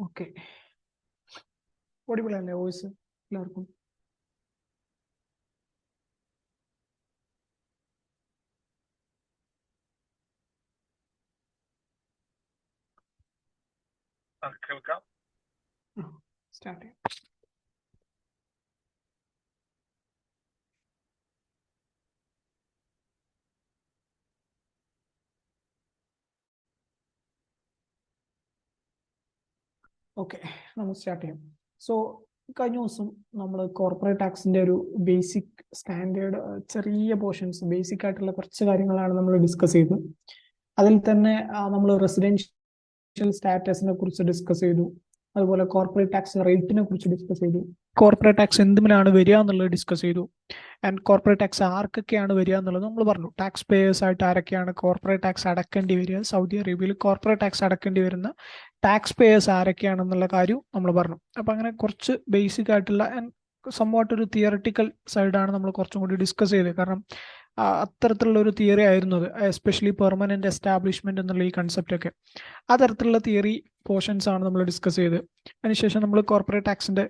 Okay, audible അല്ലേ voice എല്ലാവർക്കും? കേൾക്കാം. സ്റ്റാർട്ട് ചെയ്യാം. ഓക്കെ, നമുക്ക് സ്റ്റാർട്ട് ചെയ്യാം. സോ കഴിഞ്ഞ ദിവസം നമ്മൾ കോർപ്പറേറ്റ് ടാക്സിന്റെ ഒരു ബേസിക് സ്റ്റാൻഡേർഡ് ചെറിയ പോർഷൻസ്, ബേസിക് ആയിട്ടുള്ള കുറച്ച് കാര്യങ്ങളാണ് നമ്മൾ ഡിസ്കസ് ചെയ്തത്. അതിൽ തന്നെ നമ്മൾ റെസിഡൻഷ്യൽ സ്റ്റാറ്റസിനെ കുറിച്ച് ഡിസ്കസ് ചെയ്തു. അതുപോലെ കോർപ്പറേറ്റ് ടാക്സ് റേറ്റിനെ കുറിച്ച് ഡിസ്കസ് ചെയ്തു. കോർപ്പറേറ്റ് ടാക്സ് എന്തിനാണ് വരിക എന്നുള്ളത് ഡിസ്കസ് ചെയ്തു. ആൻഡ് കോർപ്പറേറ്റ് ടാക്സ് ആർക്കൊക്കെയാണ് വരിക എന്നുള്ളത് നമ്മൾ പറഞ്ഞു. ടാക്സ് പേയേഴ്സ് ആയിട്ട് ആരൊക്കെയാണ് കോർപ്പറേറ്റ് ടാക്സ് അടക്കേണ്ടി വരിക, സൗദി അറേബ്യയിൽ കോർപ്പറേറ്റ് ടാക്സ് അടക്കേണ്ടി വരുന്ന ടാക്സ് പേയേഴ്സ് ആരൊക്കെയാണെന്നുള്ള കാര്യം നമ്മൾ പറഞ്ഞു. അപ്പം അങ്ങനെ കുറച്ച് ബേസിക് ആയിട്ടുള്ള ആൻഡ് സംവാട്ട് ഒരു തിയറട്ടിക്കൽ സൈഡാണ് നമ്മൾ കുറച്ചും കൂടി ഡിസ്കസ് ചെയ്തത്. കാരണം അത്തരത്തിലുള്ള ഒരു തിയറി ആയിരുന്നു അത്, എസ്പെഷ്യലി പെർമനന്റ് എസ്റ്റാബ്ലിഷ്മെന്റ് എന്നുള്ള ഈ കൺസെപ്റ്റ് ഒക്കെ. ആ തരത്തിലുള്ള തിയറി പോർഷൻസ് ആണ് നമ്മൾ ഡിസ്കസ് ചെയ്ത്. അതിനുശേഷം നമ്മൾ കോർപ്പറേറ്റ് ടാക്സിന്റെ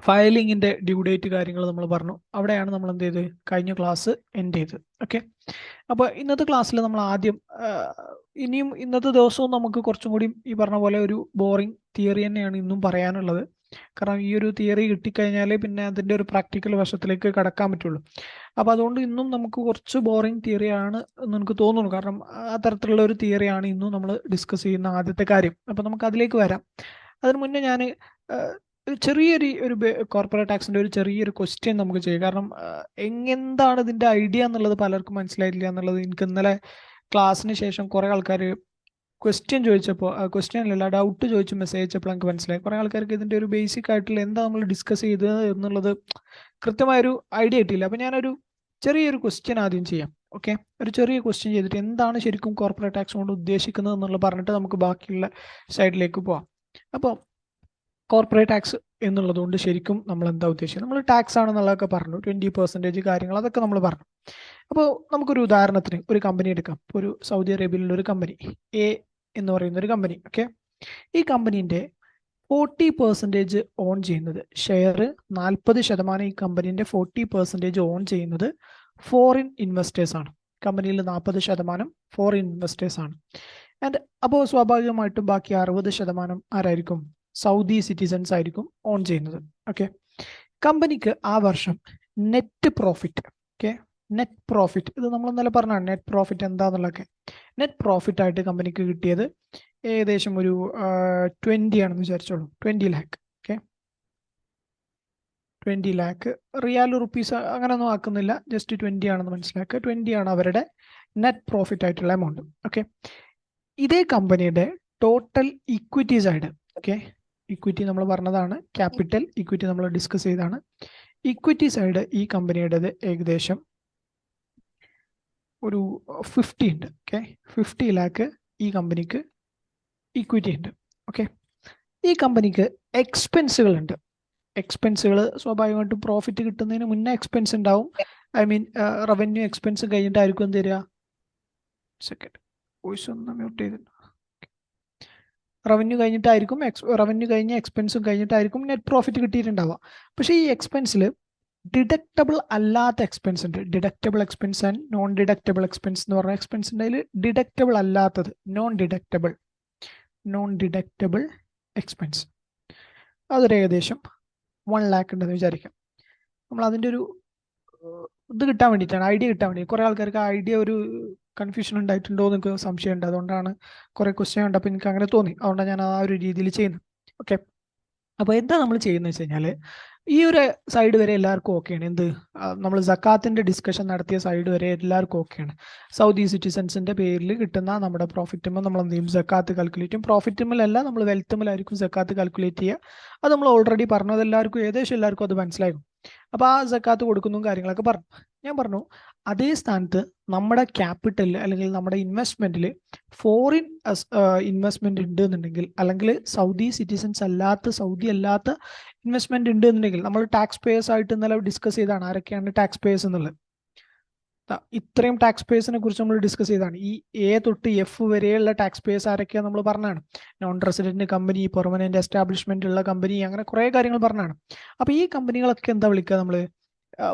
ഫയലിങ്ങിന്റെ ഡ്യൂ ഡേറ്റ് കാര്യങ്ങൾ നമ്മൾ പറഞ്ഞു. അവിടെയാണ് നമ്മൾ എന്ത് ചെയ്ത് കഴിഞ്ഞ ക്ലാസ് എൻഡ് ചെയ്തത്. ഓക്കെ, അപ്പോൾ ഇന്നത്തെ ക്ലാസ്സിൽ നമ്മൾ ആദ്യം ഇനിയും ഇന്നത്തെ ദിവസവും നമുക്ക് കുറച്ചും കൂടി ഈ പറഞ്ഞ പോലെ ഒരു ബോറിംഗ് തിയറി തന്നെയാണ് ഇന്നും പറയാനുള്ളത്. കാരണം ഈ ഒരു തിയറി കിട്ടിക്കഴിഞ്ഞാലേ പിന്നെ അതിൻ്റെ ഒരു പ്രാക്ടിക്കൽ വശത്തിലേക്ക് കടക്കാൻ പറ്റുള്ളൂ. അപ്പോൾ അതുകൊണ്ട് ഇന്നും നമുക്ക് കുറച്ച് ബോറിംഗ് തിയറി ആണ് എന്ന് എനിക്ക് തോന്നുന്നു. കാരണം ആ തരത്തിലുള്ള ഒരു തിയറിയാണ് ഇന്നും നമ്മൾ ഡിസ്കസ് ചെയ്യുന്ന ആദ്യത്തെ കാര്യം. അപ്പോൾ നമുക്ക് അതിലേക്ക് വരാം. അതിന് മുന്നേ ഞാൻ ചെറിയൊരു കോർപ്പറേറ്റ് ടാക്സിന്റെ ഒരു ചെറിയൊരു ക്വസ്റ്റ്യൻ നമുക്ക് ചെയ്യാം. കാരണം എന്താണ് ഇതിന്റെ ഐഡിയ എന്നുള്ളത് പലർക്കും മനസ്സിലായിട്ടില്ല എന്നുള്ളത് എനിക്ക് ഇന്നലെ ക്ലാസ്സിന് ശേഷം കുറെ ആൾക്കാർ ക്വസ്റ്റ്യൻ ചോദിച്ചപ്പോൾ, ക്വസ്റ്റ്യൻ അല്ല ഡൗട്ട് ചോദിച്ച് മെസ്സേജ് അയച്ചപ്പോൾ എനിക്ക് മനസ്സിലായി കുറെ ആൾക്കാർക്ക് ഇതിന്റെ ഒരു ബേസിക് ആയിട്ടുള്ള എന്താ നമ്മൾ ഡിസ്കസ് ചെയ്തത് എന്നുള്ളത് കൃത്യമായൊരു ഐഡിയ കിട്ടിയില്ല. അപ്പം ഞാനൊരു ചെറിയൊരു ക്വസ്റ്റ്യൻ ആദ്യം ചെയ്യാം. ഓക്കെ, ഒരു ചെറിയ ക്വസ്റ്റ്യൻ ചെയ്തിട്ട് എന്താണ് ശരിക്കും കോർപ്പറേറ്റ് ടാക്സ് കൊണ്ട് ഉദ്ദേശിക്കുന്നത് എന്നുള്ളത് പറഞ്ഞിട്ട് നമുക്ക് ബാക്കിയുള്ള സൈഡിലേക്ക് പോവാം. അപ്പോൾ കോർപ്പറേറ്റ് ടാക്സ് എന്നുള്ളത് കൊണ്ട് ശരിക്കും നമ്മൾ എന്താ ഉദ്ദേശിക്കുന്നത്? നമ്മൾ ടാക്സ് ആണെന്നുള്ളതൊക്കെ പറഞ്ഞു, 20% കാര്യങ്ങൾ അതൊക്കെ നമ്മൾ പറഞ്ഞു. അപ്പോൾ നമുക്കൊരു ഉദാഹരണത്തിന് ഒരു കമ്പനി എടുക്കാം. ഒരു സൗദി അറേബ്യയിലുള്ള ഒരു കമ്പനി എ എന്ന് പറയുന്ന ഒരു കമ്പനി. ഓക്കെ, ഈ കമ്പനീൻ്റെ 40% ഓൺ ചെയ്യുന്നത്, ഷെയർ 40% ഈ കമ്പനീൻ്റെ 40% ഓൺ ചെയ്യുന്നത് ഫോറിൻ ഇൻവെസ്റ്റേഴ്സ് ആണ്. കമ്പനിയിൽ 40% ഫോറിൻ ഇൻവെസ്റ്റേഴ്സ് ആണ്. ആൻഡ് അപ്പോൾ സ്വാഭാവികമായിട്ടും ബാക്കി 60% ആരായിരിക്കും? സൗദി സിറ്റിസൺസ് ആയിരിക്കും ഓൺ ചെയ്യുന്നത്. ഓക്കെ, കമ്പനിക്ക് ആ വർഷം net profit, okay net profit, ഇത് നമ്മൾ ഇന്നലെ പറഞ്ഞാണ് നെറ്റ് പ്രോഫിറ്റ് എന്താന്നുള്ളതൊക്കെ. നെറ്റ് പ്രോഫിറ്റ് ആയിട്ട് കമ്പനിക്ക് കിട്ടിയത് ഏകദേശം ഒരു 20 ആണെന്ന് വിചാരിച്ചോളൂ, 20 ലാക്ക്. ഓക്കെ, 20 ലാക്ക് റിയാൽ റുപ്പീസ് അങ്ങനെ ഒന്നും ആക്കുന്നില്ല, ജസ്റ്റ് 20 ആണെന്ന് മനസ്സിലാക്കുക. 20 ആണ് അവരുടെ നെറ്റ് പ്രോഫിറ്റ് ആയിട്ടുള്ള എമൗണ്ട്. ഓക്കെ, ഇതേ കമ്പനിയുടെ total equity side, okay equity നമ്മൾ പറഞ്ഞതാണ്, ക്യാപിറ്റൽ ഇക്വിറ്റി നമ്മൾ ഡിസ്കസ് ചെയ്താണ്. ഇക്വിറ്റി സൈഡ് ഈ കമ്പനിയുടേത് ഏകദേശം ഒരു 50 ഉണ്ട്. ഓക്കെ, 50 ലാക്ക് ഈ കമ്പനിക്ക് ഇക്വിറ്റി ഉണ്ട്. ഓക്കെ, ഈ കമ്പനിക്ക് എക്സ്പെൻസുകൾ ഉണ്ട്. എക്സ്പെൻസുകൾ സ്വാഭാവികമായിട്ടും പ്രോഫിറ്റ് കിട്ടുന്നതിന് മുന്നേ എക്സ്പെൻസ് ഉണ്ടാവും. ഐ മീൻ റവന്യൂ എക്സ്പെൻസ് കഴിഞ്ഞിട്ടായിരിക്കും എന്ത് തരിക. സെക്കൻഡ്, വോയിസ് ഒന്ന് മ്യൂട്ട് ചെയ്തിട്ടുണ്ട്. റവന്യൂ കഴിഞ്ഞിട്ടായിരിക്കും, റവന്യൂ കഴിഞ്ഞ എക്സ്പെൻസും കഴിഞ്ഞിട്ടായിരിക്കും നെറ്റ് പ്രോഫിറ്റ് കിട്ടിയിട്ടുണ്ടാവുക. പക്ഷേ ഈ എക്സ്പെൻസിൽ ഡിഡക്റ്റബിൾ അല്ലാത്ത എക്സ്പെൻസ് ഉണ്ട്. Deductible expense and non deductible expense എന്ന് പറഞ്ഞ എക്സ്പെൻസിൻ്റെ അതിൽ ഡിഡക്റ്റബിൾ അല്ലാത്തത് നോൺ ഡിഡക്റ്റബിൾ എക്സ്പെൻസ് അതൊരു ഏകദേശം 1 ലാക്ക് ഉണ്ടെന്ന് വിചാരിക്കാം. നമ്മൾ അതിൻ്റെ ഒരു ഇത് കിട്ടാൻ വേണ്ടിയിട്ടാണ്, ഐഡിയ കിട്ടാൻ വേണ്ടി. കുറേ ആൾക്കാർക്ക് ഐഡിയ ഒരു കൺഫ്യൂഷൻ ഉണ്ടായിട്ടുണ്ടോ എന്ന് എനിക്ക് സംശയമുണ്ട്. അതുകൊണ്ടാണ് കുറേ ക്വസ്റ്റ്യൻ ഉണ്ട്, അപ്പോൾ എനിക്ക് അങ്ങനെ തോന്നി. അതുകൊണ്ടാണ് ഞാൻ ആ ഒരു രീതിയിൽ ചെയ്യുന്നത്. ഓക്കെ, അപ്പോൾ എന്താ നമ്മൾ ചെയ്യുന്നത് വെച്ച് കഴിഞ്ഞാൽ ഈ ഒരു സൈഡ് വരെ എല്ലാവർക്കും ഓക്കെയാണ്. എന്ത്, നമ്മൾ സക്കാത്തിന്റെ ഡിസ്കഷൻ നടത്തിയ സൈഡ് വരെ എല്ലാവർക്കും ഓക്കെയാണ്. സൗദി സിറ്റിസൺസിന്റെ പേരിൽ കിട്ടുന്ന നമ്മുടെ പ്രോഫിറ്റുമ്പോൾ നമ്മൾ എന്ത് ചെയ്യും? സക്കാത്ത് കാൽക്കുലേറ്റ് ചെയ്യും. പ്രോഫിറ്റുമിലല്ല, നമ്മൾ വെൽത്തുമിലായിരിക്കും സക്കാത്ത് കാൽക്കുലേറ്റ് ചെയ്യുക. അത് നമ്മൾ ഓൾറെഡി പറഞ്ഞത് എല്ലാവർക്കും, ഏകദേശം എല്ലാവർക്കും അത് മനസ്സിലാകും. അപ്പോൾ ആ സക്കാത്ത് കൊടുക്കുന്ന കാര്യങ്ങളൊക്കെ പറഞ്ഞു. ഞാൻ പറഞ്ഞു അതേ സ്ഥാനത്ത് നമ്മുടെ ക്യാപിറ്റലിൽ അല്ലെങ്കിൽ നമ്മുടെ ഇൻവെസ്റ്റ്മെന്റിൽ ഫോറിൻ ഇൻവെസ്റ്റ്മെന്റ് ഉണ്ട് എന്നുണ്ടെങ്കിൽ, അല്ലെങ്കിൽ സൗദി സിറ്റിസൺസ് അല്ലാത്ത, സൗദി അല്ലാത്ത ഇൻവെസ്റ്റ്മെന്റ് ഉണ്ട് എന്നുണ്ടെങ്കിൽ, നമ്മൾ ടാക്സ് പേയേഴ്സ് ആയിട്ട് ഇന്നലെ ഡിസ്കസ് ചെയ്താണ് ആരൊക്കെയാണ് ടാക്സ് പേയേഴ്സ് എന്നുള്ളത്. ഇത്രയും ടാക്സ് പേയേഴ്സിനെ കുറിച്ച് നമ്മൾ ഡിസ്കസ് ചെയ്താണ്. ഈ എ തൊട്ട് എഫ് വരെയുള്ള ടാക്സ് പേയേഴ്സ് ആരൊക്കെയാണ് നമ്മൾ പറഞ്ഞാണ്. Non resident company, permanent establishment ഉള്ള കമ്പനി, അങ്ങനെ കുറെ കാര്യങ്ങൾ പറഞ്ഞാണ്. അപ്പൊ ഈ കമ്പനികളൊക്കെ എന്താ വിളിക്കുക നമ്മൾ?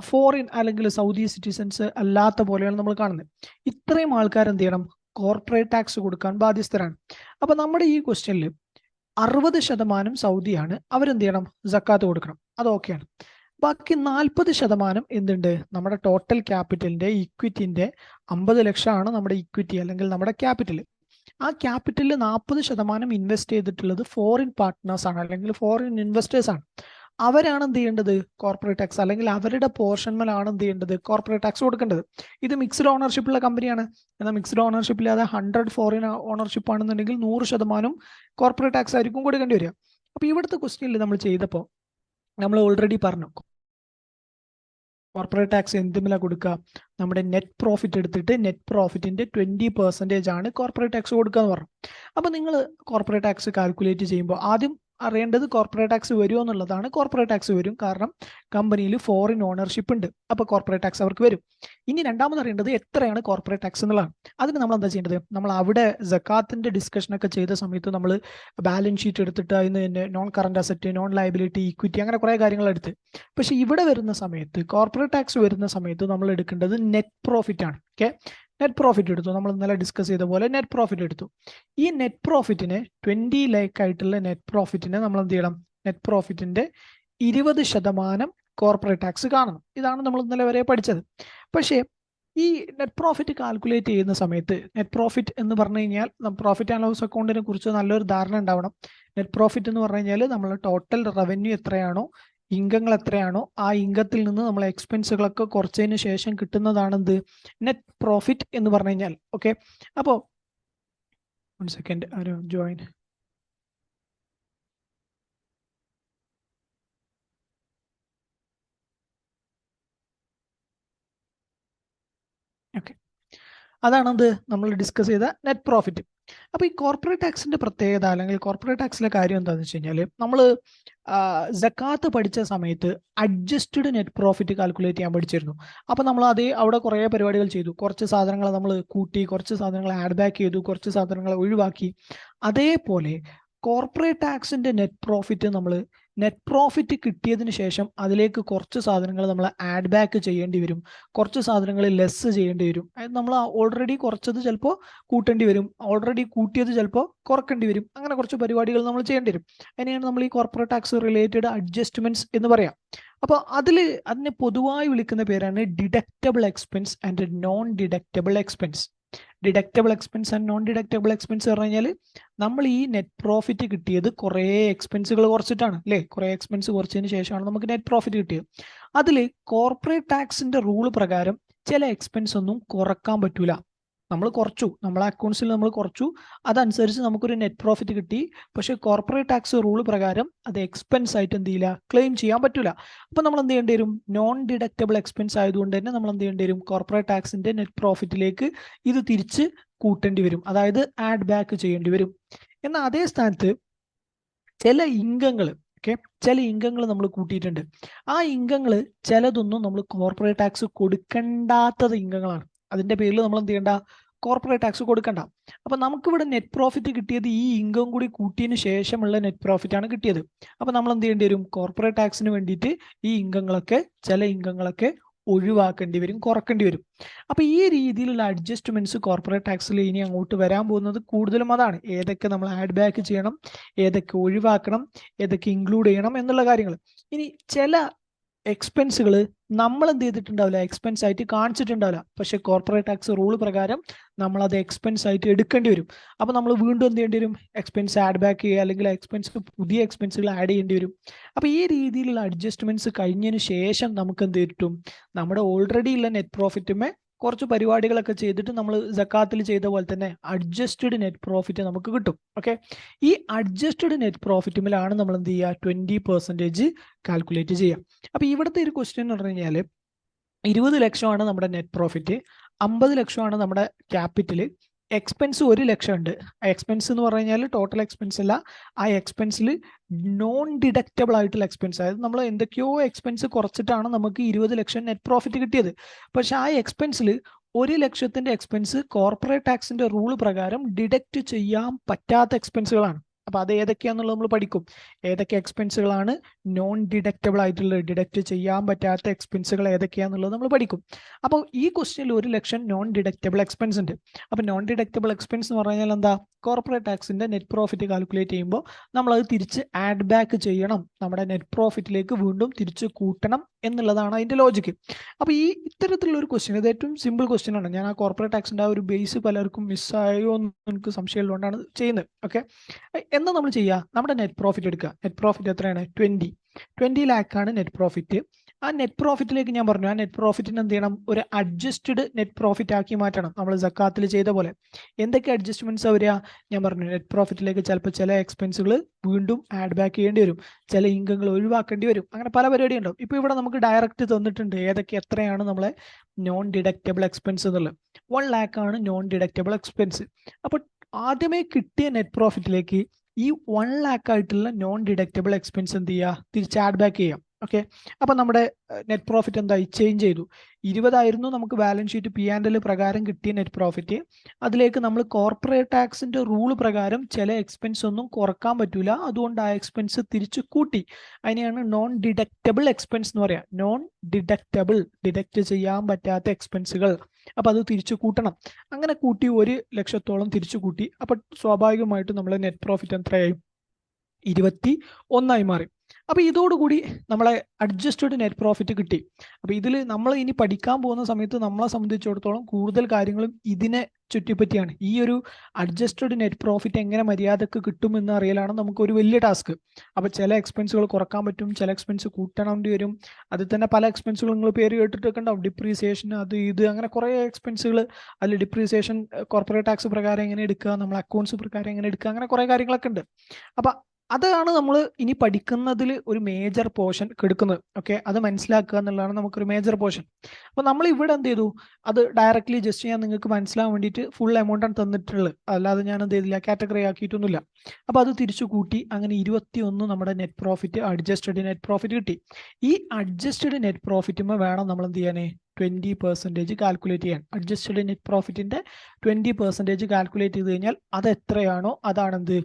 ഫോറിൻ അല്ലെങ്കിൽ സൗദി സിറ്റിസൺസ് അല്ലാത്ത പോലെയാണ് നമ്മൾ കാണുന്നത്. ഇത്രയും ആൾക്കാർ എന്ത് ചെയ്യണം? കോർപ്പറേറ്റ് ടാക്സ് കൊടുക്കാൻ ബാധ്യസ്ഥരാണ്. അപ്പൊ നമ്മുടെ ഈ ക്വസ്റ്റ്യനിൽ 60% സൗദിയാണ്, അവരെന്ത് ചെയ്യണം? സക്കാത്ത് കൊടുക്കണം. അത് ഓക്കെയാണ്. ബാക്കി 40% എന്തുണ്ട്? നമ്മുടെ ടോട്ടൽ ക്യാപിറ്റലിന്റെ ഇക്വിറ്റിന്റെ 50 ലക്ഷമാണ് നമ്മുടെ ഇക്വിറ്റി അല്ലെങ്കിൽ നമ്മുടെ ക്യാപിറ്റൽ. ആ ക്യാപിറ്റലിൽ 40% ഇൻവെസ്റ്റ് ചെയ്തിട്ടുള്ളത് ഫോറിൻ പാർട്ട്നേഴ്സ് ആണ് അല്ലെങ്കിൽ ഫോറിൻ ഇൻവെസ്റ്റേഴ്സ് ആണ്. അവരാണ് എന്ത് ചെയ്യേണ്ടത്? കോർപ്പറേറ്റ് ടാക്സ് അല്ലെങ്കിൽ അവരുടെ പോർഷന്മേലാണ് എന്ത് ചെയ്യേണ്ടത്? കോർപ്പറേറ്റ് ടാക്സ് കൊടുക്കേണ്ടത്. ഇത് മിക്സ്ഡ് ഓണർഷിപ്പ് ഉള്ള കമ്പനിയാണ്. എന്നാൽ മിക്സ്ഡ് ഓണർഷിപ്പ് ഇല്ലാതെ 100 ഫോറിൻ ഓണർഷിപ്പ് ആണെന്നുണ്ടെങ്കിൽ 100% കോർപ്പറേറ്റ് ടാക്സ് ആയിരിക്കും കൊടുക്കേണ്ടി വരിക. അപ്പൊ ഇവിടുത്തെ ക്വസ്റ്റ്യനിൽ നമ്മൾ ചെയ്തപ്പോൾ നമ്മൾ ഓൾറെഡി പറഞ്ഞു, കോർപ്പറേറ്റ് ടാക്സ് എന്തിനാ കൊടുക്കുക? നമ്മുടെ നെറ്റ് പ്രോഫിറ്റ് എടുത്തിട്ട് നെറ്റ് പ്രോഫിറ്റിന്റെ 20% ആണ് കോർപ്പറേറ്റ് ടാക്സ് കൊടുക്കുക എന്ന് പറഞ്ഞു. അപ്പൊ നിങ്ങൾ കോർപ്പറേറ്റ് ടാക്സ് കാൽക്കുലേറ്റ് ചെയ്യുമ്പോൾ ആദ്യം അറിയേണ്ടത് കോർപ്പറേറ്റ് ടാക്സ് വരുമോ എന്നുള്ളതാണ്. കോർപ്പറേറ്റ് ടാക്സ് വരും, കാരണം കമ്പനിയിൽ ഫോറിൻ ഓണർഷിപ്പ് ഉണ്ട്. അപ്പൊ കോർപ്പറേറ്റ് ടാക്സ് അവർക്ക് വരും. ഇനി രണ്ടാമത് അറിയേണ്ടത് എത്രയാണ് കോർപ്പറേറ്റ് ടാക്സ് എന്നുള്ളതാണ്. അതിന് നമ്മൾ എന്താ ചെയ്യേണ്ടത്? നമ്മൾ അവിടെ സക്കാത്തിന്റെ ഡിസ്കഷൻ ഒക്കെ ചെയ്ത സമയത്ത് നമ്മൾ ബാലൻസ് ഷീറ്റ് എടുത്തിട്ട് അതിന് തന്നെ non current asset, non liability, equity, അങ്ങനെ കുറെ കാര്യങ്ങൾ എടുത്ത്. പക്ഷെ ഇവിടെ വരുന്ന സമയത്ത്, കോർപ്പറേറ്റ് ടാക്സ് വരുന്ന സമയത്ത് നമ്മൾ എടുക്കേണ്ടത് നെറ്റ് പ്രോഫിറ്റ് ആണ്. ഓക്കെ, നെറ്റ് പ്രോഫിറ്റ് എടുത്തു. നമ്മൾ ഇന്നലെ ഡിസ്കസ് ചെയ്ത പോലെ നെറ്റ് പ്രോഫിറ്റ് എടുത്തു. ഈ നെറ്റ് പ്രോഫിറ്റിനെ 20 ലാക്ക് ആയിട്ടുള്ള നെറ്റ് പ്രോഫിറ്റിനെ നമ്മൾ എന്ത് ചെയ്യണം? നെറ്റ് പ്രോഫിറ്റിന്റെ 20% കോർപ്പറേറ്റ് ടാക്സ് കാണണം. ഇതാണ് നമ്മൾ ഇന്നലെ വരെ പഠിച്ചത്. പക്ഷേ ഈ നെറ്റ് പ്രോഫിറ്റ് കാൽക്കുലേറ്റ് ചെയ്യുന്ന സമയത്ത്, നെറ്റ് പ്രോഫിറ്റ് എന്ന് പറഞ്ഞു കഴിഞ്ഞാൽ പ്രോഫിറ്റ് ആൻഡ് ലോസ് അക്കൗണ്ടിനെ കുറിച്ച് നല്ലൊരു ധാരണ ഉണ്ടാവണം. നെറ്റ് പ്രോഫിറ്റ് എന്ന് പറഞ്ഞു കഴിഞ്ഞാൽ നമ്മൾ ടോട്ടൽ റവന്യൂ എത്രയാണോ, ഇൻകങ്ങൾ എത്രയാണോ, ആ ഇൻകത്തിൽ നിന്ന് നമ്മൾ എക്സ്പെൻസുകളൊക്കെ കുറച്ചതിന് ശേഷം കിട്ടുന്നതാണ് എന്ത്? നെറ്റ് പ്രോഫിറ്റ് എന്ന് പറഞ്ഞു കഴിഞ്ഞാൽ. ഓക്കെ, അപ്പോ 1 സെക്കൻഡ് ജോയിൻ. ഓക്കെ, അതാണെന്ത് നമ്മൾ ഡിസ്കസ് ചെയ്ത നെറ്റ് പ്രോഫിറ്റ്. അപ്പൊ ഈ കോർപ്പറേറ്റ് ടാക്സിന്റെ പ്രത്യേകത അല്ലെങ്കിൽ കോർപ്പറേറ്റ് ടാക്സിലെ കാര്യം എന്താണെന്ന് വെച്ച് കഴിഞ്ഞാൽ, നമ്മൾ സക്കാത്ത് പഠിച്ച സമയത്ത് അഡ്ജസ്റ്റഡ് നെറ്റ് പ്രോഫിറ്റ് കാൽക്കുലേറ്റ് ചെയ്യാൻ പഠിച്ചിരുന്നു. അപ്പൊ നമ്മൾ അവിടെ കുറേ പരിപാടികൾ ചെയ്തു. കുറച്ച് സാധനങ്ങൾ നമ്മൾ കൂട്ടി, കുറച്ച് സാധനങ്ങൾ ആഡ് ബാക്ക് ചെയ്തു, കുറച്ച് സാധനങ്ങൾ ഒഴിവാക്കി. അതേപോലെ കോർപ്പറേറ്റ് ടാക്സിന്റെ നെറ്റ് പ്രോഫിറ്റ് നമ്മൾ നെറ്റ് പ്രോഫിറ്റ് കിട്ടിയതിന് ശേഷം അതിലേക്ക് കുറച്ച് സാധനങ്ങൾ നമ്മൾ ആഡ് ബാക്ക് ചെയ്യേണ്ടി വരും, കുറച്ച് സാധനങ്ങൾ ലെസ് ചെയ്യേണ്ടി വരും. അതായത് നമ്മൾ ഓൾറെഡി കുറച്ചത് ചിലപ്പോൾ കൂട്ടേണ്ടി വരും, ഓൾറെഡി കൂട്ടിയത് ചിലപ്പോൾ കുറക്കേണ്ടി വരും. അങ്ങനെ കുറച്ച് പരിപാടികൾ നമ്മൾ ചെയ്യേണ്ടി വരും. അതിനെയാണ് നമ്മൾ ഈ കോർപ്പറേറ്റ് ടാക്സ് റിലേറ്റഡ് അഡ്ജസ്റ്റ്മെന്റ്സ് എന്ന് പറയാം. അപ്പോൾ അതിനെ പൊതുവായി വിളിക്കുന്ന പേരാണ് deductible expense and non deductible expense. Deductible expense and non deductible expense പറഞ്ഞു കഴിഞ്ഞാൽ നമ്മൾ ഈ നെറ്റ് പ്രോഫിറ്റ് കിട്ടിയത് കുറേ എക്സ്പെൻസുകൾ കുറച്ചിട്ടാണ്, അല്ലേ? കുറേ എക്സ്പെൻസ് കുറച്ചതിന് ശേഷമാണ് നമുക്ക് നെറ്റ് പ്രോഫിറ്റ് കിട്ടിയത്. അതിൽ കോർപ്പറേറ്റ് ടാക്സിന്റെ റൂൾ പ്രകാരം ചില എക്സ്പെൻസ് ഒന്നും കുറക്കാൻ പറ്റൂല. നമ്മൾ കുറച്ചു, നമ്മളെ അക്കൗണ്ട്സിൽ നമ്മൾ കുറച്ചു, അതനുസരിച്ച് നമുക്കൊരു നെറ്റ് പ്രോഫിറ്റ് കിട്ടി. പക്ഷെ കോർപ്പറേറ്റ് ടാക്സ് റൂൾ പ്രകാരം അത് എക്സ്പെൻസ് ആയിട്ട് എന്ത് ചെയ്യില്ല, ക്ലെയിം ചെയ്യാൻ പറ്റൂല. അപ്പൊ നമ്മൾ എന്ത് ചെയ്യേണ്ടി വരും? നോൺ ഡിഡക്റ്റബിൾ എക്സ്പെൻസ് ആയതുകൊണ്ട് തന്നെ നമ്മൾ എന്ത് ചെയ്യേണ്ടി വരും? കോർപ്പറേറ്റ് ടാക്സിന്റെ നെറ്റ് പ്രോഫിറ്റിലേക്ക് ഇത് തിരിച്ച് കൂട്ടേണ്ടി വരും, അതായത് ആഡ് ബാക്ക് ചെയ്യേണ്ടി വരും. എന്നാൽ അതേ സ്ഥാനത്ത് ചില ഇൻകങ്ങൾ, ചില ഇൻകങ്ങൾ നമ്മൾ കൂട്ടിയിട്ടുണ്ട്. ആ ഇൻകങ്ങൾ ചിലതൊന്നും നമ്മൾ കോർപ്പറേറ്റ് ടാക്സ് കൊടുക്കേണ്ടാത്തത് ഇൻകങ്ങളാണ്. അതിന്റെ പേരിൽ നമ്മൾ എന്ത് ചെയ്യണ്ട? കോർപ്പറേറ്റ് ടാക്സ് കൊടുക്കണ്ട. അപ്പൊ നമുക്കിവിടെ നെറ്റ് പ്രോഫിറ്റ് കിട്ടിയത് ഈ ഇൻകം കൂടി കൂട്ടിയതിന് ശേഷമുള്ള നെറ്റ് പ്രോഫിറ്റ് ആണ് കിട്ടിയത്. അപ്പൊ നമ്മൾ എന്ത് ചെയ്യേണ്ടി വരും? കോർപ്പറേറ്റ് ടാക്സിന് വേണ്ടിയിട്ട് ഈ ചില ഇൻകങ്ങളൊക്കെ ഒഴിവാക്കേണ്ടി വരും, കുറക്കേണ്ടി വരും. അപ്പൊ ഈ രീതിയിലുള്ള അഡ്ജസ്റ്റ്മെന്റ്സ് കോർപ്പറേറ്റ് ടാക്സിൽ ഇനി അങ്ങോട്ട് വരാൻ പോകുന്നത് കൂടുതലും അതാണ്. ഏതൊക്കെ നമ്മൾ ആഡ് ബാക്ക് ചെയ്യണം, ഏതൊക്കെ ഒഴിവാക്കണം, ഏതൊക്കെ ഇൻക്ലൂഡ് ചെയ്യണം എന്നുള്ള കാര്യങ്ങൾ. ഇനി ചില എക്സ്പെൻസുകൾ നമ്മൾ എന്ത് ചെയ്തിട്ടുണ്ടാവില്ല, എക്സ്പെൻസ് ആയിട്ട് കാണിച്ചിട്ടുണ്ടാവില്ല. പക്ഷെ കോർപ്പറേറ്റ് ടാക്സ് റൂൾ പ്രകാരം നമ്മൾ അത് എക്സ്പെൻസ് ആയിട്ട് എടുക്കേണ്ടി വരും. അപ്പൊ നമ്മൾ വീണ്ടും എന്ത് ചെയ്യേണ്ടി വരും? എക്സ്പെൻസ് ആഡ് ബാക്ക് ചെയ്യുക, അല്ലെങ്കിൽ പുതിയ എക്സ്പെൻസുകൾ ആഡ് ചെയ്യേണ്ടി വരും. അപ്പൊ ഈ രീതിയിലുള്ള അഡ്ജസ്റ്റ്മെന്റ്സ് കഴിഞ്ഞതിന് ശേഷം നമുക്ക് എന്ത് കിട്ടും? നമ്മുടെ ഓൾറെഡി ഉള്ള നെറ്റ് പ്രോഫിറ്റുമേ കുറച്ച് പരിപാടികളൊക്കെ ചെയ്തിട്ട് നമ്മൾ സക്കാത്തിൽ ചെയ്ത പോലെ തന്നെ അഡ്ജസ്റ്റഡ് നെറ്റ് പ്രോഫിറ്റ് നമുക്ക് കിട്ടും. ഓക്കെ, ഈ അഡ്ജസ്റ്റഡ് നെറ്റ് പ്രോഫിറ്റുമിലാണ് നമ്മൾ എന്ത് ചെയ്യുക? 20% കാൽക്കുലേറ്റ് ചെയ്യുക. അപ്പൊ ഇവിടുത്തെ ഒരു ക്വസ്റ്റ്യൻ എന്ന് പറഞ്ഞു കഴിഞ്ഞാൽ 20 ലക്ഷമാണ് നമ്മുടെ നെറ്റ് പ്രോഫിറ്റ്, 50 ലക്ഷമാണ് നമ്മുടെ ക്യാപിറ്റൽ, എക്സ്പെൻസ് 1 ലക്ഷം ഉണ്ട്. ആ എക്സ്പെൻസ് എന്ന് പറഞ്ഞു കഴിഞ്ഞാൽ ടോട്ടൽ എക്സ്പെൻസ് അല്ല, ആ എക്സ്പെൻസിൽ നോൺ ഡിഡക്റ്റബിൾ ആയിട്ടുള്ള എക്സ്പെൻസ്, അതായത് നമ്മൾ എന്തൊക്കെയോ എക്സ്പെൻസ് കുറച്ചിട്ടാണ് നമുക്ക് 20 ലക്ഷം നെറ്റ് പ്രോഫിറ്റ് കിട്ടിയത്. പക്ഷെ ആ എക്സ്പെൻസിൽ 1 ലക്ഷത്തിന്റെ എക്സ്പെൻസ് കോർപ്പറേറ്റ് ടാക്സിന്റെ റൂൾ പ്രകാരം ഡിഡക്റ്റ് ചെയ്യാൻ പറ്റാത്ത എക്സ്പെൻസുകളാണ്. അപ്പൊ അത് ഏതൊക്കെയാണെന്നുള്ളത് നമ്മൾ പഠിക്കും. ഏതൊക്കെ എക്സ്പെൻസുകളാണ് നോൺ ഡിഡക്റ്റബിൾ ആയിട്ടുള്ളത്, ഡിഡക്റ്റ് ചെയ്യാൻ പറ്റാത്ത എക്സ്പെൻസുകൾ ഏതൊക്കെയാണെന്നുള്ളത് നമ്മൾ പഠിക്കും. അപ്പോൾ ഈ ക്വസ്റ്റ്യനിൽ 1 ലക്ഷം നോൺ ഡിഡക്റ്റബിൾ എക്സ്പെൻസ് ഉണ്ട്. അപ്പൊ നോൺ ഡിഡക്റ്റബിൾ എക്സ്പെൻസ് എന്ന് പറഞ്ഞാൽ എന്താ? കോർപ്പറേറ്റ് ടാക്സിന്റെ നെറ്റ് പ്രോഫിറ്റ് കാൽക്കുലേറ്റ് ചെയ്യുമ്പോൾ നമ്മൾ അത് തിരിച്ച് ആഡ് ബാക്ക് ചെയ്യണം, നമ്മുടെ നെറ്റ് പ്രോഫിറ്റിലേക്ക് വീണ്ടും തിരിച്ച് കൂട്ടണം എന്നുള്ളതാണ് അതിന്റെ ലോജിക്ക്. അപ്പൊ ഈ ഇത്തരത്തിലുള്ള ഒരു ക്വസ്റ്റ്യൻ, ഇത് ഏറ്റവും സിമ്പിൾ ക്വസ്റ്റ്യൻ ആണ്. ഞാൻ ആ കോർപ്പറേറ്റ് ടാക്സിന്റെ ആ ഒരു ബേസ് പലർക്കും മിസ്സായോ എന്ന് എനിക്ക് സംശയമുള്ളതുകൊണ്ടാണ് ചെയ്യുന്നത്. ഓക്കെ, എന്താ നമ്മൾ ചെയ്യുക? നമ്മുടെ നെറ്റ് പ്രോഫിറ്റ് എടുക്കുക. നെറ്റ് പ്രോഫിറ്റ് എത്രയാണ്? 20 ലാക്കാണ് നെറ്റ് പ്രോഫിറ്റ്. ആ നെറ്റ് പ്രോഫിറ്റിലേക്ക് ഞാൻ പറഞ്ഞു, ആ നെറ്റ് പ്രോഫിറ്റിന് എന്ത് ചെയ്യണം? ഒരു അഡ്ജസ്റ്റഡ് നെറ്റ് പ്രോഫിറ്റ് ആക്കി മാറ്റണം, നമ്മൾ സക്കാത്തിൽ ചെയ്ത പോലെ. എന്തൊക്കെ അഡ്ജസ്റ്റ്മെന്റ്സ് വരിക? ഞാൻ പറഞ്ഞു, നെറ്റ് പ്രോഫിറ്റിലേക്ക് ചിലപ്പോൾ ചില എക്സ്പെൻസുകൾ വീണ്ടും ആഡ് ബാക്ക് ചെയ്യേണ്ടി വരും, ചില ഇൻകങ്ങൾ ഒഴിവാക്കേണ്ടി വരും, അങ്ങനെ പല പരിപാടി ഉണ്ടാവും. ഇപ്പൊ ഇവിടെ നമുക്ക് ഡയറക്റ്റ് തന്നിട്ടുണ്ട് ഏതൊക്കെ എത്രയാണ് നമ്മളെ നോൺ ഡിഡക്റ്റബിൾ എക്സ്പെൻസ് എന്നുള്ളത്. 1 ലാക്കാണ് നോൺ ഡിഡക്റ്റബിൾ എക്സ്പെൻസ്. അപ്പൊ ആദ്യമേ കിട്ടിയ നെറ്റ് പ്രോഫിറ്റിലേക്ക് ഈ 1 ലാക്ക് ആയിട്ടുള്ള നോൺ ഡിഡക്റ്റബിൾ എക്സ്പെൻസ് എന്ത് ചെയ്യുക? തിരിച്ച് ആഡ് ബാക്ക് ചെയ്യാം. ഓക്കെ, അപ്പൊ നമ്മുടെ നെറ്റ് പ്രോഫിറ്റ് എന്തായി? ചേഞ്ച് ചെയ്തു. 20 ആയിരുന്നു നമുക്ക് ബാലൻസ് ഷീറ്റ് P&L പ്രകാരം കിട്ടിയ നെറ്റ് പ്രോഫിറ്റ്. അതിലേക്ക് നമ്മൾ കോർപ്പറേറ്റ് ടാക്സിന്റെ റൂൾ പ്രകാരം ചില എക്സ്പെൻസ് ഒന്നും കുറക്കാൻ പറ്റൂല, അതുകൊണ്ട് ആ എക്സ്പെൻസ് തിരിച്ചു കൂട്ടി. അതിനെയാണ് നോൺ ഡിഡക്റ്റബിൾ എക്സ്പെൻസ് എന്ന് പറയാം. നോൺ ഡിഡക്റ്റബിൾ, ഡിഡക്റ്റ് ചെയ്യാൻ പറ്റാത്ത എക്സ്പെൻസുകൾ. അപ്പൊ അത് തിരിച്ചു കൂട്ടണം. അങ്ങനെ കൂട്ടി 1 ലക്ഷത്തോളം തിരിച്ചു കൂട്ടി. അപ്പൊ സ്വാഭാവികമായിട്ടും നമ്മളെ നെറ്റ് പ്രോഫിറ്റ് എത്രയായി? 21 മാറി. അപ്പൊ ഇതോടുകൂടി നമ്മളെ അഡ്ജസ്റ്റഡ് നെറ്റ് പ്രോഫിറ്റ് കിട്ടി. അപ്പൊ ഇതിൽ നമ്മൾ ഇനി പഠിക്കാൻ പോകുന്ന സമയത്ത് നമ്മളെ സംബന്ധിച്ചിടത്തോളം കൂടുതൽ കാര്യങ്ങളും ഇതിനെ ചുറ്റിപ്പറ്റിയാണ്. ഈ ഒരു അഡ്ജസ്റ്റഡ് നെറ്റ് പ്രോഫിറ്റ് എങ്ങനെ മര്യാദക്ക് കിട്ടുമെന്ന് അറിയലാണ് നമുക്ക് ഒരു വലിയ ടാസ്ക്. അപ്പൊ ചില എക്സ്പെൻസുകൾ കുറക്കാൻ പറ്റും, ചില എക്സ്പെൻസ് കൂട്ടേണ്ടി വരും. അതിൽ തന്നെ പല എക്സ്പെൻസുകൾ നിങ്ങൾ പേര് കേട്ടിട്ടൊക്കെ ഉണ്ടാവും, ഡിപ്രീസിയേഷൻ, അത് ഇത്, അങ്ങനെ കുറെ എക്സ്പെൻസുകൾ. അതിൽ ഡിപ്രീസിയേഷൻ കോർപ്പറേറ്റ് ടാക്സ് പ്രകാരം എങ്ങനെ എടുക്കുക, നമ്മൾ അക്കൗണ്ട്സ് പ്രകാരം എങ്ങനെ എടുക്കുക, അങ്ങനെ കുറെ കാര്യങ്ങളൊക്കെ ഉണ്ട്. അപ്പൊ അതാണ് നമ്മൾ ഇനി പഠിക്കുന്നതിൽ ഒരു മേജർ പോർഷൻ എടുക്കുന്നത്. ഓക്കെ, അത് മനസ്സിലാക്കുക എന്നുള്ളതാണ് നമുക്കൊരു മേജർ പോർഷൻ. അപ്പൊ നമ്മൾ ഇവിടെ എന്ത് ചെയ്തു? അത് ഡയറക്ട്ലി ജസ്റ്റ് ഞാൻ നിങ്ങൾക്ക് മനസ്സിലാവാൻ വേണ്ടിയിട്ട് ഫുൾ എമൗണ്ട് ആണ് തന്നിട്ടുള്ളത്, അല്ലാതെ ഞാൻ എന്ത് ചെയ്തില്ല, കാറ്റഗറി ആക്കിയിട്ടൊന്നുമില്ല. അപ്പൊ അത് തിരിച്ചു കൂട്ടി. അങ്ങനെ 21 നമ്മുടെ net profit, adjusted net profit കിട്ടി. ഈ അഡ്ജസ്റ്റഡ് നെറ്റ് പ്രോഫിറ്റുമ്പോൾ വേണം നമ്മൾ എന്ത് ചെയ്യാനേ? 20% കാൽക്കുലേറ്റ് ചെയ്യാൻ. അഡ്ജസ്റ്റഡ് നെറ്റ് പ്രോഫിറ്റിന്റെ 20% കാൽക്കുലേറ്റ് ചെയ്ത് കഴിഞ്ഞാൽ അത് എത്രയാണോ അതാണ് എന്ത്?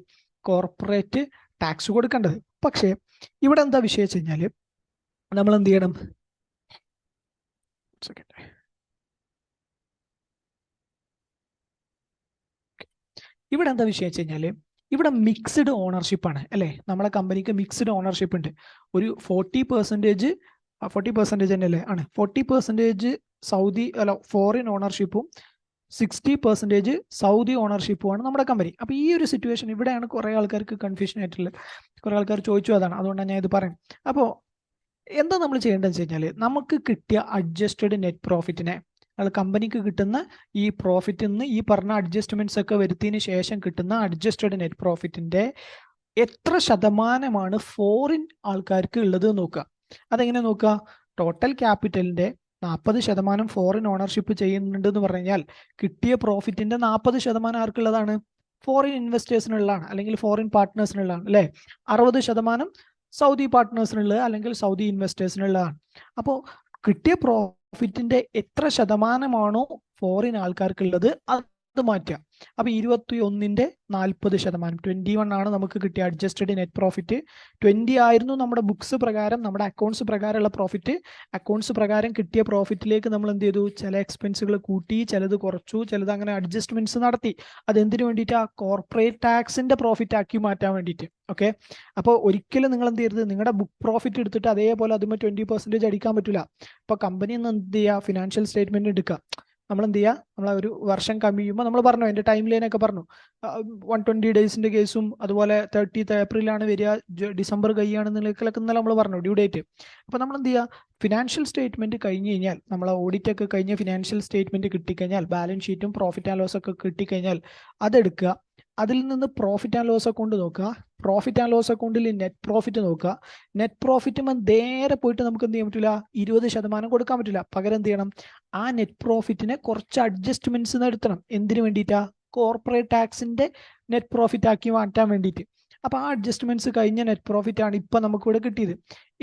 കോർപ്പറേറ്റ് ടാക്സ് കൊടുക്കേണ്ടത്. പക്ഷേ ഇവിടെ എന്താ വിഷയം വെച്ച് കഴിഞ്ഞാൽ നമ്മൾ എന്ത് ചെയ്യണം? ഇവിടെ എന്താ വിഷയം വെച്ച് കഴിഞ്ഞാൽ ഇവിടെ മിക്സ്ഡ് ഓണർഷിപ്പ് ആണ് അല്ലേ? നമ്മളെ കമ്പനിക്ക് മിക്സ്ഡ് ഓണർഷിപ്പ് ഉണ്ട്. ഒരു 40% തന്നെയല്ലേ ആണ്, 40% സൗദി അല്ല ഫോറിൻ ഓണർഷിപ്പും 60% സൗദി ഓണർഷിപ്പുമാണ് നമ്മുടെ കമ്പനി. അപ്പോൾ ഈ ഒരു സിറ്റുവേഷൻ ഇവിടെയാണ് കുറേ ആൾക്കാർക്ക് കൺഫ്യൂഷൻ ആയിട്ടുള്ളത്. കുറേ ആൾക്കാർ ചോദിച്ചു, അതാണ്, അതുകൊണ്ടാണ് ഞാൻ ഇത് പറയും. അപ്പോൾ എന്താ നമ്മൾ ചെയ്യേണ്ടതെന്ന് വെച്ച് കഴിഞ്ഞാൽ നമുക്ക് കിട്ടിയ അഡ്ജസ്റ്റഡ് നെറ്റ് പ്രോഫിറ്റിനെ, അത് കമ്പനിക്ക് കിട്ടുന്ന ഈ പ്രോഫിറ്റിൽ നിന്ന് ഈ പറഞ്ഞ അഡ്ജസ്റ്റ്മെന്റ്സ് ഒക്കെ വരുത്തിയതിന് ശേഷം കിട്ടുന്ന അഡ്ജസ്റ്റഡ് നെറ്റ് പ്രോഫിറ്റിന്റെ എത്ര ശതമാനമാണ് ഫോറിൻ ആൾക്കാർക്ക് ഉള്ളത് നോക്കുക. അതെങ്ങനെ നോക്കുക? ടോട്ടൽ ക്യാപിറ്റലിന്റെ 40% ഫോറിൻ ഓണർഷിപ്പ് ചെയ്യുന്നുണ്ട് എന്ന് പറഞ്ഞാൽ കിട്ടിയ പ്രോഫിറ്റിന്റെ 40% ആർക്കുള്ളതാണ്? ഫോറിൻ ഇൻവെസ്റ്റേഴ്സിനുള്ളതാണ്, അല്ലെങ്കിൽ ഫോറിൻ പാർട്ട്നേഴ്സിനുള്ളതാണ് അല്ലെ? 60% സൗദി പാർട്ട്നേഴ്സിനുള്ളത് അല്ലെങ്കിൽ സൗദി ഇൻവെസ്റ്റേഴ്സിനുള്ളതാണ്. അപ്പോൾ കിട്ടിയ പ്രോഫിറ്റിന്റെ എത്ര ശതമാനമാണോ ഫോറിൻ ആൾക്കാർക്കുള്ളത് അത് മാറ്റുക. അപ്പൊ 21ന്റെ 40%, 21 ആണ് നമുക്ക് കിട്ടിയ അഡ്ജസ്റ്റഡ് നെറ്റ് പ്രോഫിറ്റ്. 20 ആയിരുന്നു നമ്മുടെ ബുക്സ് പ്രകാരം, നമ്മുടെ അക്കൗണ്ട്സ് പ്രകാരമുള്ള പ്രോഫിറ്റ്. അക്കൗണ്ട്സ് പ്രകാരം കിട്ടിയ പ്രോഫിറ്റിലേക്ക് നമ്മൾ എന്ത് ചെയ്തു? ചില എക്സ്പെൻസുകൾ കൂട്ടി, ചിലത് കുറച്ചു, ചിലത് അങ്ങനെ അഡ്ജസ്റ്റ്മെന്റ്സ് നടത്തി. അതെന്തിനു വേണ്ടിയിട്ടാ? കോർപ്പറേറ്റ് ടാക്സിന്റെ പ്രോഫിറ്റ് ആക്കി മാറ്റാൻ വേണ്ടിയിട്ട്. ഓക്കെ, അപ്പോൾ ഒരിക്കലും നിങ്ങൾ എന്ത് ചെയ്യരുത്, നിങ്ങളുടെ ബുക്ക് പ്രോഫിറ്റ് എടുത്തിട്ട് അതേപോലെ അതുമ്പോൾ 20% അടിക്കാൻ പറ്റില്ല. അപ്പോൾ കമ്പനി ഒന്ന് എന്ത് ചെയ്യുക? ഫിനാൻഷ്യൽ സ്റ്റേറ്റ്മെന്റ് എടുക്കുക. നമ്മൾ എന്ത് ചെയ്യുക? നമ്മൾ ഒരു വർഷം കഴിയുമ്പോൾ നമ്മൾ പറഞ്ഞു, എൻ്റെ ടൈം ലൈനൊക്കെ പറഞ്ഞു, 120 ഡേയ്സിന്റെ കേസും അതുപോലെ 30th ഏപ്രിലാണ് വരിക, ഡിസംബർ കഴിയുകയാണെന്നുള്ളതൊക്കെ ഇന്നലെ നമ്മൾ പറഞ്ഞു ഡ്യൂ ഡേറ്റ്. അപ്പോൾ നമ്മൾ എന്ത് ചെയ്യുക? ഫിനാൻഷ്യൽ സ്റ്റേറ്റ്മെന്റ് കഴിഞ്ഞ് കഴിഞ്ഞാൽ, നമ്മളെ ഓഡിറ്റ് ഒക്കെ കഴിഞ്ഞ് ഫിനാൻഷ്യൽ സ്റ്റേറ്റ്മെന്റ് കിട്ടിക്കഴിഞ്ഞാൽ, ബാലൻസ് ഷീറ്റും പ്രോഫിറ്റ് ആൻഡ് ലോസ് ഒക്കെ കിട്ടിക്കഴിഞ്ഞാൽ അതെടുക്കുക. അതിൽ നിന്ന് പ്രോഫിറ്റ് ആൻഡ് ലോസ് അക്കൗണ്ട് നോക്കുക. പ്രോഫിറ്റ് ആൻഡ് ലോസ് അക്കൗണ്ടിൽ നെറ്റ് പ്രോഫിറ്റ് നോക്കുക. നെറ്റ് പ്രോഫിറ്റ് നേരെ പോയിട്ട് നമുക്ക് എന്ത് ചെയ്യാൻ പറ്റില്ല? 20% കൊടുക്കാൻ പറ്റില്ല. പകരം എന്ത് ചെയ്യണം? ആ നെറ്റ് പ്രോഫിറ്റിനെ കുറച്ച് അഡ്ജസ്റ്റ്മെന്റ്സ് നടത്തണം. എന്തിനു വേണ്ടിയിട്ടാ? കോർപ്പറേറ്റ് ടാക്സിന്റെ നെറ്റ് പ്രോഫിറ്റ് ആക്കി മാറ്റാൻ വേണ്ടിയിട്ട്. അപ്പൊ ആ അഡ്ജസ്റ്റ്മെന്റ്സ് കഴിഞ്ഞ നെറ്റ് പ്രോഫിറ്റ് ആണ് ഇപ്പൊ നമുക്ക് ഇവിടെ കിട്ടിയത്.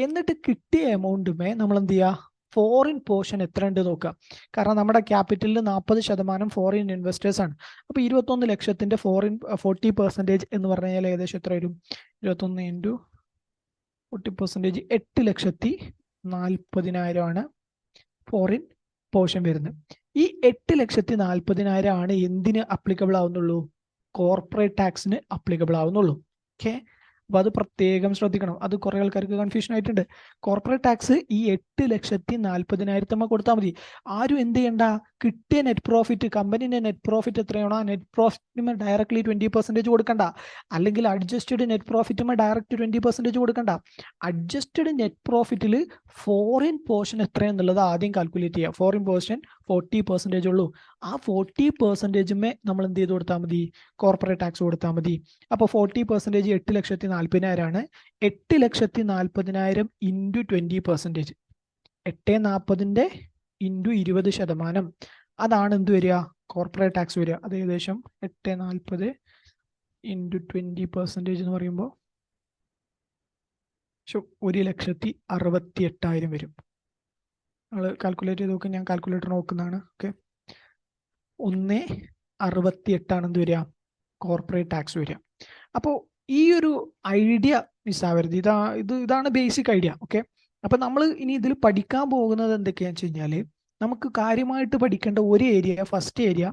എന്നിട്ട് കിട്ടിയ എമൗണ്ടുമേ നമ്മൾ എന്ത് ചെയ്യുക, ഫോറിൻ പോർഷൻ എത്ര ഉണ്ട് നോക്കുക. കാരണം നമ്മുടെ ക്യാപിറ്റലിൽ 40% ഫോറിൻ ഇൻവെസ്റ്റേഴ്സ് ആണ്. അപ്പൊ 21 ലക്ഷത്തിന്റെ 40% എന്ന് പറഞ്ഞു കഴിഞ്ഞാൽ ഏകദേശം എത്ര വരും? 21 ഇൻറ്റു 40%, 8,40,000 ആണ് ഫോറിൻ പോർഷൻ വരുന്നത്. ഈ 8,40,000 ആണ് എന്തിന് അപ്ലിക്കബിൾ ആവുന്നുള്ളൂ? കോർപ്പറേറ്റ് ടാക്സിന് അപ്ലിക്കബിൾ ആവുന്നുള്ളൂ. ഓക്കെ, അപ്പൊ അത് പ്രത്യേകം ശ്രദ്ധിക്കണം. അത് കുറെ ആൾക്കാർക്ക് കൺഫ്യൂഷൻ ആയിട്ടുണ്ട്. കോർപ്പറേറ്റ് ടാക്സ് ഈ 8,40,000 കൊടുത്താൽ മതി. ആരും എന്ത് ചെയ്യണ്ട, കിട്ടിയ നെറ്റ് പ്രോഫിറ്റ്, കമ്പനിന്റെ നെറ്റ് പ്രോഫിറ്റ് എത്രയാണോ ആ നെറ്റ് പ്രോഫിറ്റുമേ ഡയറക്ട്ലി 20% കൊടുക്കണ്ട. അല്ലെങ്കിൽ അഡ്ജസ്റ്റഡ് നെറ്റ് പ്രോഫിറ്റുമേ ഡയറക്റ്റ് 20% കൊടുക്കണ്ട. അഡ്ജസ്റ്റഡ് നെറ്റ് പ്രോഫിറ്റിൽ ഫോറിൻ പോർഷൻ എത്രയാന്നുള്ളത് ആദ്യം കാൽക്കുലേറ്റ് ചെയ്യുക. ഫോറിൻ പോർഷൻ 40% ഉള്ളൂ. ആ 40%മേ നമ്മൾ എന്ത് ചെയ്ത് കൊടുത്താൽ മതി? കോർപ്പറേറ്റ് ടാക്സ് കൊടുത്താൽ മതി. അപ്പൊ 40% 8,40,000 ആണ്. 8,40,000 ഇൻറ്റു 20%, 840 ഇൻറ്റു 20%, അതാണ് എന്ത് വരിക? കോർപ്പറേറ്റ് ടാക്സ് വരിക. അത് ഏകദേശം 840 ഇൻറ്റു 20% എന്ന് പറയുമ്പോൾ 1,68,000 വരും. നിങ്ങൾ കാൽക്കുലേറ്റ് ചെയ്ത് നോക്കുക. ഞാൻ കാൽക്കുലേറ്റർ നോക്കുന്നതാണ്. ഓക്കെ, 1,68 എന്ത് വരിക? കോർപ്പറേറ്റ് ടാക്സ് വരിക. അപ്പോൾ ഈ ഒരു ഐഡിയ മിസ്സാവരുത്. ഇതാണ് ബേസിക് ഐഡിയ. ഓക്കെ, അപ്പൊ നമ്മൾ ഇനി ഇതിൽ പഠിക്കാൻ പോകുന്നത് എന്തൊക്കെയാണെന്ന് വെച്ച് കഴിഞ്ഞാൽ, നമുക്ക് കാര്യമായിട്ട് പഠിക്കേണ്ട ഒരു ഏരിയ, ഫസ്റ്റ് ഏരിയ,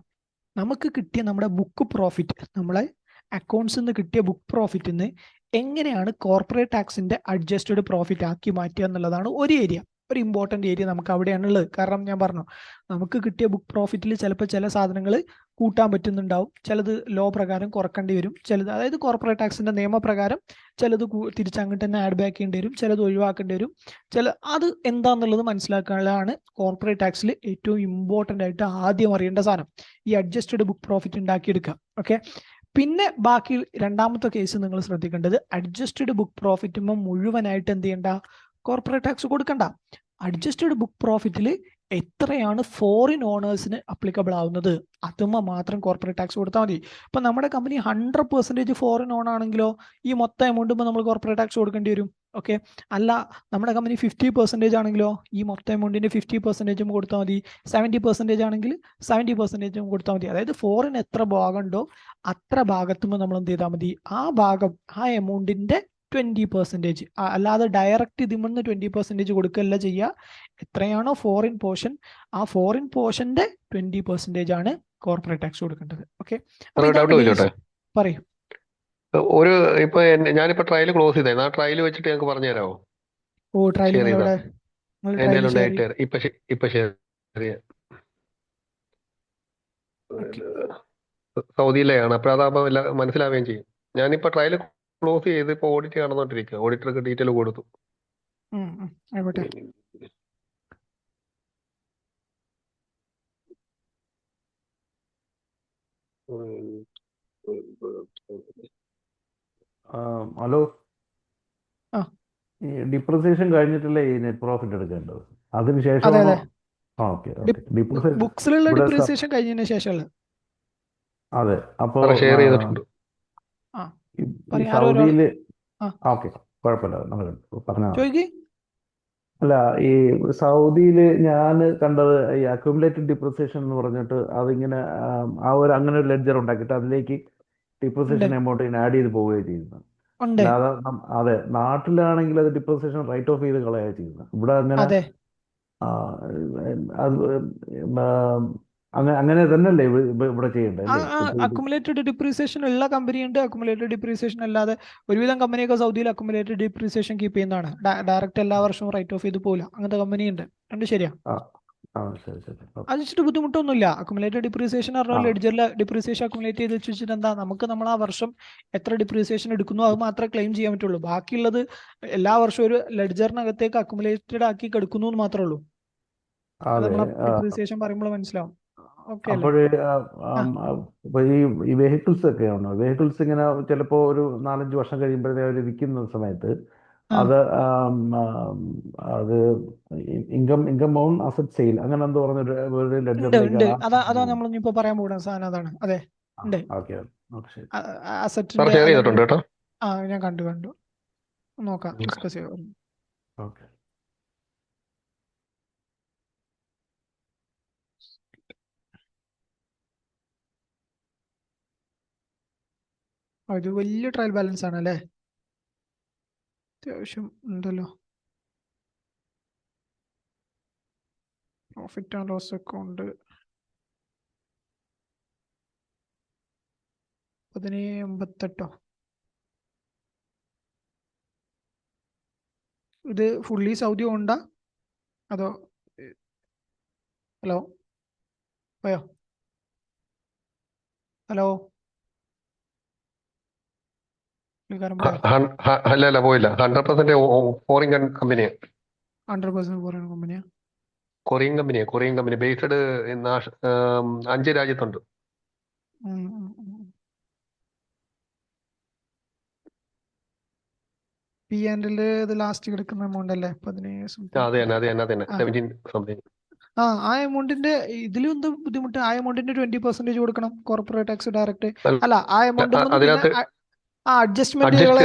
നമുക്ക് കിട്ടിയ നമ്മുടെ ബുക്ക് പ്രോഫിറ്റ്, നമ്മളെ അക്കൗണ്ട്സിൽ നിന്ന് കിട്ടിയ ബുക്ക് പ്രോഫിറ്റിൽ നിന്ന് എങ്ങനെയാണ് കോർപ്പറേറ്റ് ടാക്സിന്റെ അഡ്ജസ്റ്റഡ് പ്രോഫിറ്റ് ആക്കി മാറ്റുക എന്നുള്ളതാണ് ഒരു ഏരിയ, ഒരു ഇമ്പോർട്ടന്റ് ഏരിയ നമുക്ക് അവിടെയാണുള്ളത്. കാരണം ഞാൻ പറഞ്ഞു, നമുക്ക് കിട്ടിയ ബുക്ക് പ്രോഫിറ്റിൽ ചിലപ്പോൾ ചില സാധനങ്ങൾ കൂട്ടാൻ പറ്റുന്നുണ്ടാവും, ചിലത് ലോ പ്രകാരം കുറക്കേണ്ടി വരും, ചിലത് അതായത് കോർപ്പറേറ്റ് ടാക്സിന്റെ നിയമപ്രകാരം ചിലത് തിരിച്ചങ്ങോട്ട് തന്നെ ആഡ് ബാക്ക് ചെയ്യേണ്ടി വരും, ചിലത് ഒഴിവാക്കേണ്ടി വരും. അത് എന്താന്നുള്ളത് മനസ്സിലാക്കാനുള്ളതാണ് കോർപ്പറേറ്റ് ടാക്സിൽ ഏറ്റവും ഇമ്പോർട്ടന്റ് ആയിട്ട് ആദ്യം അറിയേണ്ട സാധനം, ഈ അഡ്ജസ്റ്റഡ് ബുക്ക് പ്രോഫിറ്റ് ഉണ്ടാക്കിയെടുക്കുക. ഓക്കെ, പിന്നെ ബാക്കി രണ്ടാമത്തെ കേസ് നിങ്ങൾ ശ്രദ്ധിക്കേണ്ടത്, അഡ്ജസ്റ്റഡ് ബുക്ക് പ്രോഫിറ്റുമ്പോൾ മുഴുവനായിട്ട് എന്ത് ചെയ്യണ്ട? കോർപ്പറേറ്റ് ടാക്സ് കൊടുക്കണ്ട. അഡ്ജസ്റ്റഡ് ബുക്ക് പ്രോഫിറ്റിൽ എത്രയാണ് ഫോറിൻ ഓണേഴ്സിന് അപ്ലിക്കബിൾ ആവുന്നത് അതുമ്മ മാത്രം കോർപ്പറേറ്റ് ടാക്സ് കൊടുത്താൽ മതി. ഇപ്പൊ നമ്മുടെ കമ്പനി 100% ഫോറിൻ ഓൺ ആണെങ്കിലോ ഈ മൊത്തം എമൗണ്ടുമ്പോൾ നമ്മൾ കോർപ്പറേറ്റ് ടാക്സ് കൊടുക്കേണ്ടി വരും. ഓക്കെ, അല്ല നമ്മുടെ കമ്പനി 50% ആണെങ്കിലോ ഈ മൊത്തം എമൗണ്ടിന്റെ 50% കൊടുത്താൽ മതി. 70% ആണെങ്കിൽ 70% കൊടുത്താൽ മതി. അതായത് ഫോറിൻ എത്ര ഭാഗം ഉണ്ടോ അത്ര ഭാഗത്തുമ്പോൾ നമ്മൾ എന്ത് ചെയ്താൽ മതി? ആ ഭാഗം, ആ എമൗണ്ടിന്റെ 20%, അല്ലാതെ ഡയറക്റ്റ് ഇതിമെന്ന് 20% കൊടുക്കല്ല ചെയ്യുക. എത്രയാണോ ഫോറിൻ പോർഷൻ, ആ ഫോറിൻ പോർഷന്റെ 20% ആണ് കോർപ്പറേറ്റ് ടാക്സ് കൊടുക്കേണ്ടത്. ഓക്കെ, പറയൂ. ഇപ്പൊ ഞാനിപ്പോ ട്രയൽ ക്ലോസ് ചെയ്തായിരുന്നു. ആ ട്രയൽ വെച്ചിട്ട് ഞങ്ങൾക്ക് പറഞ്ഞു തരാമോ? ഓ, ട്രയൽ ഷെയർ ചെയ്താ ഇപ്പൊ ഷെയർ ചെയ്യാം. സൗദിയിലെയാണ്, അപ്പൊ അതാകുമ്പോ മനസ്സിലാവുകയും ചെയ്യും. ഞാനിപ്പോ ട്രയൽ ക്ലോസ് ചെയ്ത് ഇപ്പൊ ഓഡിറ്റ് നടന്നോണ്ടിരിക്കുക. ഓഡിറ്റർക്ക് ഡീറ്റെയിൽ കൊടുത്തു. ആയിക്കോട്ടെ. ഹലോ, ഈ ഡിപ്രിസിയേഷൻ കഴിഞ്ഞിട്ടല്ലേ ഈ നെറ്റ് പ്രോഫിറ്റ് എടുക്കേണ്ടത്? അതിനുശേഷം ബുക്സിലുള്ള ഡിപ്രിസിയേഷൻ കഴിഞ്ഞതിന് ശേഷമല്ല. അതെ, അപ്പോ ഷെയർ ചെയ്തിട്ടുണ്ട്. സൗദിയില് ഓക്കെ, കുഴപ്പമില്ല, നമ്മൾ പറഞ്ഞാൽ. അല്ല, ഈ സൗദിയിൽ ഞാൻ കണ്ടത് ഈ അക്യുമുലേറ്റഡ് ഡിപ്രിസിയേഷൻ എന്ന് പറഞ്ഞിട്ട് അതിങ്ങനെ അങ്ങനെ ഒരു ലെഡ്ജർ ഉണ്ടാക്കിയിട്ട് അതിലേക്ക് ഡിപ്രിസിയേഷൻ എമൗണ്ട് ഇങ്ങനെ ആഡ് ചെയ്ത് പോവുകയും ചെയ്യുന്നത്. അല്ലാതെ അതെ, നാട്ടിലാണെങ്കിൽ അത് ഡിപ്രിസിയേഷൻ റൈറ്റ് ഓഫ് ചെയ്ത് കളയുക ചെയ്യുന്നത്. ഇവിടെ അങ്ങനെ അങ്ങനെ തന്നെയല്ലേ ഇവിടെ ചെയ്യേണ്ടത്? അക്യുമുലേറ്റഡ് ഡിപ്രീസിയേഷൻ ഉള്ള കമ്പനി ഉണ്ട്, അക്യുമുലേറ്റഡ് ഡിപ്രീസിയേഷൻ അല്ലാതെ. ഒരുവിധം കമ്പനിയൊക്കെ സൗദിയിൽ അക്യുമുലേറ്റഡ് ഡിപ്രീസിയേഷൻ കീപ്പ് ചെയ്യുന്നതാണ്. ഡയറക്റ്റ് എല്ലാ വർഷവും റൈറ്റ് ഓഫ് ചെയ്ത് പോകില്ല. അങ്ങനത്തെ കമ്പനി ഉണ്ട്. ശരിയാ, അത് വെച്ചിട്ട് ബുദ്ധിമുട്ടൊന്നുമില്ല. അക്യുമുലേറ്റഡ് ഡിപ്രീസിയേഷൻ പറഞ്ഞാൽ ലെഡ്ജറിൽ ഡിപ്രീസിയേഷൻ അക്യുമുലേറ്റ് ചെയ്ത് വെച്ചിട്ട് എന്താ, നമ്മൾ ആ വർഷം എത്ര ഡിപ്രീസിയേഷൻ എടുക്കുന്നു അത് മാത്രമേ ക്ലെയിം ചെയ്യാൻ പറ്റുള്ളൂ. ബാക്കിയുള്ളത് എല്ലാ വർഷവും ഒരു ലെഡ്ജറിനകത്തേക്ക് അക്യുമുലേറ്റഡ് ആക്കി എടുക്കുന്നു എന്ന് മാത്രമേ ഉള്ളൂ. ഡിപ്രീസിയേഷൻ പറയുമ്പോൾ മനസ്സിലാവും. അപ്പോഴേ ഈ വെഹിക്കിൾസ് ഒക്കെ ഉണ്ടോ? വെഹിക്കിൾസ് ഇങ്ങനെ ചിലപ്പോ ഒരു 4-5 വർഷം കഴിയുമ്പോഴേ അവർ വിൽക്കുന്ന സമയത്ത് അത് ഇൻകം ഓൺ അസറ്റ് സെയിൽ അങ്ങനെ എന്തോ പറഞ്ഞൊരു അതാ നമ്മളിപ്പോ പറയാൻ പോകുന്ന സാധനം അതാണ്. അതെ, ഉണ്ട്. ഓക്കെ ഓക്കെ ശരി. സാർ അസറ്റിന്റെ ഷെയർ അല്ലെങ്കിൽ ചെയ്തിട്ടുണ്ട് കേട്ടോ. ഞാൻ കണ്ടു നോക്കാം, ഡിസ്കസ് ചെയ്യാം. ഓക്കെ ഇത് വലിയ ട്രയൽ ബാലൻസ് ആണ് അല്ലേ? അത്യാവശ്യം ഉണ്ടല്ലോ. Profit and loss account 1788. ഇത് ഫുള്ളി സൗദി ഓണ്ടാ അതോ? ഹലോ പോയോ? ഹലോ അല്ല പോയില്ല. 100% ഫോറിൻ കമ്പനിയാണ്. 100% ഫോറിൻ കമ്പനിയാ? കൊറിയൻ കമ്പനി ബേസ്ഡ് 5 രാജ്യത്തുണ്ട്. പി ആൻഡ് ഇത് ലാസ്റ്റ് കിടക്കുന്ന എമൗണ്ട് അല്ലേ? 17 അത് തന്നെ 17 സംതിങ്. ആ എമൗണ്ടിന്റെ ഇതിലും എന്താ ബുദ്ധിമുട്ട്? ആ എമൗണ്ടിന്റെ 20% കൊടുക്കണം കോർപ്പറേറ്റ് ടാക്സ് ഡയറക്റ്റ്. അല്ല ആ എമൗണ്ട് അതിനകത്ത് അഡ്ജസ്റ്റ്മെന്റുകൾ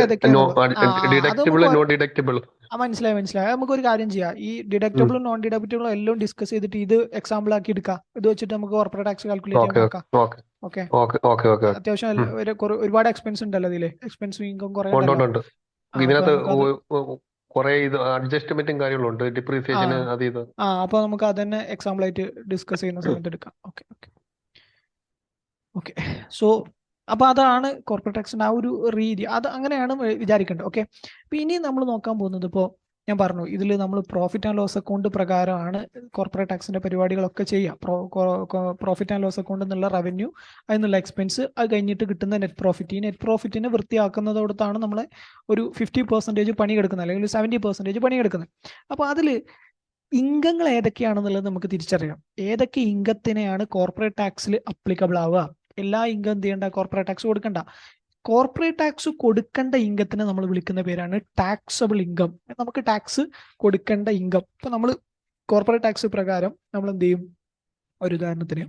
ഡിഡക്റ്റബിൾ നോൺ ഡിഡക്റ്റബിൾ. മനസ്സിലായി. നമുക്ക് ഒരു കാര്യം ചെയ്യാം, ഈ ഡിഡക്റ്റബിളും നോൺ ഡിഡക്റ്റബിളും എല്ലാം ഡിസ്കസ് ചെയ്തിട്ട് ഇത് എക്സാമ്പിൾ ആക്കി എടുക്കാം. ഇത് വെച്ചിട്ട് നമുക്ക് കോർപ്പറേറ്റ് ടാക്സ് കാൽക്കുലേറ്റ് ചെയ്യാൻ നോക്കാം. ഓക്കെ. അത്യാവശ്യം ഒരുപാട് എക്സ്പെൻസ് ഉണ്ടല്ലോ ഇതില്, എക്സ്പെൻസും ഇൻകം കുറെ ഉണ്ട്. ഇതിനകത്ത് കുറെ അഡ്ജസ്റ്റ്മെന്റും കാര്യങ്ങളുണ്ട്, ഡിപ്രീസിയേഷൻ അത് ഇത്. അപ്പൊ നമുക്ക് അതന്നെ എക്സാമ്പിൾ ആയിട്ട് ഡിസ്കസ് ചെയ്യുന്ന സമയത്ത് എടുക്കാം. ഓക്കെ. സോ അപ്പൊ അതാണ് കോർപ്പറേറ്റ് ടാക്സിന്റെ ആ ഒരു രീതി, അത് അങ്ങനെയാണ് വിചാരിക്കേണ്ടത്. ഓക്കെ. അപ്പൊ ഇനി നമ്മൾ നോക്കാൻ പോകുന്നത്, ഇപ്പോൾ ഞാൻ പറഞ്ഞു ഇതിൽ നമ്മൾ പ്രോഫിറ്റ് ആൻഡ് ലോസ് അക്കൗണ്ട് പ്രകാരമാണ് കോർപ്പറേറ്റ് ടാക്സിന്റെ പരിപാടികളൊക്കെ ചെയ്യുക. പ്രോഫിറ്റ് ആൻഡ് ലോസ് അക്കൗണ്ട് എന്നുള്ള റവന്യൂ, അതിനുള്ള എക്സ്പെൻസ്, അത് കഴിഞ്ഞിട്ട് കിട്ടുന്ന നെറ്റ് പ്രോഫിറ്റ്. ഈ നെറ്റ് പ്രോഫിറ്റിനെ വൃത്തിയാക്കുന്നതോടത്താണ് നമ്മൾ ഒരു 50% പണിയെടുക്കുന്നത്, അല്ലെങ്കിൽ 70% പണിയെടുക്കുന്നത്. അപ്പോൾ അതിൽ ഇൻകങ്ങൾ ഏതൊക്കെയാണെന്നുള്ളത് നമുക്ക് തിരിച്ചറിയാം. ഏതൊക്കെ ഇൻകത്തിനെയാണ് കോർപ്പറേറ്റ് ടാക്സിൽ അപ്ലിക്കബിൾ ആവുക? എല്ലാ ഇൻകം എന്ത് ചെയ്യേണ്ട? കോർപ്പറേറ്റ് ടാക്സ് കൊടുക്കണ്ട. കോർപ്പറേറ്റ് ടാക്സ് കൊടുക്കേണ്ട ഇൻകത്തിനെ നമ്മൾ വിളിക്കുന്ന പേരാണ് ടാക്സബിൾ ഇൻകം. നമുക്ക് ടാക്സ് കൊടുക്കേണ്ട ഇൻകം. ഇപ്പൊ നമ്മൾ കോർപ്പറേറ്റ് ടാക്സ് പ്രകാരം നമ്മൾ എന്ത് ചെയ്യും? ഒരു ഉദാഹരണത്തിന്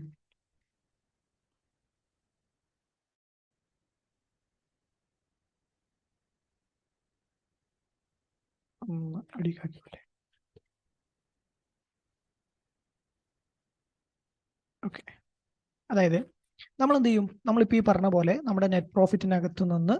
ഓക്കെ, അതായത് നമ്മൾ എന്ത് ചെയ്യും? നമ്മളിപ്പോൾ ഈ പറഞ്ഞ പോലെ നമ്മുടെ നെറ്റ് പ്രോഫിറ്റിനകത്തു നിന്ന്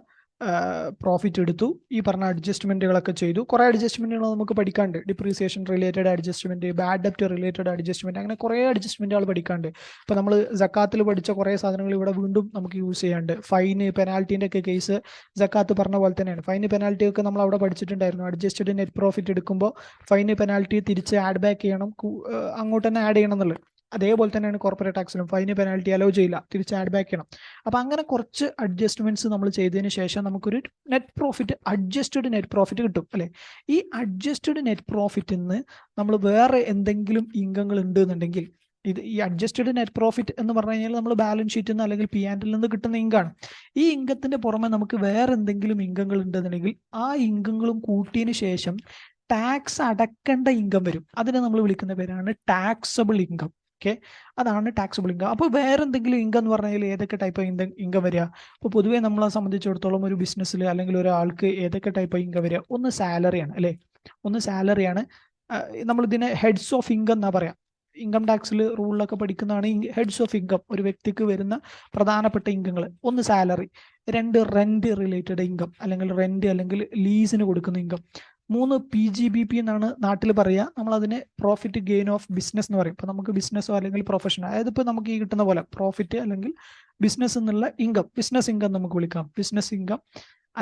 പ്രോഫിറ്റ് എടുത്തു, ഈ പറഞ്ഞ അഡ്ജസ്റ്റ്മെന്റുകളൊക്കെ ചെയ്തു. കുറെ അഡ്ജസ്റ്റ്മെന്റുകൾ നമുക്ക് പഠിക്കാണ്ട്, ഡിപ്രീസിയേഷൻ റിലേറ്റഡ് അഡ്ജസ്റ്റ്മെന്റ്, ബാഡ് ഡെപ്റ്റ് റിലേറ്റഡ് അഡ്ജസ്റ്റ്മെന്റ്, അങ്ങനെ കുറെ അഡ്ജസ്റ്റ്മെന്റുകൾ പഠിക്കാണ്ട്. ഇപ്പൊ നമ്മൾ സക്കാത്തിൽ പഠിച്ച കുറെ സാധനങ്ങൾ ഇവിടെ വീണ്ടും നമുക്ക് യൂസ് ചെയ്യാണ്ട്. ഫൈന്, പെനാൽറ്റിന്റെ ഒക്കെ കേസ് സക്കാത്ത് പറഞ്ഞ പോലെ തന്നെയാണ്. ഫൈന്, പെനാൽറ്റി ഒക്കെ നമ്മൾ അവിടെ പഠിച്ചിട്ടുണ്ടായിരുന്നു. അഡ്ജസ്റ്റഡ് നെറ്റ് പ്രോഫിറ്റ് എടുക്കുമ്പോൾ ഫൈന്, പെനാൽറ്റി തിരിച്ച് ആഡ് ബാക്ക് ചെയ്യണം, അങ്ങോട്ട് തന്നെ ആഡ് ചെയ്യണം എന്നുള്ളത്. അതേപോലെ തന്നെയാണ് കോർപ്പറേറ്റ് ടാക്സിലും. ഫൈന്, പെനാൽറ്റി അലോ ചെയ്യില്ല, തിരിച്ച് ആഡ് ബാക്ക് ചെയ്യണം. അപ്പൊ അങ്ങനെ കുറച്ച് അഡ്ജസ്റ്റ്മെന്റ്സ് നമ്മൾ ചെയ്തതിന് ശേഷം നമുക്കൊരു net profit, adjusted net profit കിട്ടും അല്ലെ? ഈ അഡ്ജസ്റ്റഡ് നെറ്റ് പ്രോഫിറ്റിൽ നിന്ന് നമ്മൾ വേറെ എന്തെങ്കിലും ഇൻകങ്ങൾ ഉണ്ട് എന്നുണ്ടെങ്കിൽ, ഈ അഡ്ജസ്റ്റഡ് നെറ്റ് പ്രോഫിറ്റ് എന്ന് പറഞ്ഞു കഴിഞ്ഞാൽ നമ്മൾ ബാലൻസ് ഷീറ്റിൽ നിന്ന് അല്ലെങ്കിൽ പി ആൻഡിൽ നിന്ന് കിട്ടുന്ന ഇൻകാണ്. ഈ ഇൻകത്തിന്റെ പുറമെ നമുക്ക് വേറെ എന്തെങ്കിലും ഇൻകങ്ങൾ ഉണ്ടെന്നുണ്ടെങ്കിൽ ആ ഇൻകങ്ങളും കൂട്ടിയതിന് ശേഷം ടാക്സ് അടക്കേണ്ട ഇൻകം വരും. അതിനെ നമ്മൾ വിളിക്കുന്ന പേരാണ് ടാക്സബിൾ ഇൻകം. ഓക്കെ, അതാണ് ടാക്സബിൾ ഇൻകം. അപ്പോൾ വേറെ എന്തെങ്കിലും ഇൻകം എന്ന് പറഞ്ഞാൽ ഏതൊക്കെ ടൈപ്പ് ഇൻകം വരിക? അപ്പോൾ പൊതുവേ നമ്മളെ സംബന്ധിച്ചിടത്തോളം ഒരു ബിസിനസ്സിൽ അല്ലെങ്കിൽ ഒരാൾക്ക് ഏതൊക്കെ ടൈപ്പ് ഇൻകം വരിക? ഒന്ന് സാലറിയാണ് അല്ലേ? ഒന്ന് സാലറിയാണ്. നമ്മളിതിനെ ഹെഡ്സ് ഓഫ് ഇൻകം എന്നാ പറയാം. ഇൻകം ടാക്സിൽ റൂളിലൊക്കെ പഠിക്കുന്നതാണ് ഹെഡ്സ് ഓഫ് ഇൻകം, ഒരു വ്യക്തിക്ക് വരുന്ന പ്രധാനപ്പെട്ട ഇൻകങ്ങൾ. ഒന്ന് സാലറി, 2 റെന്റ് റിലേറ്റഡ് ഇൻകം, അല്ലെങ്കിൽ റെന്റ് അല്ലെങ്കിൽ ലീസിന് കൊടുക്കുന്ന ഇൻകം. 3 PGBP എന്നാണ് നാട്ടിൽ പറയുക. നമ്മൾ അതിനെ പ്രോഫിറ്റ് ഗെയിൻ ഓഫ് ബിസിനസ് എന്ന് പറയും. ഇപ്പൊ നമുക്ക് ബിസിനസ്സോ അല്ലെങ്കിൽ പ്രൊഫഷനോ, അതായത് ഇപ്പൊ നമുക്ക് ഈ കിട്ടുന്ന പോലെ പ്രോഫിറ്റ് അല്ലെങ്കിൽ ബിസിനസ് എന്നുള്ള ഇൻകം, ബിസിനസ് ഇൻകം നമുക്ക് വിളിക്കാം. ബിസിനസ് ഇൻകം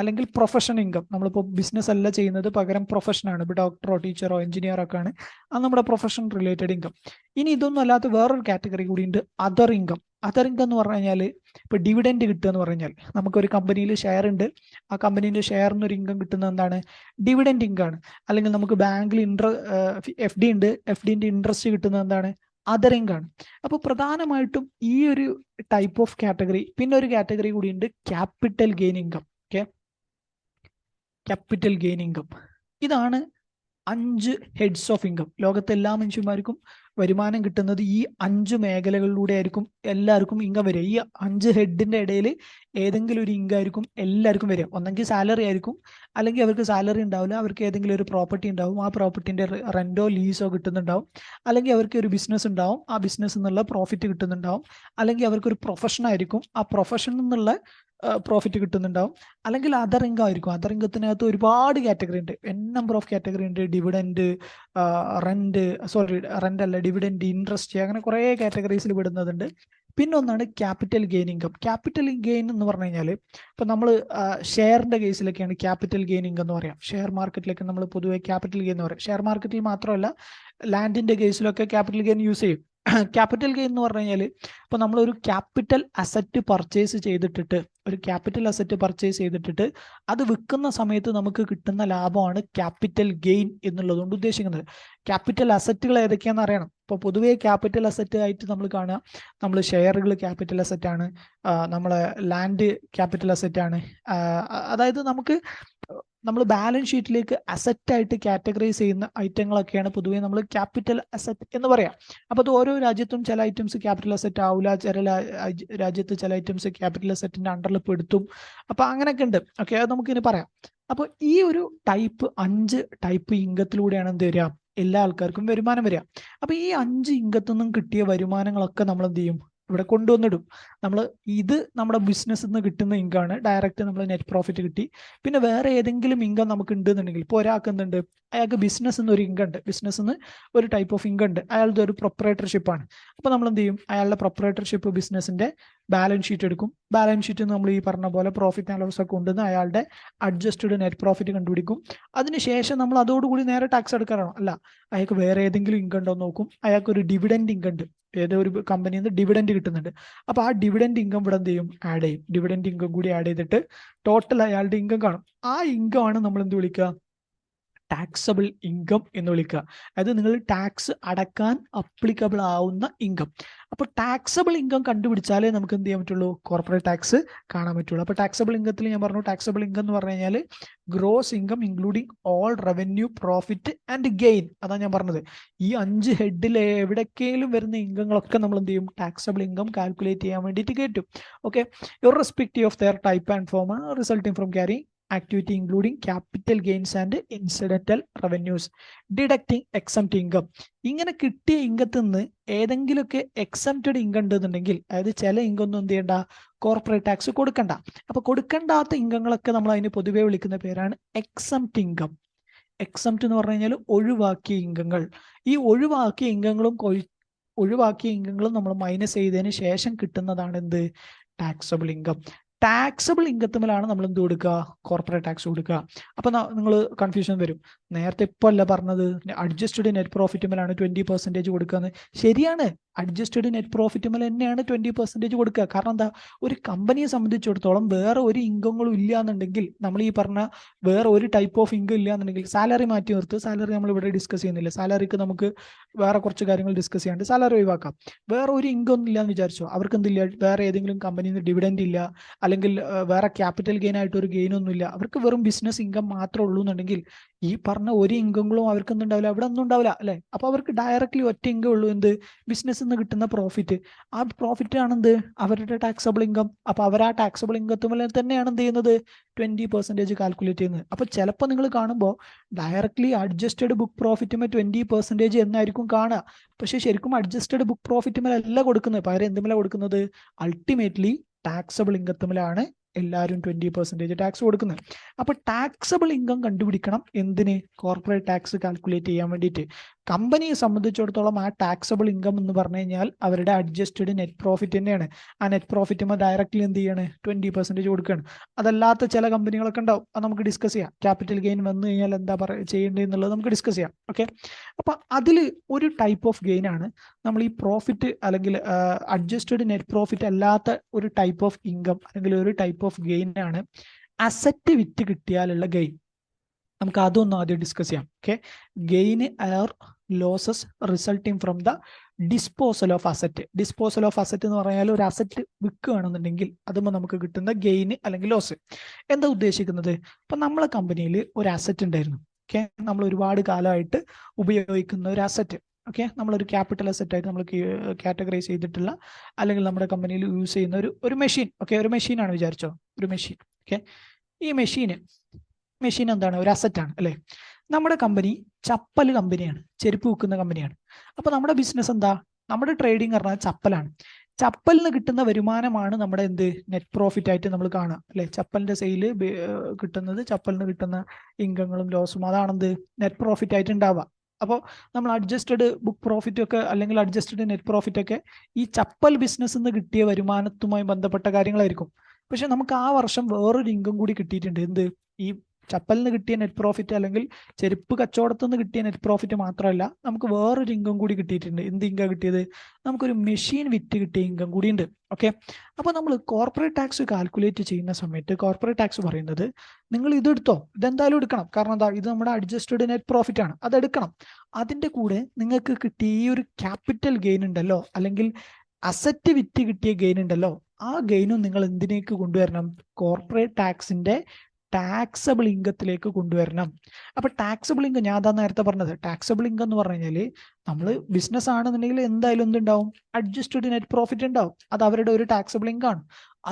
അല്ലെങ്കിൽ പ്രൊഫഷൻ ഇൻകം. നമ്മളിപ്പോൾ ബിസിനസ് അല്ല ചെയ്യുന്നത്, പകരം പ്രൊഫഷനാണ്. ഇപ്പോൾ ഡോക്ടറോ ടീച്ചറോ എഞ്ചിനീയറോ ഒക്കെ ആണ്, അത് നമ്മുടെ പ്രൊഫഷൻ റിലേറ്റഡ് ഇൻകം. ഇനി ഇതൊന്നും അല്ലാത്ത വേറൊരു കാറ്റഗറി കൂടി ഉണ്ട്, അതർ ഇൻകം. അതർ ഇൻകം എന്ന് പറഞ്ഞു കഴിഞ്ഞാൽ ഇപ്പോൾ ഡിവിഡൻഡ് കിട്ടുക എന്ന് പറഞ്ഞാൽ, നമുക്കൊരു കമ്പനിയിൽ ഷെയർ ഉണ്ട്, ആ കമ്പനീൻ്റെ ഷെയറിന് ഒരു ഇൻകം കിട്ടുന്നത് എന്താണ്? ഡിവിഡൻഡ് ഇൻകം ആണ്. അല്ലെങ്കിൽ നമുക്ക് ബാങ്കിൽ FD ഉണ്ട്, FDന്റെ ഇൻട്രസ്റ്റ് കിട്ടുന്നത് എന്താണ്? അതർ ഇൻകം ആണ്. അപ്പോൾ പ്രധാനമായിട്ടും ഈ ഒരു ടൈപ്പ് ഓഫ് കാറ്റഗറി. പിന്നെ ഒരു കാറ്റഗറി കൂടി ഉണ്ട്, capital gain income. Okay, capital gain income. ഇതാണ് 5 ഹെഡ്സ് ഓഫ് ഇൻകം. ലോകത്തെ എല്ലാ മനുഷ്യന്മാർക്കും വരുമാനം കിട്ടുന്നത് ഈ 5 മേഖലകളിലൂടെ ആയിരിക്കും എല്ലാവർക്കും ഇൻകം വരിക. ഈ 5 ഹെഡിന്റെ ഇടയിൽ ഏതെങ്കിലും ഒരു ഇൻകം ആയിരിക്കും എല്ലാവർക്കും വരിക. ഒന്നെങ്കിൽ സാലറി ആയിരിക്കും, അല്ലെങ്കിൽ അവർക്ക് സാലറി ഉണ്ടാവില്ല, അവർക്ക് ഏതെങ്കിലും ഒരു പ്രോപ്പർട്ടി ഉണ്ടാവും, ആ പ്രോപ്പർട്ടിന്റെ റെന്റോ ലീസോ കിട്ടുന്നുണ്ടാവും, അല്ലെങ്കിൽ അവർക്ക് ഒരു ബിസിനസ് ഉണ്ടാവും, ആ ബിസിനസ് എന്നുള്ള പ്രോഫിറ്റ് കിട്ടുന്നുണ്ടാവും, അല്ലെങ്കിൽ അവർക്കൊരു പ്രൊഫഷൻ ആയിരിക്കും, ആ പ്രൊഫഷനിൽ നിന്നുള്ള പ്രോഫിറ്റ് കിട്ടുന്നുണ്ടാവും, അല്ലെങ്കിൽ അതർ ഇൻകം ആയിരിക്കും. അതർ ഇൻകത്തിനകത്ത് ഒരുപാട് കാറ്റഗറി ഉണ്ട്, നമ്പർ ഓഫ് കാറ്റഗറി ഉണ്ട്. ഡിവിഡൻഡ്, റെന്റ് അല്ല, ഡിവിഡൻഡ്, ഇൻട്രസ്റ്റ്, അങ്ങനെ കുറേ കാറ്റഗറീസിൽ വിടുന്നതുണ്ട്. പിന്നെ ഒന്നാണ് capital gain income. Capital gain എന്ന് പറഞ്ഞു കഴിഞ്ഞാൽ ഇപ്പൊ നമ്മൾ ഷെയറിന്റെ കേസിലൊക്കെയാണ് ക്യാപിറ്റൽ ഗെയിൻ ഇൻകം എന്ന് പറയാം. ഷെയർ മാർക്കറ്റിലൊക്കെ നമ്മൾ പൊതുവെ ക്യാപിറ്റൽ ഗെയിൻ എന്ന് പറയാം. ഷെയർ മാർക്കറ്റിൽ മാത്രമല്ല, ലാൻഡിന്റെ കേസിലൊക്കെ ക്യാപിറ്റൽ ഗെയിൻ യൂസ് ചെയ്യും. ക്യാപിറ്റൽ ഗെയിൻ എന്ന് പറഞ്ഞു കഴിഞ്ഞാൽ ഇപ്പൊ നമ്മളൊരു ക്യാപിറ്റൽ അസറ്റ് പർച്ചേസ് ചെയ്തിട്ടിട്ട് അത് വിൽക്കുന്ന സമയത്ത് നമുക്ക് കിട്ടുന്ന ലാഭമാണ് ക്യാപിറ്റൽ ഗെയിൻ എന്നുള്ളതുകൊണ്ട് ഉദ്ദേശിക്കുന്നത്. ക്യാപിറ്റൽ അസറ്റുകൾ ഏതൊക്കെയാണെന്ന് അറിയണം. ഇപ്പോൾ പൊതുവേ ക്യാപിറ്റൽ അസറ്റ് ആയിട്ട് നമ്മൾ കാണുക, നമ്മൾ ഷെയറുകൾ ക്യാപിറ്റൽ അസറ്റ് ആണ്, നമ്മളെ ലാൻഡ് ക്യാപിറ്റൽ അസറ്റ് ആണ്. അതായത് നമ്മൾ ബാലൻസ് ഷീറ്റിലേക്ക് അസറ്റ് ആയിട്ട് കാറ്റഗറൈസ് ചെയ്യുന്ന ഐറ്റങ്ങളൊക്കെയാണ് പൊതുവേ നമ്മൾ ക്യാപിറ്റൽ അസറ്റ് എന്ന് പറയാം. അപ്പോൾ അത് ഓരോ രാജ്യത്തും ചില ഐറ്റംസ് ക്യാപിറ്റൽ അസറ്റ് ആവില്ല, ചില രാജ്യത്ത് ചില ഐറ്റംസ് ക്യാപിറ്റൽ അസറ്റിന്റെ അണ്ടറിൽ പെടുത്തും. അപ്പൊ അങ്ങനെയൊക്കെ ഉണ്ട്. ഓക്കെ, അത് നമുക്കിനി പറയാം. അപ്പോൾ ഈ ഒരു 5 ടൈപ്പ് ഇൻകത്തിലൂടെയാണ് എന്ത് വരിക, എല്ലാ ആൾക്കാർക്കും വരുമാനം വരിക. അപ്പൊ ഈ 5 ഇൻകത്തു നിന്നും കിട്ടിയ വരുമാനങ്ങളൊക്കെ നമ്മൾ എന്ത് ചെയ്യും, ഇവിടെ കൊണ്ടുവന്നിടും. ഇത് നമ്മുടെ ബിസിനസ്സിൽ നിന്ന് കിട്ടുന്ന ഇൻകമാണ്. ഡയറക്റ്റ് നമ്മൾ നെറ്റ് പ്രോഫിറ്റ് കിട്ടി. പിന്നെ വേറെ ഏതെങ്കിലും ഇൻകം നമുക്ക് ഉണ്ടെന്നുണ്ടെങ്കിൽ, ഇപ്പോൾ ഒരാൾക്ക് എന്തുണ്ട്, അയാൾക്ക് ബിസിനസ് നിന്ന് ഒരു ഇൻകം ഉണ്ട്, ബിസിനസ് നിന്ന് ഒരു ടൈപ്പ് ഓഫ് ഇൻകം ഉണ്ട്, അയാളുടെ ഒരു പ്രൊപ്പറേറ്റർഷിപ്പ് ആണ്. അപ്പൊ നമ്മൾ എന്ത് ചെയ്യും, അയാളുടെ പ്രൊപ്പറേറ്റർഷിപ്പ് ബിസിനസിന്റെ ബാലൻസ് ഷീറ്റ് എടുക്കും. ബാലൻസ് ഷീറ്റ് നമ്മൾ ഈ പറഞ്ഞ പോലെ പ്രോഫിറ്റ് ആൻഡ് ലോസ് ഒക്കെ കൊണ്ടുവന്ന് അയാളുടെ അഡ്ജസ്റ്റഡ് നെറ്റ് പ്രോഫിറ്റ് കണ്ടുപിടിക്കും. അതിനുശേഷം നമ്മൾ അതോടുകൂടി നേരെ ടാക്സ് എടുക്കാനാണോ? അല്ല, അയാൾക്ക് വേറെ ഏതെങ്കിലും ഇൻകം ഉണ്ടോ നോക്കും. അയാൾക്ക് ഒരു ഡിവിഡൻഡ് ഇൻകം ഉണ്ട്, ഏതോ ഒരു കമ്പനിയിൽ നിന്ന് ഡിവിഡൻഡ് കിട്ടുന്നുണ്ട്. അപ്പൊ ആ ഡിവിഡൻഡ് ഇൻകം ഇവിടെ എന്ത് ചെയ്യും, ആഡ് ചെയ്യും. ഡിവിഡൻഡ് ഇൻകം കൂടി ആഡ് ചെയ്തിട്ട് ടോട്ടൽ അയാളുടെ ഇൻകം കാണും. ആ ഇൻകം ആണ് നമ്മൾ എന്ത് വിളിക്കുക, ടാക്സബിൾ ഇൻകം എന്ന് വിളിക്കുക. അതായത് നിങ്ങൾ ടാക്സ് അടക്കാൻ അപ്ലിക്കബിൾ ആവുന്ന ഇൻകം. അപ്പോൾ ടാക്സബിൾ ഇൻകം കണ്ടുപിടിച്ചാലേ നമുക്ക് എന്ത് ചെയ്യാൻ പറ്റുള്ളൂ, കോർപ്പറേറ്റ് ടാക്സ് കാണാൻ പറ്റുള്ളൂ. അപ്പോൾ ടാക്സബിൾ ഇൻകത്തിൽ ഞാൻ പറഞ്ഞു, ടാക്സബിൾ ഇൻകം എന്ന് പറഞ്ഞു കഴിഞ്ഞാൽ gross income including all revenue, profit and gain. അതാണ് ഞാൻ പറഞ്ഞത്. ഈ 5 ഹെഡിൽ എവിടേക്കെങ്കിലും വരുന്ന ഇൻകങ്ങളൊക്കെ നമ്മൾ എന്ത് ചെയ്യും, ടാക്സബിൾ ഇൻകം കാൽക്കുലേറ്റ് ചെയ്യാൻ വേണ്ടിയിട്ട് കയറ്റും. Okay, irrespective of their type and form resulting from carrying activity including capital gains and incidental revenues, deducting exempt income. ഇങ്ങനെ കിട്ടിയ ഇൻകത്തിൽ നിന്ന് ഏതെങ്കിലുമൊക്കെ എക്സംപ്റ്റഡ് ഇൻകം ഉണ്ടെന്നുണ്ടെങ്കിൽ, അതായത് ചില ഇൻകം ഒന്നും എന്ത് ചെയ്യണ്ട, കോർപ്പറേറ്റ് ടാക്സ് കൊടുക്കണ്ട. അപ്പൊ കൊടുക്കണ്ടാത്ത ഇൻകങ്ങളൊക്കെ നമ്മൾ അതിന് പൊതുവെ വിളിക്കുന്ന പേരാണ് എക്സംപ്റ്റ് ഇൻകം. എക്സംപ്റ്റ് എന്ന് പറഞ്ഞു കഴിഞ്ഞാൽ ഒഴിവാക്കിയ ഇൻകങ്ങൾ. ഈ ഒഴിവാക്കിയ ഇൻകങ്ങളും നമ്മൾ മൈനസ് ചെയ്തതിന് ശേഷം കിട്ടുന്നതാണ് എന്ത്, ടാക്സബിൾ ഇൻകം. ടാക്സബിൾ ഇൻകത്തിലാണ് നമ്മൾ എന്ത് കൊടുക്കുക, കോർപ്പറേറ്റ് ടാക്സ് കൊടുക്കുക. അപ്പൊ നിങ്ങൾ കൺഫ്യൂഷൻ വരും. നേരത്തെ ഇപ്പൊ അല്ല പറഞ്ഞത് അഡ്ജസ്റ്റഡ് നെറ്റ് പ്രോഫിറ്റുമേലാണ് 20% കൊടുക്കുക. ശരിയാണ്, അഡ്ജസ്റ്റഡ് നെറ്റ് പ്രോഫിറ്റുമേൽ തന്നെയാണ് 20% കൊടുക്കുക. കാരണം എന്താ, ഒരു കമ്പനിയെ സംബന്ധിച്ചിടത്തോളം വേറെ ഒരു ഇൻകങ്ങളും ഇല്ല എന്നുണ്ടെങ്കിൽ, നമ്മൾ ഈ പറഞ്ഞ വേറെ ഒരു ടൈപ്പ് ഓഫ് ഇൻകം ഇല്ല എന്നുണ്ടെങ്കിൽ, സാലറി മാറ്റി നിർത്ത്, സാലറി നമ്മൾ ഇവിടെ ഡിസ്കസ് ചെയ്യുന്നില്ല, സാലറിക്ക് നമുക്ക് വേറെ കുറച്ച് കാര്യങ്ങൾ ഡിസ്കസ് ചെയ്യാണ്ട് സാലറി ഒഴിവാക്കാം. വേറെ ഒരു ഇൻകം ഒന്നും ഇല്ല എന്ന് വിചാരിച്ചോ, അവർക്ക് എന്തില്ല, വേറെ ഏതെങ്കിലും കമ്പനിയിൽ നിന്ന് ഡിവിഡൻഡ് ഇല്ല, അല്ലെങ്കിൽ വേറെ ക്യാപിറ്റൽ ഗെയിൻ ആയിട്ട് ഒരു ഗെയിൻ ഒന്നും ഇല്ല, അവർക്ക് വെറും ബിസിനസ് ഇൻകം മാത്രമേ ഉള്ളൂ എന്നുണ്ടെങ്കിൽ ഈ പറഞ്ഞ ഒരു ഇൻകങ്ങളും അവർക്ക് ഒന്നും ഉണ്ടാവില്ല, അവിടെ ഒന്നും ഉണ്ടാവില്ല അല്ലെ. അപ്പൊ അവർക്ക് ഡയറക്ട്ലി ഒറ്റ ഇൻകം ഉള്ളൂ, എന്ത്, ബിസിനസ് നിന്ന് കിട്ടുന്ന പ്രോഫിറ്റ്. ആ പ്രോഫിറ്റ് ആണെന്ത്, അവരുടെ ടാക്സബിൾ ഇൻകം. അപ്പൊ അവർ ആ ടാക്സബിൾ ഇൻകത്തുമ്പോൾ തന്നെയാണ് എന്ത് ചെയ്യുന്നത്, 20% കാൽക്കുലേറ്റ് ചെയ്യുന്നത്. അപ്പൊ ചിലപ്പോൾ നിങ്ങൾ കാണുമ്പോൾ ഡയറക്ട്ലി അഡ്ജസ്റ്റഡ് ബുക്ക് പ്രോഫിറ്റുമേ 20% എന്നായിരിക്കും കാണുക. പക്ഷെ ശരിക്കും അഡ്ജസ്റ്റഡ് ബുക്ക് പ്രോഫിറ്റുമേലല്ല കൊടുക്കുന്നത്, പകരം എന്തുമേല കൊടുക്കുന്നത്, അൾട്ടിമേറ്റ്ലി ടാക്സബിൾ ഇൻകത്തുമേലാണ് എല്ലാവരും 20% ടാക്സ് കൊടുക്കുന്നത്. അപ്പൊ ടാക്സബിൾ ഇൻകം കണ്ടുപിടിക്കണം എന്തിന്, കോർപ്പറേറ്റ് ടാക്സ് കാൽക്കുലേറ്റ് ചെയ്യാൻ വേണ്ടിയിട്ട്. കമ്പനിയെ സംബന്ധിച്ചിടത്തോളം ആ ടാക്സബിൾ ഇൻകം എന്ന് പറഞ്ഞു കഴിഞ്ഞാൽ അവരുടെ അഡ്ജസ്റ്റഡ് നെറ്റ് പ്രോഫിറ്റ് തന്നെയാണ്. ആ നെറ്റ് പ്രോഫിറ്റുമ്പോൾ ഡയറക്റ്റ്ലി എന്ത് ചെയ്യാണ്, 20% കൊടുക്കുകയാണ്. അതല്ലാത്ത ചില കമ്പനികളൊക്കെ ഉണ്ടാവും, അത് നമുക്ക് ഡിസ്കസ് ചെയ്യാം. ക്യാപിറ്റൽ ഗെയിൻ വന്നു കഴിഞ്ഞാൽ എന്താ ചെയ്യേണ്ടത് എന്നുള്ളത് നമുക്ക് ഡിസ്കസ് ചെയ്യാം. ഓക്കെ, അപ്പൊ അതിൽ ഒരു ടൈപ്പ് ഓഫ് ഗെയിൻ ആണ് നമ്മൾ ഈ പ്രോഫിറ്റ് അല്ലെങ്കിൽ അഡ്ജസ്റ്റഡ് നെറ്റ് പ്രോഫിറ്റ് അല്ലാത്ത ഒരു ടൈപ്പ് ഓഫ് ഇൻകം അല്ലെങ്കിൽ ഒരു ടൈപ്പ് ഓഫ് ഗെയിൻ ആണ് അസറ്റ് വിറ്റ് കിട്ടിയാലുള്ള ഗെയിൻ. നമുക്ക് അതൊന്നും ആദ്യം ഡിസ്കസ് ചെയ്യാം. Okay, gain or losses resulting from the disposal of asset. Disposal of asset എന്ന് പറഞ്ഞാൽ ഒരു അസറ്റ് വിൽക്കുകയാണെന്നുണ്ടെങ്കിൽ അതുമ്പോൾ നമുക്ക് കിട്ടുന്ന ഗെയിൻ അല്ലെങ്കിൽ ലോസ്. എന്താ ഉദ്ദേശിക്കുന്നത്, ഇപ്പൊ നമ്മളെ കമ്പനിയിൽ ഒരു അസറ്റ് ഉണ്ടായിരുന്നു. ഓക്കെ, നമ്മൾ ഒരുപാട് കാലമായിട്ട് ഉപയോഗിക്കുന്ന ഒരു അസറ്റ്. ഓക്കെ, നമ്മളൊരു ക്യാപിറ്റൽ അസറ്റ് ആയിട്ട് നമ്മൾ കാറ്റഗറൈസ് ചെയ്തിട്ടുള്ള അല്ലെങ്കിൽ നമ്മുടെ കമ്പനിയിൽ യൂസ് ചെയ്യുന്ന ഒരു മെഷീൻ. ഓക്കെ, ഒരു മെഷീനാണ് വിചാരിച്ചോ, ഒരു മെഷീൻ. ഓക്കെ, ഈ മെഷീൻ എന്താണ്? ഒരു അസറ്റാണ് അല്ലേ? നമ്മുടെ കമ്പനി ചപ്പൽ കമ്പനിയാണ്, ചെരുപ്പ് വിൽക്കുന്ന കമ്പനിയാണ്. അപ്പൊ നമ്മുടെ ബിസിനസ് എന്താ? നമ്മുടെ ട്രേഡിംഗ് പറഞ്ഞാൽ ചപ്പലാണ്. ചപ്പലിന് കിട്ടുന്ന വരുമാനമാണ് നമ്മുടെ നെറ്റ് പ്രോഫിറ്റ് ആയിട്ട് നമ്മൾ കാണുക അല്ലെ? ചപ്പലിന്റെ സെയില് കിട്ടുന്നത്, ചപ്പലിന് കിട്ടുന്ന ഇൻകങ്ങളും ലോസും, അതാണെന്ത് നെറ്റ് പ്രോഫിറ്റ് ആയിട്ട് ഉണ്ടാവുക. അപ്പോൾ നമ്മൾ അഡ്ജസ്റ്റഡ് ബുക്ക് പ്രോഫിറ്റ് ഒക്കെ അല്ലെങ്കിൽ അഡ്ജസ്റ്റഡ് നെറ്റ് പ്രോഫിറ്റ് ഒക്കെ ഈ ചപ്പൽ ബിസിനസ്സിൽ നിന്ന് കിട്ടിയ വരുമാനത്തുമായി ബന്ധപ്പെട്ട കാര്യങ്ങളായിരിക്കും. പക്ഷെ നമുക്ക് ആ വർഷം വേറൊരു ഇൻകം കൂടി കിട്ടിയിട്ടുണ്ട്. ഈ ചപ്പലിന് കിട്ടിയ നെറ്റ് പ്രോഫിറ്റ് അല്ലെങ്കിൽ ചെരുപ്പ് കച്ചവടത്തിൽ നിന്ന് കിട്ടിയ നെറ്റ് പ്രോഫിറ്റ് മാത്രമല്ല, നമുക്ക് വേറൊരു ഇൻകം കൂടി കിട്ടിയിട്ടുണ്ട്. എന്ത് ഇൻകം കിട്ടിയത്? നമുക്കൊരു മെഷീൻ വിറ്റ് കിട്ടിയ ഇൻകം കൂടി ഉണ്ട്. ഓക്കെ, അപ്പോൾ നമ്മൾ കോർപ്പറേറ്റ് ടാക്സ് കാൽക്കുലേറ്റ് ചെയ്യുന്ന സമയത്ത് കോർപ്പറേറ്റ് ടാക്സ് പറയുന്നത് നിങ്ങൾ ഇതെടുത്തോ, ഇതെന്തായാലും എടുക്കണം. കാരണം എന്താ? ഇത് നമ്മുടെ അഡ്ജസ്റ്റഡ് നെറ്റ് പ്രോഫിറ്റ് ആണ്, അതെടുക്കണം. അതിൻ്റെ കൂടെ നിങ്ങൾക്ക് കിട്ടിയ ഈ ഒരു ക്യാപിറ്റൽ ഗെയിൻ ഉണ്ടല്ലോ, അല്ലെങ്കിൽ അസറ്റ് വിറ്റ് കിട്ടിയ ഗെയിൻ ഉണ്ടല്ലോ, ആ ഗെയിനും നിങ്ങൾ എന്തിനേക്ക് കൊണ്ടുവരണം? കോർപ്പറേറ്റ് ടാക്സിന്റെ ടാക്സബിൾ ഇൻകത്തിലേക്ക് കൊണ്ടുവരണം. അപ്പൊ ടാക്സബിൾ ഇൻകം ഞാൻ അതാ നേരത്തെ പറഞ്ഞത്. ടാക്സബിൾ ഇൻകം എന്ന് പറഞ്ഞു കഴിഞ്ഞാൽ നമ്മൾ ബിസിനസ് ആണെന്നുണ്ടെങ്കിൽ എന്തായാലും എന്തുണ്ടാവും? അഡ്ജസ്റ്റഡ് നെറ്റ് പ്രോഫിറ്റ് ഉണ്ടാവും. അത് അവരുടെ ഒരു ടാക്സബിൾ ഇൻകം ആണ്.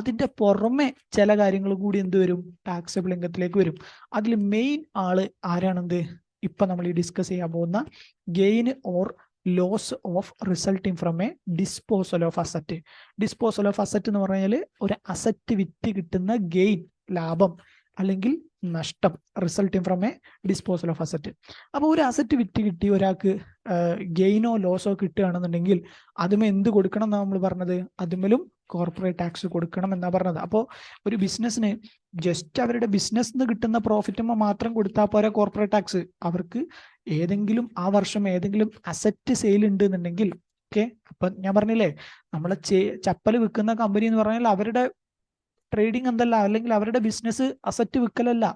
അതിന്റെ പുറമെ ചില കാര്യങ്ങൾ കൂടി എന്ത് വരും? ടാക്സബിൾ ഇൻകത്തിലേക്ക് വരും. അതിൽ മെയിൻ ആള് ആരാണെന്ത്? ഇപ്പൊ നമ്മൾ ഈ ഡിസ്കസ് ചെയ്യാൻ പോകുന്ന gain or loss of resulting from a disposal of asset. Disposal of asset എന്ന് പറഞ്ഞാൽ ഒരു അസറ്റ് വിറ്റ് കിട്ടുന്ന ഗെയിൻ, ലാഭം അല്ലെങ്കിൽ നഷ്ടം, resulting from a disposal of asset. അപ്പോൾ ഒരു അസറ്റ് വിറ്റ് കിട്ടി ഒരാൾക്ക് ഗെയിനോ ലോസോ കിട്ടുകയാണെന്നുണ്ടെങ്കിൽ അതുമേ എന്ത് കൊടുക്കണം എന്നാണ് നമ്മൾ പറഞ്ഞത്? അതുമേലും കോർപ്പറേറ്റ് ടാക്സ് കൊടുക്കണം എന്നാ പറഞ്ഞത്. അപ്പോൾ ഒരു ബിസിനസ്സിന് ജസ്റ്റ് അവരുടെ ബിസിനസ്സിൽ നിന്ന് കിട്ടുന്ന പ്രോഫിറ്റുമ്പോൾ മാത്രം കൊടുത്താൽ പോരാ കോർപ്പറേറ്റ് ടാക്സ്. അവർക്ക് ഏതെങ്കിലും ആ വർഷം ഏതെങ്കിലും അസറ്റ് സെയിൽ ഉണ്ട് എന്നുണ്ടെങ്കിൽ, ഓക്കെ, അപ്പൊ ഞാൻ പറഞ്ഞില്ലേ, നമ്മളെ ചപ്പൽ വിൽക്കുന്ന കമ്പനി എന്ന് പറഞ്ഞാൽ അവരുടെ ട്രേഡിംഗ് എന്തല്ല, അല്ലെങ്കിൽ അവരുടെ ബിസിനസ് അസറ്റ് വിൽക്കലല്ല.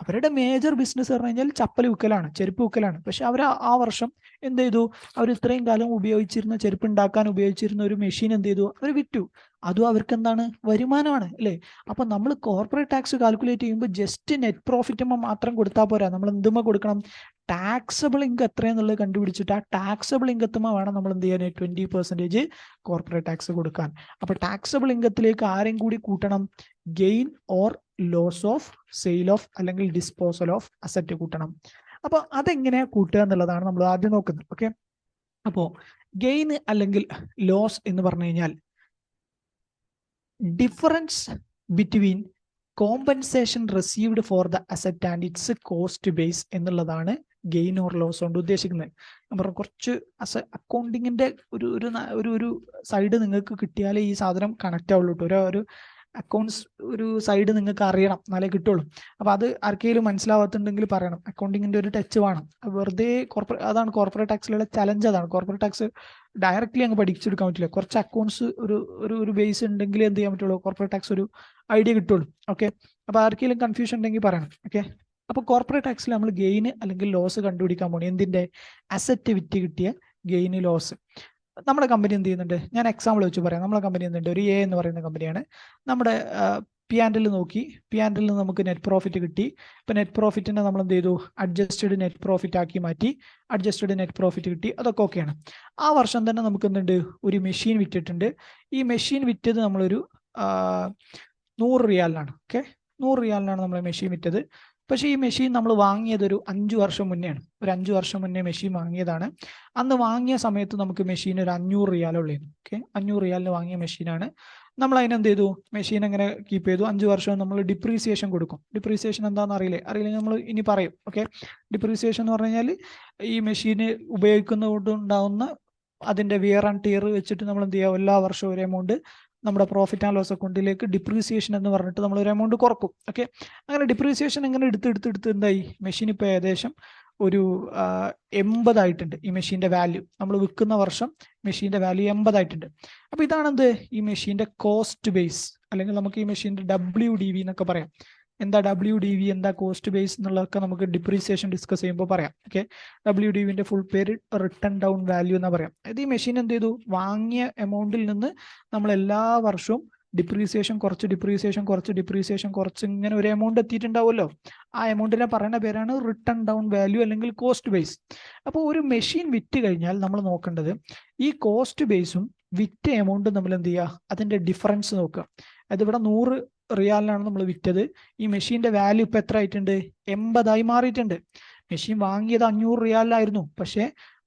അവരുടെ മേജർ ബിസിനസ് പറഞ്ഞു കഴിഞ്ഞാൽ ചപ്പൽ വിൽക്കലാണ്, ചെരുപ്പ് വിൽക്കലാണ്. പക്ഷെ അവർ ആ വർഷം എന്ത് ചെയ്തു? അവർ ഇത്രയും കാലം ഉപയോഗിച്ചിരുന്ന, ചെരുപ്പ് ഉണ്ടാക്കാൻ ഉപയോഗിച്ചിരുന്ന ഒരു മെഷീൻ എന്ത് ചെയ്തു? അവർ വിറ്റു. അതും അവർക്ക് എന്താണ്? വരുമാനമാണ് അല്ലേ? അപ്പൊ നമ്മൾ കോർപ്പറേറ്റ് ടാക്സ് കാൽക്കുലേറ്റ് ചെയ്യുമ്പോൾ ജസ്റ്റ് നെറ്റ് പ്രോഫിറ്റുമ്പോൾ മാത്രം കൊടുത്താൽ പോരാ. നമ്മൾ എന്തുമ്മ കൊടുക്കണം? ടാക്സബിൾ ഇൻകം എത്രയെന്നുള്ളത് കണ്ടുപിടിച്ചിട്ട് ആ ടാക്സബിൾ ഇൻകത്തുമ്പോൾ വേണം നമ്മൾ എന്ത് ചെയ്യാൻ? 20% കോർപ്പറേറ്റ് ടാക്സ് കൊടുക്കാൻ. അപ്പൊ ടാക്സബിൾ ഇൻകത്തിലേക്ക് ആരെയും കൂടി കൂട്ടണം? Gain or loss of sale of അല്ലെങ്കിൽ ഡിസ്പോസൽ ഓഫ് അസറ്റ് കൂട്ടണം. അപ്പൊ അതെങ്ങനെയാ കൂട്ടുക എന്നുള്ളതാണ് നമ്മൾ ആദ്യം നോക്കുന്നത്. ഓക്കെ, അപ്പോ ഗെയിൻ അല്ലെങ്കിൽ ലോസ് എന്ന് പറഞ്ഞു കഴിഞ്ഞാൽ difference between compensation received for the asset and it's cost base എന്നുള്ളതാണ് ഗെയിൻ ഓർ ലോസ് കൊണ്ട് ഉദ്ദേശിക്കുന്നത്. ഞാൻ പറഞ്ഞു കുറച്ച് അക്കൗണ്ടിങ്ങിന്റെ ഒരു സൈഡ് നിങ്ങൾക്ക് കിട്ടിയാലേ ഈ സാധനം കണക്ട് ആവുള്ളൂ കേട്ടോ. ഒരു അക്കൗണ്ട്സ് ഒരു സൈഡ് നിങ്ങൾക്ക് അറിയണം, എന്നാലേ കിട്ടുള്ളൂ. അപ്പൊ അത് ആർക്കെങ്കിലും മനസ്സിലാവാത്തുണ്ടെങ്കിൽ പറയണം. അക്കൗണ്ടിങ്ങിന്റെ ഒരു ടച്ച് വേണം. വെറുതെ അതാണ് കോർപ്പറേറ്റ് ടാക്സിലുള്ള ചലഞ്ച്. അതാണ് കോർപ്പറേറ്റ് ടാക്സ് ഡയറക്റ്റ്ലി അങ്ങ് പഠിച്ചെടുക്കാൻ പറ്റില്ല. കുറച്ച് അക്കൗണ്ട്സ് ഒരു ബേസ് ഉണ്ടെങ്കിൽ എന്ത് ചെയ്യാൻ പറ്റുള്ളൂ? കോർപ്പറേറ്റ് ടാക്സ് ഒരു ഐഡിയ കിട്ടുള്ളൂ. ഓക്കെ, അപ്പൊ ആർക്കെങ്കിലും കൺഫ്യൂഷൻ ഉണ്ടെങ്കിൽ പറയണം. ഓക്കെ, അപ്പൊ കോർപ്പറേറ്റ് ടാക്സിൽ നമ്മൾ ഗെയിൻ അല്ലെങ്കിൽ ലോസ് കണ്ടുപിടിക്കാൻ പോണി. എന്തിന്റെ? അസറ്റ് വിറ്റ് കിട്ടിയ ഗെയിൻ ലോസ്. നമ്മുടെ കമ്പനി എന്ത് ചെയ്യുന്നുണ്ട്? ഞാൻ എക്സാമ്പിൾ വെച്ച് പറയാം. നമ്മളെ കമ്പനി എന്തുണ്ട്? ഒരു എ എന്ന് പറയുന്ന കമ്പനിയാണ്. നമ്മുടെ P&L നോക്കി, P&L നമുക്ക് നെറ്റ് പ്രോഫിറ്റ് കിട്ടി. ഇപ്പൊ നെറ്റ് പ്രോഫിറ്റിനെ നമ്മൾ എന്ത് ചെയ്തു? അഡ്ജസ്റ്റഡ് നെറ്റ് പ്രോഫിറ്റ് ആക്കി മാറ്റി. അഡ്ജസ്റ്റഡ് നെറ്റ് പ്രോഫിറ്റ് കിട്ടി, അതൊക്കെ ഓക്കെയാണ്. ആ വർഷം തന്നെ നമുക്ക് എന്തുണ്ട്? ഒരു മെഷീൻ വിറ്റിട്ടുണ്ട്. ഈ മെഷീൻ വിറ്റത് നമ്മളൊരു 100 റിയാലിനാണ്. ഓക്കെ, 100 റിയാലിനാണ് നമ്മൾ മെഷീൻ വിറ്റത്. പക്ഷേ ഈ മെഷീൻ നമ്മൾ വാങ്ങിയത് ഒരു 5 വർഷം മുന്നെയാണ്. ഒരു 5 വർഷം മുന്നേ മെഷീൻ വാങ്ങിയതാണ്. അന്ന് വാങ്ങിയ സമയത്ത് നമുക്ക് മെഷീൻ ഒരു 500 റിയാലുള്ളായിരുന്നു. ഓക്കെ, 500 റിയാലിന് വാങ്ങിയ മെഷീനാണ്. നമ്മൾ അതിനെന്ത് ചെയ്തു? മെഷീൻ എങ്ങനെ കീപ്പ് ചെയ്തു? 5 വർഷം നമ്മൾ ഡിപ്രീസിയേഷൻ കൊടുക്കും. ഡിപ്രീസിയേഷൻ എന്താണെന്ന് അറിയില്ലെങ്കിൽ നമ്മൾ ഇനി പറയും. ഓക്കെ, ഡിപ്രീസിയേഷൻ എന്ന് പറഞ്ഞു കഴിഞ്ഞാൽ ഈ മെഷീന് ഉപയോഗിക്കുന്നതുകൊണ്ടുണ്ടാവുന്ന അതിന്റെ വിയർ ആൻഡ് ടിയർ വെച്ചിട്ട് നമ്മൾ എന്ത് ചെയ്യുക? എല്ലാ വർഷവും ഒരു എമൗണ്ട് നമ്മുടെ പ്രോഫിറ്റ് ആൻഡ് ലോസ് അക്കൗണ്ടിലേക്ക് ഡിപ്രീസിയേഷൻ എന്ന് പറഞ്ഞിട്ട് നമ്മൾ ഒരു എമൗണ്ട് കുറക്കും. ഓക്കെ, അങ്ങനെ ഡിപ്രീസിയേഷൻ എങ്ങനെ എടുത്ത് എന്തായി? മെഷീൻ ഇപ്പോൾ ഏകദേശം ഒരു 80 ആയിട്ടുണ്ട്. ഈ മെഷീന്റെ വാല്യൂ നമ്മൾ വിൽക്കുന്ന വർഷം മെഷീന്റെ വാല്യൂ 80 ആയിട്ടുണ്ട്. അപ്പൊ ഇതാണെന്ത്? ഈ മെഷീന്റെ കോസ്റ്റ് ബേസ്, അല്ലെങ്കിൽ നമുക്ക് ഈ മെഷീന്റെ WDV എന്നൊക്കെ പറയാം. എന്താ WDV, എന്താ കോസ്റ്റ് ബേസ് എന്നുള്ളതൊക്കെ നമുക്ക് ഡിപ്രീസിയേഷൻ ഡിസ്കസ് ചെയ്യുമ്പോൾ പറയാം. ഓക്കെ, WDVന്റെ ഫുൾ പേര് റിട്ടേൺ ഡൗൺ വാല്യൂ എന്നാ പറയാം. ഇത് ഈ മെഷീൻ എന്ത് ചെയ്തു? വാങ്ങിയ എമൗണ്ടിൽ നിന്ന് നമ്മൾ എല്ലാ വർഷവും ഡിപ്രീസിയേഷൻ കുറച്ച് ഇങ്ങനെ ഒരു എമൗണ്ട് എത്തിയിട്ടുണ്ടാവുമല്ലോ. ആ എമൗണ്ടിനെ പറയുന്ന പേരാണ് റിട്ടേൺ ഡൗൺ വാല്യൂ അല്ലെങ്കിൽ കോസ്റ്റ് ബേസ്. അപ്പോൾ ഒരു മെഷീൻ വിറ്റ് കഴിഞ്ഞാൽ നമ്മൾ നോക്കേണ്ടത് ഈ കോസ്റ്റ് ബേസും വിറ്റ എമൗണ്ടും നമ്മൾ എന്ത് ചെയ്യുക, അതിന്റെ ഡിഫറൻസ് നോക്കുക. അത് ഇവിടെ 100 റിയാലിനാണ് നമ്മൾ വിറ്റത്. ഈ മെഷീന്റെ വാല്യൂ ഇപ്പൊ എത്ര ആയിട്ടുണ്ട്? 80 മാറിയിട്ടുണ്ട്. മെഷീൻ വാങ്ങിയത് 500 റിയാലിനായിരുന്നു, പക്ഷേ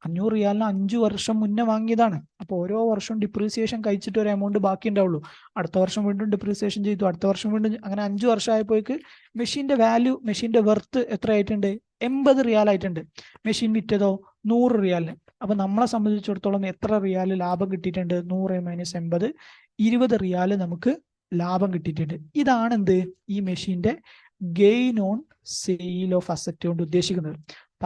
500 റിയാലിന് 5 വർഷം മുന്നേ വാങ്ങിയതാണ്. അപ്പോൾ ഓരോ വർഷവും ഡിപ്രീസിയേഷൻ കഴിച്ചിട്ട് ഒരു എമൗണ്ട് ബാക്കി ഉണ്ടാവുള്ളൂ. അടുത്ത വർഷം വീണ്ടും ഡിപ്രീസിയേഷൻ ചെയ്തു, അടുത്ത വർഷം വീണ്ടും, അങ്ങനെ 5 വർഷം ആയപ്പോഴേക്ക് മെഷീന്റെ വാല്യൂ, മെഷീന്റെ വെർത്ത് എത്ര ആയിട്ടുണ്ട്? 80 റിയാലായിട്ടുണ്ട്. മെഷീൻ വിറ്റതോ 100 റിയാലിന്. അപ്പൊ നമ്മളെ സംബന്ധിച്ചിടത്തോളം എത്ര റിയാല് ലാഭം കിട്ടിയിട്ടുണ്ട്? 100 - 80, 20 റിയാല് നമുക്ക് ലാഭം കിട്ടിയിട്ടുണ്ട്. ഇതാണ് എന്ത്, ഈ മെഷീന്റെ gain on sale of asset കൊണ്ട് ഉദ്ദേശിക്കുന്നത്.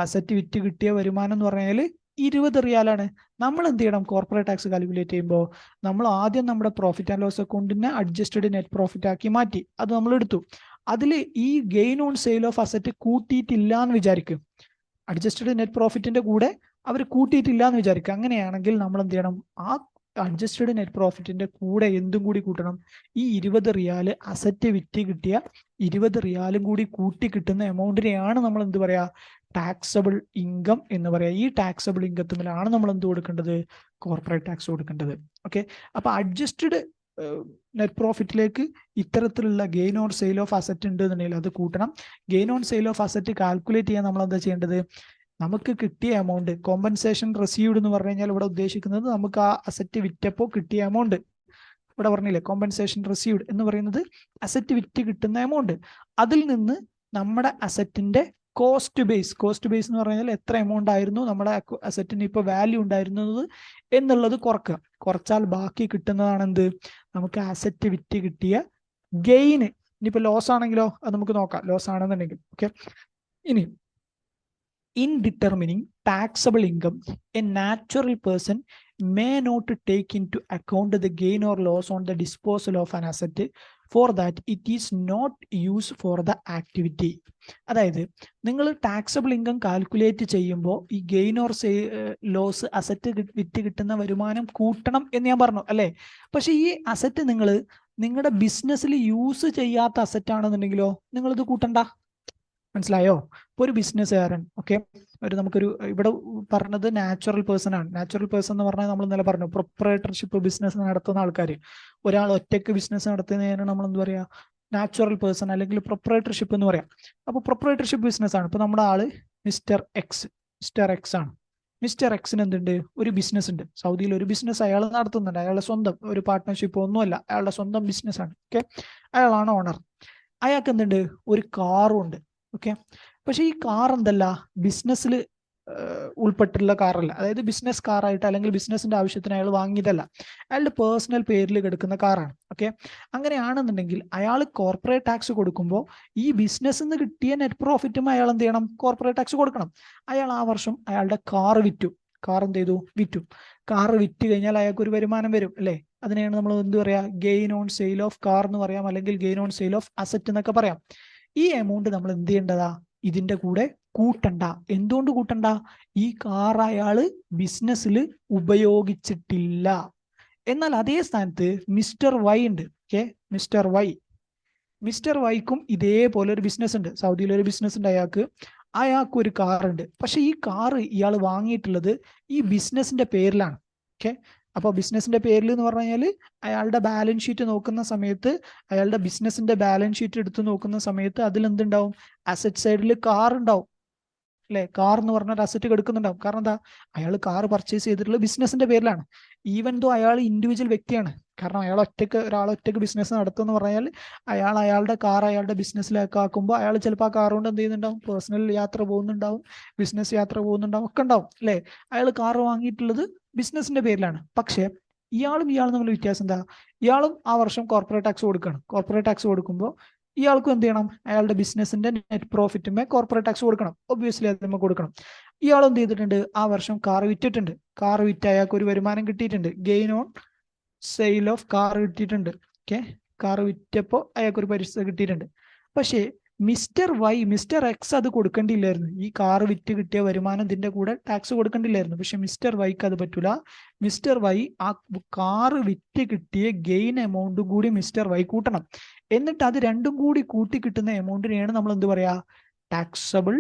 അസറ്റ് വിറ്റ് കിട്ടിയ വരുമാനം എന്ന് പറഞ്ഞാൽ 20 റിയാലാണ്. നമ്മൾ എന്ത് ചെയ്യണം? കോർപ്പറേറ്റ് ടാക്സ് കാൽക്കുലേറ്റ് ചെയ്യുമ്പോൾ നമ്മൾ ആദ്യം നമ്മുടെ പ്രോഫിറ്റ് ആൻഡ് ലോസ് അക്കൗണ്ടിനെ അഡ്ജസ്റ്റഡ് നെറ്റ് പ്രോഫിറ്റ് ആക്കി മാറ്റി. അത് നമ്മൾ എടുത്തു. അതിൽ ഈ gain on sale of asset കൂട്ടിയിട്ടില്ല എന്ന് വിചാരിക്കും. അഡ്ജസ്റ്റഡ് നെറ്റ് പ്രോഫിറ്റിന്റെ കൂടെ അവർ കൂട്ടിയിട്ടില്ല എന്ന് വിചാരിക്കുക. അങ്ങനെയാണെങ്കിൽ നമ്മൾ എന്ത് ചെയ്യണം? ആ അഡ്ജസ്റ്റഡ് നെറ്റ് പ്രോഫിറ്റിന്റെ കൂടെ എന്തും കൂടി കൂട്ടണം. ഈ 20 റിയാല് അസറ്റ് വിറ്റ് കിട്ടിയ 20 റിയാലും കൂടി കൂട്ടി കിട്ടുന്ന എമൗണ്ടിനെയാണ് നമ്മൾ എന്ത് പറയാ? ടാക്സബിൾ ഇൻകം എന്ന് പറയാം. ഈ ടാക്സബിൾ ഇൻകത്തിലാണ് നമ്മൾ എന്ത് കൊടുക്കേണ്ടത്? കോർപ്പറേറ്റ് ടാക്സ് കൊടുക്കേണ്ടത്. ഓക്കെ, അപ്പൊ അഡ്ജസ്റ്റഡ് നെറ്റ് പ്രോഫിറ്റിലേക്ക് ഇത്തരത്തിലുള്ള gain on sale of asset ഉണ്ട് എന്നുണ്ടെങ്കിൽ അത് കൂട്ടണം. Gain on sale of asset calculate ചെയ്യാൻ നമ്മൾ എന്താ ചെയ്യേണ്ടത്? നമുക്ക് കിട്ടിയ എമൗണ്ട്, കോമ്പൻസേഷൻ റിസീവ്ഡ് എന്ന് പറഞ്ഞു കഴിഞ്ഞാൽ ഇവിടെ ഉദ്ദേശിക്കുന്നത് നമുക്ക് ആ അസറ്റ് വിറ്റപ്പോൾ കിട്ടിയ എമൗണ്ട്. ഇവിടെ പറഞ്ഞില്ലേ, കോമ്പൻസേഷൻ റിസീവ്ഡ് എന്ന് പറയുന്നത് അസറ്റ് വിറ്റ് കിട്ടുന്ന എമൗണ്ട്. അതിൽ നിന്ന് നമ്മുടെ അസറ്റിന്റെ കോസ്റ്റ് ബേസ് എന്ന് പറഞ്ഞാൽ എത്ര എമൗണ്ട് ആയിരുന്നു നമ്മുടെ അസറ്റിന് ഇപ്പോൾ വാല്യൂ ഉണ്ടായിരുന്നത് എന്നുള്ളത് കുറച്ചാൽ ബാക്കി കിട്ടുന്നതാണ് എന്ത്? നമുക്ക് അസറ്റ് വിറ്റ് കിട്ടിയ ഗെയിന്. ഇനിയിപ്പോൾ ലോസ് ആണെങ്കിലോ അത് നമുക്ക് നോക്കാം, ലോസ് ആണെന്നുണ്ടെങ്കിൽ. ഓക്കെ, ഇനി in determining taxable income, a natural person may not take into account the gain or loss on the disposal of an asset for that it is not used for the activity. അതായത് നിങ്ങൾ taxable income calculate ചെയ്യുമ്പോൾ ഈ gain or loss, asset വിറ്റ് കിട്ടുന്ന വരുമാനം കൂട്ടണം എന്ന് ഞാൻ പറഞ്ഞു അല്ലേ? പക്ഷെ ഈ അസറ്റ് നിങ്ങൾ നിങ്ങളുടെ ബിസിനസ്സിൽ യൂസ് ചെയ്യാത്ത അസറ്റ് ആണെന്നുണ്ടെങ്കിലോ നിങ്ങളിത് കൂട്ടണ്ട. മനസ്സിലായോ? ഇപ്പോൾ ഒരു ബിസിനസ്സുകാരൻ, ഓക്കെ, നമുക്കൊരു ഇവിടെ പറഞ്ഞത് നാച്ചുറൽ പേഴ്സൺ ആണ്. നാച്ചുറൽ പേഴ്സൺ എന്ന് പറഞ്ഞാൽ നമ്മൾ ഇന്നലെ പറഞ്ഞു പ്രൊപ്പറേറ്റർഷിപ്പ് ബിസിനസ് നടത്തുന്ന ആൾക്കാർ. ഒരാൾ ഒറ്റയ്ക്ക് ബിസിനസ് നടത്തുന്നതിനാണ് നമ്മൾ എന്ത് പറയാ? നാച്ചുറൽ പേഴ്സൺ അല്ലെങ്കിൽ പ്രൊപ്പറേറ്റർഷിപ്പ് എന്ന് പറയാം. അപ്പോൾ പ്രൊപ്പറേറ്റർഷിപ്പ് ബിസിനസ് ആണ്. ഇപ്പോൾ നമ്മുടെ ആള് മിസ്റ്റർ എക്സ് ആണ്. മിസ്റ്റർ എക്സിന് എന്തുണ്ട്? ഒരു ബിസിനസ് ഉണ്ട്. സൗദിയിൽ ഒരു ബിസിനസ് അയാൾ നടത്തുന്നുണ്ട്. അയാളുടെ സ്വന്തം, ഒരു പാർട്ട്ണർഷിപ്പ് ഒന്നുമല്ല, അയാളുടെ സ്വന്തം ബിസിനസ് ആണ്. ഓക്കെ, അയാളാണ് ഓണർ. അയാൾക്ക് എന്തുണ്ട്? ഒരു കാറും ഉണ്ട്. ഓക്കെ, പക്ഷെ ഈ കാർ എന്തല്ല, ബിസിനസ്സിൽ ഉൾപ്പെട്ടിട്ടുള്ള കാറല്ല. അതായത് ബിസിനസ് കാറായിട്ട് അല്ലെങ്കിൽ ബിസിനസിന്റെ ആവശ്യത്തിന് അയാൾ വാങ്ങിയതല്ല, അയാളുടെ പേഴ്സണൽ പേരിൽ കിടക്കുന്ന കാറാണ്. ഓക്കെ, അങ്ങനെയാണെന്നുണ്ടെങ്കിൽ അയാൾ കോർപ്പറേറ്റ് ടാക്സ് കൊടുക്കുമ്പോൾ ഈ ബിസിനസ്സിൽ നിന്ന് കിട്ടിയ നെറ്റ് പ്രോഫിറ്റും അയാൾ എന്ത് ചെയ്യണം? കോർപ്പറേറ്റ് ടാക്സ് കൊടുക്കണം. അയാൾ ആ വർഷം അയാളുടെ കാർ വിറ്റു. കാർ വിറ്റ് കഴിഞ്ഞാൽ അയാൾക്ക് ഒരു വരുമാനം വരും അല്ലേ? അതിനെയാണ് നമ്മൾ എന്ത് പറയാ? Gain on sale of car എന്ന് പറയാം, അല്ലെങ്കിൽ gain on sale of asset എന്നൊക്കെ പറയാം. ഈ എമൗണ്ട് നമ്മൾ എന്ത് ചെയ്യേണ്ടതാ? ഇതിന്റെ കൂടെ കൂട്ടണ്ട. എന്തുകൊണ്ട് കൂട്ടണ്ട? ഈ കാർ അയാള് ബിസിനസ്സിൽ ഉപയോഗിച്ചിട്ടില്ല. എന്നാൽ അതേ സ്ഥാനത്ത് മിസ്റ്റർ വൈ ഉണ്ട്. ഓക്കെ, മിസ്റ്റർ വൈക്കും ഇതേപോലെ ഒരു ബിസിനസ് ഉണ്ട്. സൗദിയിൽ ഒരു ബിസിനസ് ഉണ്ട് അയാൾക്ക് ഒരു കാർ ഉണ്ട്. പക്ഷെ ഈ കാർ ഇയാൾ വാങ്ങിയിട്ടുള്ളത് ഈ ബിസിനസിന്റെ പേരിലാണ്. ഓക്കെ, അപ്പോൾ ബിസിനസിന്റെ പേരിൽ എന്ന് പറഞ്ഞു കഴിഞ്ഞാൽ അയാളുടെ ബാലൻസ് ഷീറ്റ് നോക്കുന്ന സമയത്ത്, അയാളുടെ ബിസിനസിന്റെ ബാലൻസ് ഷീറ്റ് എടുത്ത് നോക്കുന്ന സമയത്ത് അതിൽ എന്തുണ്ടാവും? അസറ്റ് സൈഡിൽ കാർ ഉണ്ടാവും അല്ലെ? കാർ എന്ന് പറഞ്ഞൊരു അസറ്റ് കൊടുക്കുന്നുണ്ടാവും. കാരണം എന്താ? അയാൾ കാർ പർച്ചേസ് ചെയ്തിട്ടുള്ളത് ബിസിനസിന്റെ പേരിലാണ്. ഈവൻ ദോ അയാൾ ഇൻഡിവിജ്വൽ വ്യക്തിയാണ്. കാരണം ഒരാൾ ഒറ്റയ്ക്ക് ബിസിനസ് നടത്തുമെന്ന് പറഞ്ഞാൽ അയാളുടെ കാർ അയാളുടെ ബിസിനസ്സിലേക്ക് ആക്കുമ്പോൾ അയാൾ ചിലപ്പോൾ ആ കാർ കൊണ്ട് എന്ത് ചെയ്യുന്നുണ്ടാവും? പേഴ്സണൽ യാത്ര പോകുന്നുണ്ടാവും, ബിസിനസ് യാത്ര പോകുന്നുണ്ടാവും, ഒക്കെ ഉണ്ടാവും അല്ലേ? അയാൾ കാർ വാങ്ങിയിട്ടുള്ളത് ബിസിനസിന്റെ പേരിലാണ്. പക്ഷെ ഇയാളും തമ്മിൽ വ്യത്യാസം എന്താ? ഇയാളും ആ വർഷം കോർപ്പറേറ്റ് ടാക്സ് കൊടുക്കണം. കോർപ്പറേറ്റ് ടാക്സ് കൊടുക്കുമ്പോൾ ഇയാൾക്കും എന്ത് ചെയ്യണം? അയാളുടെ ബിസിനസിന്റെ നെറ്റ് പ്രോഫിറ്റുമേ കോർപ്പറേറ്റ് ടാക്സ് കൊടുക്കണം. ഒബ്വിയസ്ലി അത് നമ്മൾ കൊടുക്കണം. ഇയാൾ എന്ത് ചെയ്തിട്ടുണ്ട്? ആ വർഷം കാർ വിറ്റിട്ടുണ്ട്. കാർ വിറ്റ് അയാൾക്ക് ഒരു വരുമാനം കിട്ടിയിട്ടുണ്ട്. Gain on sale of car കിട്ടിയിട്ടുണ്ട്. ഓക്കെ, കാർ വിറ്റപ്പോൾ അയാൾക്ക് ഒരു പൈസ കിട്ടിയിട്ടുണ്ട്. പക്ഷേ മിസ്റ്റർ എക്സ് അത് കൊടുക്കേണ്ടിയില്ലായിരുന്നു. ഈ കാറ് വിറ്റ് കിട്ടിയ വരുമാനം ഇതിന്റെ കൂടെ ടാക്സ് കൊടുക്കേണ്ടിയില്ലായിരുന്നു. പക്ഷെ മിസ്റ്റർ വൈക്ക് അത് പറ്റൂല. മിസ്റ്റർ വൈ ആ കാറ് വിറ്റ് കിട്ടിയ ഗെയിൻ എമൗണ്ട് കൂടി മിസ്റ്റർ വൈ കൂട്ടണം. എന്നിട്ട് അത് രണ്ടും കൂടി കൂട്ടി കിട്ടുന്ന എമൗണ്ടിനെയാണ് നമ്മൾ എന്ത് പറയാ, ടാക്സബിൾ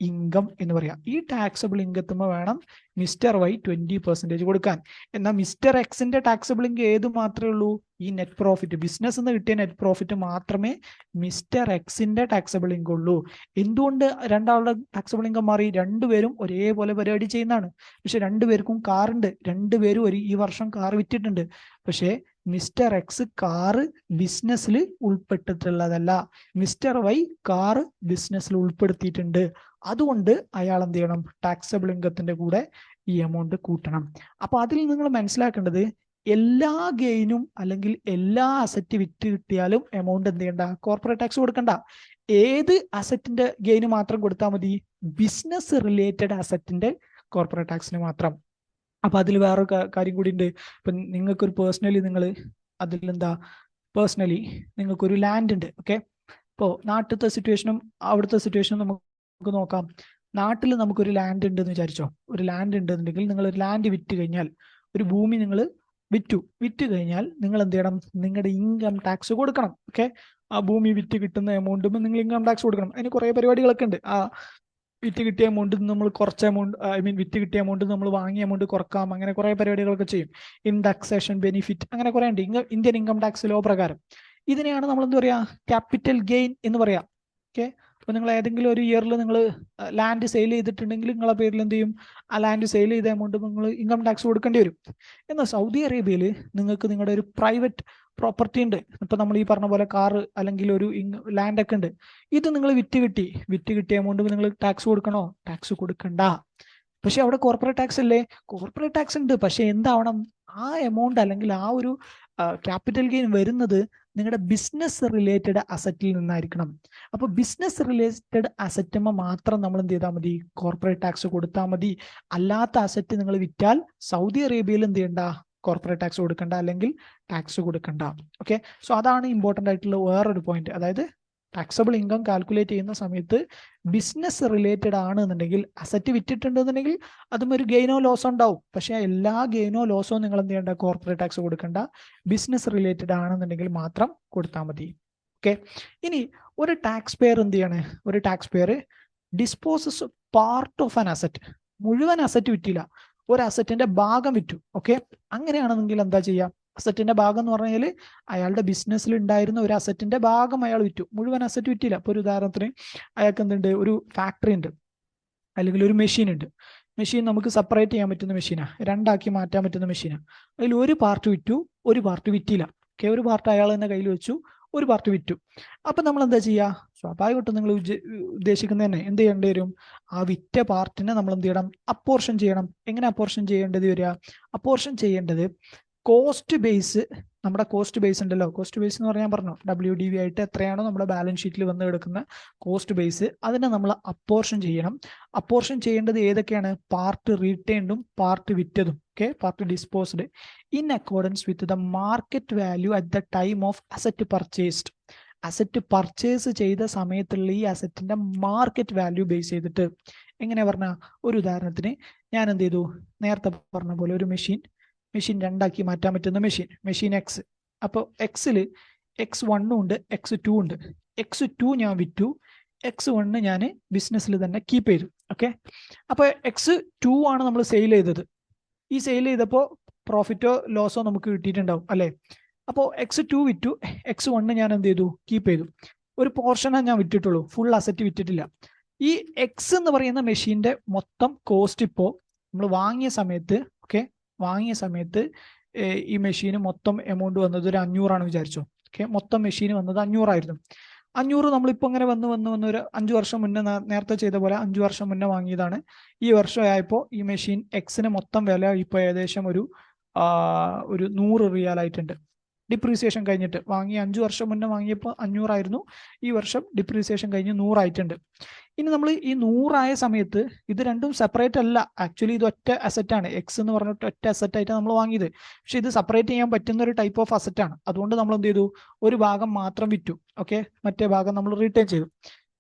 ഇൻകം എന്ന് പറയാം. ഈ ടാക്സബിൾ ഇൻകത്തുമ്പോ വേണം മിസ്റ്റർ വൈ 20% കൊടുക്കാൻ. എന്നാൽ മിസ്റ്റർ എക്സിന്റെ ടാക്സബിൾ ഇൻകം ഏത് മാത്രമേ ഉള്ളൂ, ഈ നെറ്റ് പ്രോഫിറ്റ്, ബിസിനസ് നിന്ന് കിട്ടിയ നെറ്റ് പ്രോഫിറ്റ് മാത്രമേ മിസ്റ്റർ എക്സിന്റെ ടാക്സബിൾ ഇൻകം ഉള്ളൂ. എന്തുകൊണ്ട് രണ്ടാളുടെ ടാക്സബിൾ ഇൻകം മാറി? രണ്ടുപേരും ഒരേപോലെ പരിപാടി ചെയ്യുന്നതാണ്. പക്ഷെ രണ്ടുപേർക്കും കാറുണ്ട്, രണ്ടുപേരും ഈ വർഷം കാർ വിറ്റിട്ടുണ്ട്. പക്ഷേ മിസ്റ്റർ എക്സ് കാറ് ബിസിനസ്സിൽ ഉൾപ്പെട്ടിട്ടുള്ളതല്ല, മിസ്റ്റർ വൈ കാറ് ബിസിനസ്സിൽ ഉൾപ്പെടുത്തിയിട്ടുണ്ട്. അതുകൊണ്ട് അയാൾ എന്ത് ചെയ്യണം, ടാക്സബിൾ ഇൻകത്തിന്റെ കൂടെ ഈ എമൗണ്ട് കൂട്ടണം. അപ്പൊ അതിൽ നിങ്ങൾ മനസ്സിലാക്കേണ്ടത്, എല്ലാ ഗെയിനും അല്ലെങ്കിൽ എല്ലാ അസറ്റ് വിറ്റ് കിട്ടിയാലും എമൗണ്ട് എന്ത് ചെയ്യണ്ട, കോർപ്പറേറ്റ് ടാക്സ് കൊടുക്കണ്ട. ഏത് അസറ്റിന്റെ ഗെയിന് മാത്രം കൊടുത്താൽ മതി, ബിസിനസ് റിലേറ്റഡ് അസറ്റിന്റെ കോർപ്പറേറ്റ് ടാക്സിന് മാത്രം. അപ്പൊ അതിൽ വേറെ കാര്യം കൂടി ഉണ്ട്. ഇപ്പൊ നിങ്ങൾക്കൊരു പേഴ്സണലി നിങ്ങൾക്കൊരു ലാൻഡ് ഉണ്ട്. ഓക്കെ, ഇപ്പോൾ നാട്ടിലത്തെ സിറ്റുവേഷനും അവിടുത്തെ സിറ്റുവേഷനും നമുക്ക് നോക്കാം. നാട്ടിൽ നമുക്കൊരു ലാൻഡ് ഉണ്ടെന്ന് വിചാരിച്ചോ. ഒരു ലാൻഡ് ഉണ്ടെന്നുണ്ടെങ്കിൽ നിങ്ങൾ ഒരു ലാൻഡ് വിറ്റ് കഴിഞ്ഞാൽ, ഒരു ഭൂമി നിങ്ങൾ വിറ്റ് കഴിഞ്ഞാൽ നിങ്ങൾ എന്ത് ചെയ്യണം, നിങ്ങളുടെ ഇൻകം ടാക്സ് കൊടുക്കണം. ഓക്കെ, ആ ഭൂമി വിറ്റ് കിട്ടുന്ന എമൗണ്ടും നിങ്ങൾ ഇൻകം ടാക്സ് കൊടുക്കണം. അതിന് കുറേ പരിപാടികളൊക്കെ ഉണ്ട്. ആ വിറ്റ് കിട്ടിയ എമൗണ്ട് നമ്മൾ കുറച്ച് എമൗണ്ട്, വിറ്റ് കിട്ടിയ എമൗണ്ട് നമ്മൾ വാങ്ങിയ എമൗണ്ട് കുറക്കാം. അങ്ങനെ കുറേ പരിപാടികളൊക്കെ ചെയ്യും. ഇൻഡെക്സേഷൻ ബെനിഫിറ്റ്, അങ്ങനെ കുറേ ഉണ്ട് ഇന്ത്യൻ ഇൻകം ടാക്സ് ലോ പ്രകാരം. ഇതിനെയാണ് നമ്മൾ എന്താ പറയാ, ക്യാപിറ്റൽ ഗെയിൻ എന്ന് പറയാം. ഓക്കെ, അപ്പോൾ നിങ്ങൾ ഏതെങ്കിലും ഒരു ഇയറിൽ നിങ്ങൾ ലാൻഡ് സെയിൽ ചെയ്തിട്ടുണ്ടെങ്കിൽ നിങ്ങളെ പേരിൽ എന്ത് ചെയ്യും, ആ ലാൻഡ് സെയിൽ ചെയ്ത എമൗണ്ട് നിങ്ങൾ ഇൻകം ടാക്സ് കൊടുക്കേണ്ടി വരും. എന്നാൽ സൗദി അറേബ്യയിൽ നിങ്ങൾക്ക് നിങ്ങളുടെ ഒരു പ്രൈവറ്റ് പ്രോപ്പർട്ടി ഉണ്ട്. ഇപ്പൊ നമ്മൾ ഈ പറഞ്ഞ പോലെ കാറ് അല്ലെങ്കിൽ ഒരു ലാൻഡ് ഒക്കെ ഉണ്ട്. ഇത് നിങ്ങൾ വിറ്റ് കിട്ടിയ എമൗണ്ട് നിങ്ങൾ ടാക്സ് കൊടുക്കണോ? ടാക്സ് കൊടുക്കണ്ട. പക്ഷെ അവിടെ കോർപ്പറേറ്റ് ടാക്സ് അല്ലേ? കോർപ്പറേറ്റ് ടാക്സ് ഉണ്ട്. പക്ഷെ എന്താവണം, ആ എമൗണ്ട് അല്ലെങ്കിൽ ആ ഒരു ക്യാപിറ്റൽ ഗെയിൻ വരുന്നത് നിങ്ങളുടെ ബിസിനസ് റിലേറ്റഡ് അസറ്റിൽ നിന്നായിരിക്കണം. അപ്പൊ ബിസിനസ് റിലേറ്റഡ് അസറ്റുമ്പോൾ മാത്രം നമ്മൾ എന്ത് ചെയ്താൽ മതി, കോർപ്പറേറ്റ് ടാക്സ് കൊടുത്താൽ മതി. അല്ലാത്ത അസറ്റ് നിങ്ങൾ വിറ്റാൽ സൗദി അറേബ്യയിൽ എന്ത് ചെയ്യണ്ട, കോർപ്പറേറ്റ് ടാക്സ് കൊടുക്കണ്ട അല്ലെങ്കിൽ ടാക്സ് കൊടുക്കണ്ട. ഓക്കെ, സോ അതാണ് ഇമ്പോർട്ടൻ്റ് ആയിട്ടുള്ള വേറൊരു പോയിന്റ്. അതായത് ടാക്സബിൾ ഇൻകം കാൽക്കുലേറ്റ് ചെയ്യുന്ന സമയത്ത് ബിസിനസ് റിലേറ്റഡ് ആണ് എന്നുണ്ടെങ്കിൽ, അസറ്റ് വിറ്റിട്ടുണ്ടെന്നുണ്ടെങ്കിൽ അതും ഒരു ഗെയിനോ ലോസോ ഉണ്ടാവും. പക്ഷെ എല്ലാ ഗെയിനോ ലോസോ നിങ്ങൾ എന്ത് ചെയ്യേണ്ട, കോർപ്പറേറ്റ് ടാക്സ് കൊടുക്കണ്ട. ബിസിനസ് റിലേറ്റഡ് ആണെന്നുണ്ടെങ്കിൽ മാത്രം കൊടുത്താൽ മതി. ഓക്കെ, ഇനി ഒരു ടാക്സ് പെയർ എന്ത് ചെയ്യാണ്, ഒരു tax pair disposes part of an asset. മുഴുവൻ അസറ്റ് വിറ്റില്ല, ഒരു അസറ്റിന്റെ ഭാഗം വിറ്റു. ഓക്കെ, അങ്ങനെയാണെന്നെങ്കിൽ എന്താ ചെയ്യുക, അസറ്റിന്റെ ഭാഗം എന്ന് പറഞ്ഞാൽ അയാളുടെ ബിസിനസ്സിൽ ഉണ്ടായിരുന്ന ഒരു അസറ്റിന്റെ ഭാഗം അയാൾ വിറ്റു, മുഴുവൻ അസറ്റ് വിറ്റില്ല. അപ്പൊ ഒരു ഉദാഹരണത്തിന് അയാൾക്ക് എന്തുണ്ട്, ഒരു ഫാക്ടറി ഉണ്ട് അല്ലെങ്കിൽ ഒരു മെഷീൻ ഉണ്ട്. മെഷീൻ നമുക്ക് സെപ്പറേറ്റ് ചെയ്യാൻ പറ്റുന്ന മെഷീനാണ്, രണ്ടാക്കി മാറ്റാൻ പറ്റുന്ന മെഷീനാണ്. അതിൽ ഒരു പാർട്ട് വിറ്റു, ഒരു പാർട്ട് വിറ്റില്ല. ഓക്കെ, ഒരു പാർട്ട് അയാൾ തന്നെ കയ്യിൽ വെച്ചു, ഒരു പാർട്ട് വിറ്റു. അപ്പൊ നമ്മൾ എന്താ ചെയ്യുക, സ്വാഭാവികമായിട്ടും നിങ്ങൾ ഉദ്ദേശിക്കുന്നത് തന്നെ എന്ത് ചെയ്യേണ്ടി വരും, ആ വിറ്റ പാർട്ടിനെ നമ്മൾ എന്ത് ചെയ്യണം, അപ്പോർഷൻ ചെയ്യണം. എങ്ങനെ അപ്പോർഷൻ ചെയ്യേണ്ടത് വരിക, അപ്പോർഷൻ ചെയ്യേണ്ടത് കോസ്റ്റ് ബേസ്, നമ്മുടെ കോസ്റ്റ് ബേസ് ഉണ്ടല്ലോ, കോസ്റ്റ് ബേസ് എന്ന് പറഞ്ഞാൽ പറഞ്ഞു WDV ആയിട്ട് എത്രയാണോ നമ്മുടെ ബാലൻസ് ഷീറ്റിൽ വന്ന് കിടക്കുന്ന കോസ്റ്റ് ബേസ്, അതിനെ നമ്മൾ അപ്പോർഷൻ ചെയ്യണം. അപ്പോർഷൻ ചെയ്യേണ്ടത് ഏതൊക്കെയാണ്, പാർട്ട് റീറ്റെയിൻഡും പാർട്ട് വിറ്റതും. Okay, part disposed in accordance with the market value at the time of asset purchased. Asset purchase ചെയ്ത സമയത്തുള്ള ഈ അസറ്റിന്റെ മാർക്കറ്റ് വാല്യൂ ബേസ് ചെയ്തിട്ട്. എങ്ങനെ പറഞ്ഞാൽ, ഒരു ഉദാഹരണത്തിന് ഞാൻ എന്ത് ചെയ്തു, നേരത്തെ പറഞ്ഞ പോലെ ഒരു മെഷീൻ രണ്ടാക്കി മാറ്റാൻ പറ്റുന്ന മെഷീൻ എക്സ്. അപ്പോൾ എക്സിൽ X1 ഉണ്ട്, X2 ഉണ്ട്. X2 ഞാൻ വിറ്റു, X1 ഞാൻ ബിസിനസ്സിൽ തന്നെ കീപ്പ് ചെയ്തു. ഓക്കെ, അപ്പോൾ X2 ആണ് നമ്മൾ സെയിൽ ചെയ്തത്. ഈ സെയിൽ ചെയ്തപ്പോൾ പ്രോഫിറ്റോ ലോസോ നമുക്ക് കിട്ടിയിട്ടുണ്ടാവും അല്ലേ. അപ്പോൾ X2 വിറ്റു, X1 ഞാൻ എന്ത് ചെയ്തു, കീപ്പ് ചെയ്തു. ഒരു പോർഷനാണ് ഞാൻ വിറ്റിട്ടുള്ളൂ, ഫുൾ അസറ്റ് വിറ്റിട്ടില്ല. ഈ എക്സ് എന്ന് പറയുന്ന മെഷീന്റെ മൊത്തം കോസ്റ്റ് ഇപ്പോൾ നമ്മൾ വാങ്ങിയ സമയത്ത് ഈ മെഷീന് മൊത്തം എമൗണ്ട് വന്നത് ഒരു 500 വിചാരിച്ചോ. ഓക്കെ, മൊത്തം മെഷീന് വന്നത് 500 ആയിരുന്നു. 500 നമ്മളിപ്പോൾ അങ്ങനെ വന്ന് ഒരു 5 വർഷം മുന്നേ, നേരത്തെ ചെയ്ത പോലെ 5 വർഷം മുന്നേ വാങ്ങിയതാണ്. ഈ വർഷമായപ്പോൾ ഈ മെഷീൻ എക്സിന് മൊത്തം വില ഇപ്പോൾ ഏകദേശം ഒരു 100 റിയാലായിട്ടുണ്ട്. ഡിപ്രീസിയേഷൻ കഴിഞ്ഞിട്ട് വാങ്ങിയ 5 വർഷം മുന്നേ വാങ്ങിയപ്പോൾ 500 ആയിരുന്നു, ഈ വർഷം ഡിപ്രീസിയേഷൻ കഴിഞ്ഞ് 100 ആയിട്ടുണ്ട്. ഇനി നമ്മൾ ഈ 100 ആയ സമയത്ത് ഇത് രണ്ടും സെപ്പറേറ്റ് അല്ല, ആക്ച്വലി ഇത് ഒറ്റ അസറ്റാണ്. എക്സ് എന്ന് പറഞ്ഞിട്ട് ഒറ്റ അസറ്റായിട്ട് നമ്മൾ വാങ്ങിയത്. പക്ഷെ ഇത് സെപ്പറേറ്റ് ചെയ്യാൻ പറ്റുന്ന ഒരു ടൈപ്പ് ഓഫ് അസറ്റാണ്. അതുകൊണ്ട് നമ്മൾ എന്ത് ചെയ്തു, ഒരു ഭാഗം മാത്രം വിറ്റു. ഓക്കെ, മറ്റേ ഭാഗം നമ്മൾ റീറ്റെയിൻ ചെയ്തു.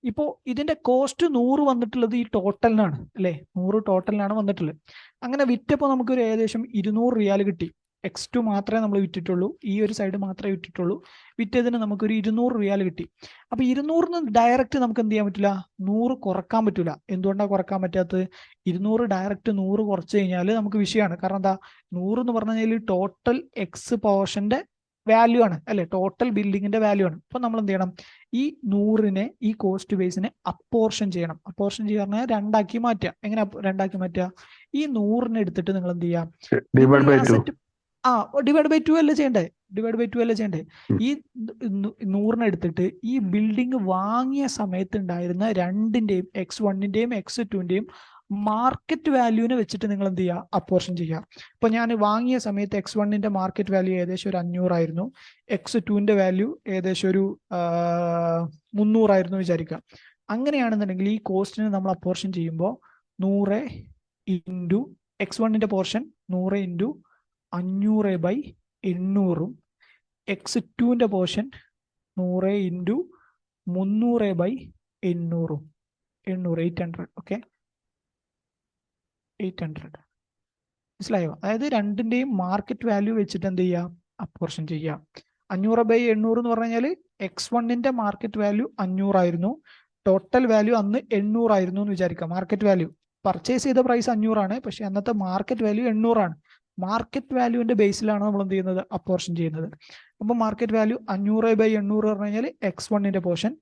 ഇപ്പോൾ ഇതിന്റെ കോസ്റ്റ് 100 വന്നിട്ടുള്ളത് ഈ ടോട്ടലിനാണ് അല്ലേ, 100 ടോട്ടലിനാണ് വന്നിട്ടുള്ളത്. അങ്ങനെ വിറ്റപ്പോൾ നമുക്കൊരു ഏകദേശം 200 റിയാൽ കിട്ടി. X2 മാത്രമേ നമ്മൾ വിറ്റിട്ടുള്ളൂ, ഈ ഒരു സൈഡ് മാത്രമേ വിറ്റിട്ടുള്ളൂ. വിറ്റതിന് നമുക്കൊരു 200 റിയാൽ കിട്ടി. അപ്പൊ 200 ഡയറക്റ്റ് നമുക്ക് എന്ത് ചെയ്യാൻ പറ്റില്ല, 100 കുറക്കാൻ പറ്റില്ല. എന്തുകൊണ്ടാണ് കുറക്കാൻ പറ്റാത്തത്? 200 ഡയറക്റ്റ് 100 കുറച്ച് കഴിഞ്ഞാൽ നമുക്ക് വിഷയമാണ്. കാരണം എന്താ, 100 എന്ന് പറഞ്ഞു കഴിഞ്ഞാൽ ടോട്ടൽ എക്സ് പോർഷന്റെ വാല്യൂ ആണ് അല്ലെ, ടോട്ടൽ ബിൽഡിങ്ങിന്റെ വാല്യൂ ആണ്. അപ്പൊ നമ്മൾ എന്ത് ചെയ്യണം, ഈ 100നെ ഈ കോസ്റ്റ് ബേസിനെ അപ്പോർഷൻ ചെയ്യണം. അപ്പോർഷൻ ചെയ്യാൻ രണ്ടാക്കി മാറ്റുക. എങ്ങനെ രണ്ടാക്കി മാറ്റുക? ഈ 100നെ എടുത്തിട്ട് നിങ്ങൾ എന്ത് ചെയ്യാം, ഡിവൈഡ് ബൈ 2 അല്ലേ ചെയ്യണ്ടേ, ഡിവൈഡ് ബൈ 2 അല്ലേ ചെയ്യണ്ടേ. ഈ 100നെ എടുത്തിട്ട് ഈ ബിൽഡിംഗ് വാങ്ങിയ സമയത്ത് ഉണ്ടായിരുന്ന രണ്ടിന്റെയും X1ന്റെയും X2ന്റെയും മാർക്കറ്റ് വാല്യൂവിനെ വെച്ചിട്ട് നിങ്ങൾ എന്ത് ചെയ്യുക, അപ്പോർഷൻ ചെയ്യുക. ഇപ്പൊ ഞാൻ വാങ്ങിയ സമയത്ത് X1ന്റെ മാർക്കറ്റ് വാല്യൂ ഏകദേശം ഒരു 500 ആയിരുന്നു, X2ന്റെ വാല്യൂ ഏകദേശം ഒരു 300 ആയിരുന്നു വിചാരിക്കുക. അങ്ങനെയാണെന്നുണ്ടെങ്കിൽ ഈ കോസ്റ്റിനെ നമ്മൾ അപ്പോർഷൻ ചെയ്യുമ്പോൾ 100 ഇൻറ്റു X1ന്റെ പോർഷൻ 100 ഇൻറ്റു 500/800 X2ന്റെ പോർഷൻ 100 ഇൻറ്റു 300/800 800 ഓക്കെ 800 മനസ്സിലായോ? അതായത് രണ്ടിന്റെയും മാർക്കറ്റ് വാല്യൂ വെച്ചിട്ട് എന്ത് ചെയ്യുക, അപ്പോർഷൻ ചെയ്യുക. 500/800 എന്ന് പറഞ്ഞു കഴിഞ്ഞാൽ X1ന്റെ മാർക്കറ്റ് വാല്യൂ 500 ആയിരുന്നു, ടോട്ടൽ വാല്യൂ അന്ന് 800 ആയിരുന്നു എന്ന് വിചാരിക്കുക. മാർക്കറ്റ് വാല്യൂ പർച്ചേസ് ചെയ്ത പ്രൈസ് 500 ആണ്, പക്ഷെ അന്നത്തെ മാർക്കറ്റ് വാല്യൂ 800 ആണ്. മാർക്കറ്റ് വാല്യൂവിന്റെ ബേസിലാണ് നമ്മൾ എന്ത് ചെയ്യുന്നത്, അപ്പോർഷൻ ചെയ്യുന്നത്. അപ്പൊ മാർക്കറ്റ് വാല്യൂ 500/800 പറഞ്ഞു കഴിഞ്ഞാൽ X1ന്റെ പോർഷൻ,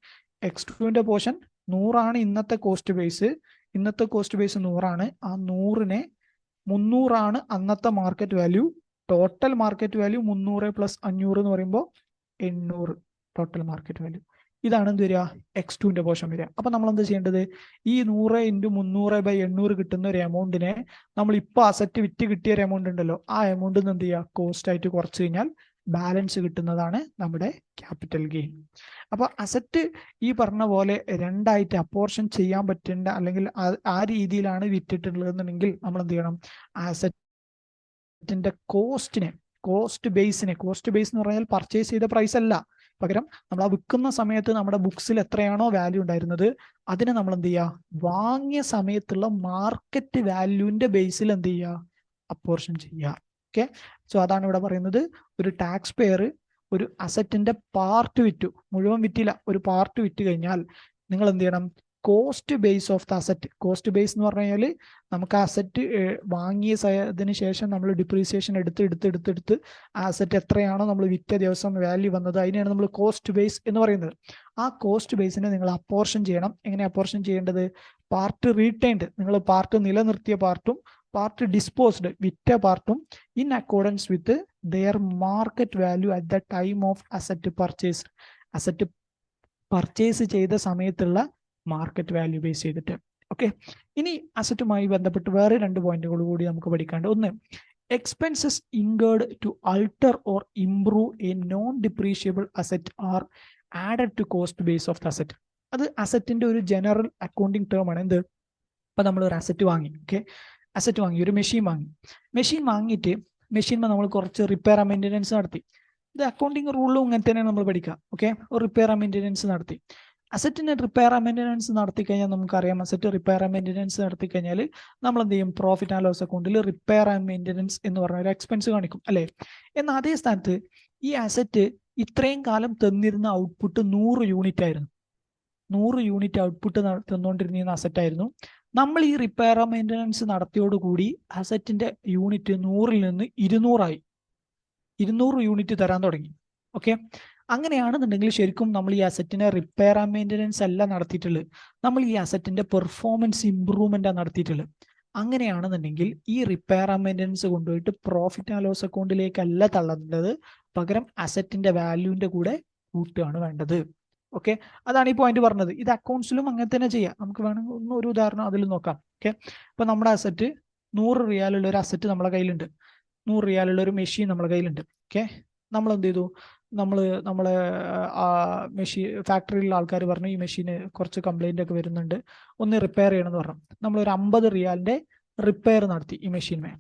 X2ന്റെ പോർഷൻ 100 ആണ് ഇന്നത്തെ കോസ്റ്റ് ബേസ്. ഇന്നത്തെ കോസ്റ്റ് ബേസ് 100 ആണ്. ആ 100നെ 300 ആണ് അന്നത്തെ market value. Total market value 300 + 500 എന്ന് പറയുമ്പോൾ 800 ടോട്ടൽ മാർക്കറ്റ് വാല്യൂ. ഇതാണ് എന്ത് വരിക, X2ന്റെ പോർഷൻ വരിക. അപ്പൊ നമ്മൾ എന്താ ചെയ്യേണ്ടത്, ഈ 100 ഇൻറ്റു 300/800 കിട്ടുന്ന ഒരു എമൗണ്ടിനെ നമ്മൾ ഇപ്പൊ അസറ്റ് വിറ്റ് കിട്ടിയ ഒരു എമൗണ്ട് ഉണ്ടല്ലോ, ആ എമൗണ്ട് എന്ത് ചെയ്യുക, കോസ്റ്റ് ആയിട്ട് കുറച്ച് കഴിഞ്ഞാൽ ബാലൻസ് കിട്ടുന്നതാണ് നമ്മുടെ ക്യാപിറ്റൽ ഗെയിൻ. അപ്പൊ അസറ്റ് ഈ പറഞ്ഞ പോലെ രണ്ടായിട്ട് അപ്പോർഷൻ ചെയ്യാൻ പറ്റേണ്ട, അല്ലെങ്കിൽ ആ രീതിയിലാണ് വിറ്റിട്ടുള്ളതെന്നുണ്ടെങ്കിൽ നമ്മൾ എന്ത് ചെയ്യണം, അസറ്റിന്റെ കോസ്റ്റ് ബേസ് എന്ന് പറഞ്ഞാൽ പർച്ചേസ് ചെയ്ത പ്രൈസ് അല്ല, പകരം നമ്മൾ ആ വിൽക്കുന്ന സമയത്ത് നമ്മുടെ ബുക്സിൽ എത്രയാണോ വാല്യൂ ഉണ്ടായിരുന്നത് അതിനെ നമ്മൾ എന്ത് ചെയ്യുക, വാങ്ങിയ സമയത്തുള്ള മാർക്കറ്റ് വാല്യൂവിന്റെ ബേസിൽ എന്ത് ചെയ്യുക, അപ്പോർഷൻ ചെയ്യുക. ഓക്കെ, സോ അതാണ് ഇവിടെ പറയുന്നത്. ഒരു ടാക്സ് പെയർ ഒരു അസറ്റിന്റെ പാർട്ട് വിറ്റു, മുഴുവൻ വിറ്റില്ല, ഒരു പാർട്ട് വിറ്റ് കഴിഞ്ഞാൽ നിങ്ങൾ എന്ത് ചെയ്യണം, cost base of the asset. Cost base എന്ന് പറഞ്ഞു കഴിഞ്ഞാൽ നമുക്ക് അസറ്റ് വാങ്ങിയതിന് ശേഷം നമ്മൾ ഡിപ്രീസിയേഷൻ എടുത്ത് ആ അസറ്റ് എത്രയാണോ നമ്മൾ വിറ്റ ദിവസം വാല്യൂ വന്നത് അതിനെയാണ് നമ്മൾ കോസ്റ്റ് ബേസ് എന്ന് പറയുന്നത്. ആ കോസ്റ്റ് ബേസിനെ നിങ്ങൾ അപ്പോർഷൻ ചെയ്യണം. എങ്ങനെ അപ്പോർഷൻ ചെയ്യേണ്ടത്, പാർട്ട് റീറ്റൈൻഡ്, നിങ്ങൾ പാർട്ട് നിലനിർത്തിയ പാർട്ടും പാർട്ട് ഡിസ്പോസ്ഡ് വിറ്റ പാർട്ടും in accordance with their market value at the time of asset purchase. Asset purchase ചെയ്ത സമയത്തുള്ള മാർക്കറ്റ് വാല്യൂ ബേസ് ചെയ്തിട്ട്. ഓക്കെ, ഇനി അസറ്റുമായി ബന്ധപ്പെട്ട് വേറെ 2 പോയിന്റുകൾ കൂടി നമുക്ക് പഠിക്കാണ്ട്. ഒന്ന്, expenses incurred to alter or improve a non depreciable asset are added to cost base of the asset. അത് അസറ്റിന്റെ ഒരു ജനറൽ അക്കൗണ്ടിങ് ടേം ആണ്. എന്ത്, ഇപ്പൊ നമ്മൾ ഒരു അസറ്റ് വാങ്ങി, ഓക്കെ, അസറ്റ് വാങ്ങി, ഒരു മെഷീൻ വാങ്ങിയിട്ട് മെഷീനിൽ നമ്മൾ കുറച്ച് റിപ്പയർ ആൻഡ് മെയിൻ്റെനൻസ് നടത്തി. ഇത് അക്കൗണ്ടിങ് റൂളിലും ഇങ്ങനെ തന്നെയാണ് നമ്മൾ പഠിക്കുക. ഓക്കെ, ഒരു റിപ്പയർ ആൻഡ് മെയിൻ്റെനൻസ് നടത്തി. അസറ്റിന് റിപ്പയർ ആൻഡ് മെയിൻ്റെനൻസ് നടത്തി കഴിഞ്ഞാൽ നമുക്കറിയാം, അസറ്റ് റിപ്പയർ ആൻഡ് മെയിൻ്റെനൻസ് നടത്തി കഴിഞ്ഞാൽ നമ്മൾ എന്ത് ചെയ്യും, പ്രോഫിറ്റ് ആൻഡ് ലോസ് അക്കൗണ്ടിൽ റിപ്പയർ ആൻഡ് മെയിൻ്റെനൻസ് എന്ന് പറഞ്ഞ ഒരു എക്സ്പെൻസ് കാണിക്കും അല്ലേ. എന്നാൽ അതേ സ്ഥാനത്ത് ഈ അസറ്റ് ഇത്രയും കാലം തന്നിരുന്ന ഔട്ട്പുട്ട് 100 യൂണിറ്റ് ആയിരുന്നു. 100 യൂണിറ്റ് ഔട്ട്പുട്ട് തന്നുകൊണ്ടിരുന്ന അസറ്റ് ആയിരുന്നു. നമ്മൾ ഈ റിപ്പയർ ആൻഡ് മെയിൻ്റെനൻസ് നടത്തിയോടുകൂടി അസറ്റിന്റെ യൂണിറ്റ് 100ൽ നിന്ന് 200 ആയി, 200 യൂണിറ്റ് തരാൻ തുടങ്ങി. ഓക്കെ, അങ്ങനെയാണെന്നുണ്ടെങ്കിൽ ശരിക്കും നമ്മൾ ഈ അസറ്റിനെ റിപ്പയർ ആൻഡ് മെയിൻ്റെനൻസ് അല്ല നടത്തിയിട്ടുള്ളത്, നമ്മൾ ഈ അസറ്റിന്റെ പെർഫോമൻസ് ഇംപ്രൂവ്മെന്റ് ആണ് നടത്തിയിട്ടുള്ളത്. അങ്ങനെയാണെന്നുണ്ടെങ്കിൽ ഈ റിപ്പയർ ആൻഡ് മെയിൻ്റെനൻസ് കൊണ്ടുപോയിട്ട് പ്രോഫിറ്റ് ആൻഡ് ലോസ് അക്കൗണ്ടിലേക്കല്ല തള്ളേണ്ടത്, പകരം അസറ്റിന്റെ വാല്യൂവിന്റെ കൂടെ കൂട്ടുകയാണ് വേണ്ടത്. ഓക്കെ, അതാണ് ഈ പോയിന്റ് പറഞ്ഞത്. ഇത് അക്കൗണ്ട്സിലും അങ്ങനെ തന്നെ ചെയ്യാം. നമുക്ക് വേണമെങ്കിൽ ഒരു ഉദാഹരണം അതിൽ നോക്കാം. ഓക്കെ, ഇപ്പൊ നമ്മുടെ അസറ്റ് 100 റിയാലുള്ള ഒരു അസറ്റ് നമ്മളെ കയ്യിലുണ്ട്, 100 റിയാലുള്ള ഒരു മെഷീൻ നമ്മളെ കയ്യിലുണ്ട്. ഓക്കെ, നമ്മൾ എന്ത് ചെയ്തു, നമ്മളെ മെഷീൻ ഫാക്ടറിയിലുള്ള ആൾക്കാർ പറഞ്ഞു ഈ മെഷീന് കുറച്ച് കംപ്ലൈന്റ് ഒക്കെ വരുന്നുണ്ട്, ഒന്ന് റിപ്പയർ ചെയ്യണമെന്ന് പറഞ്ഞു. നമ്മളൊരു 50 റിയാലിന്റെ റിപ്പയർ നടത്തി ഈ മെഷീനെ.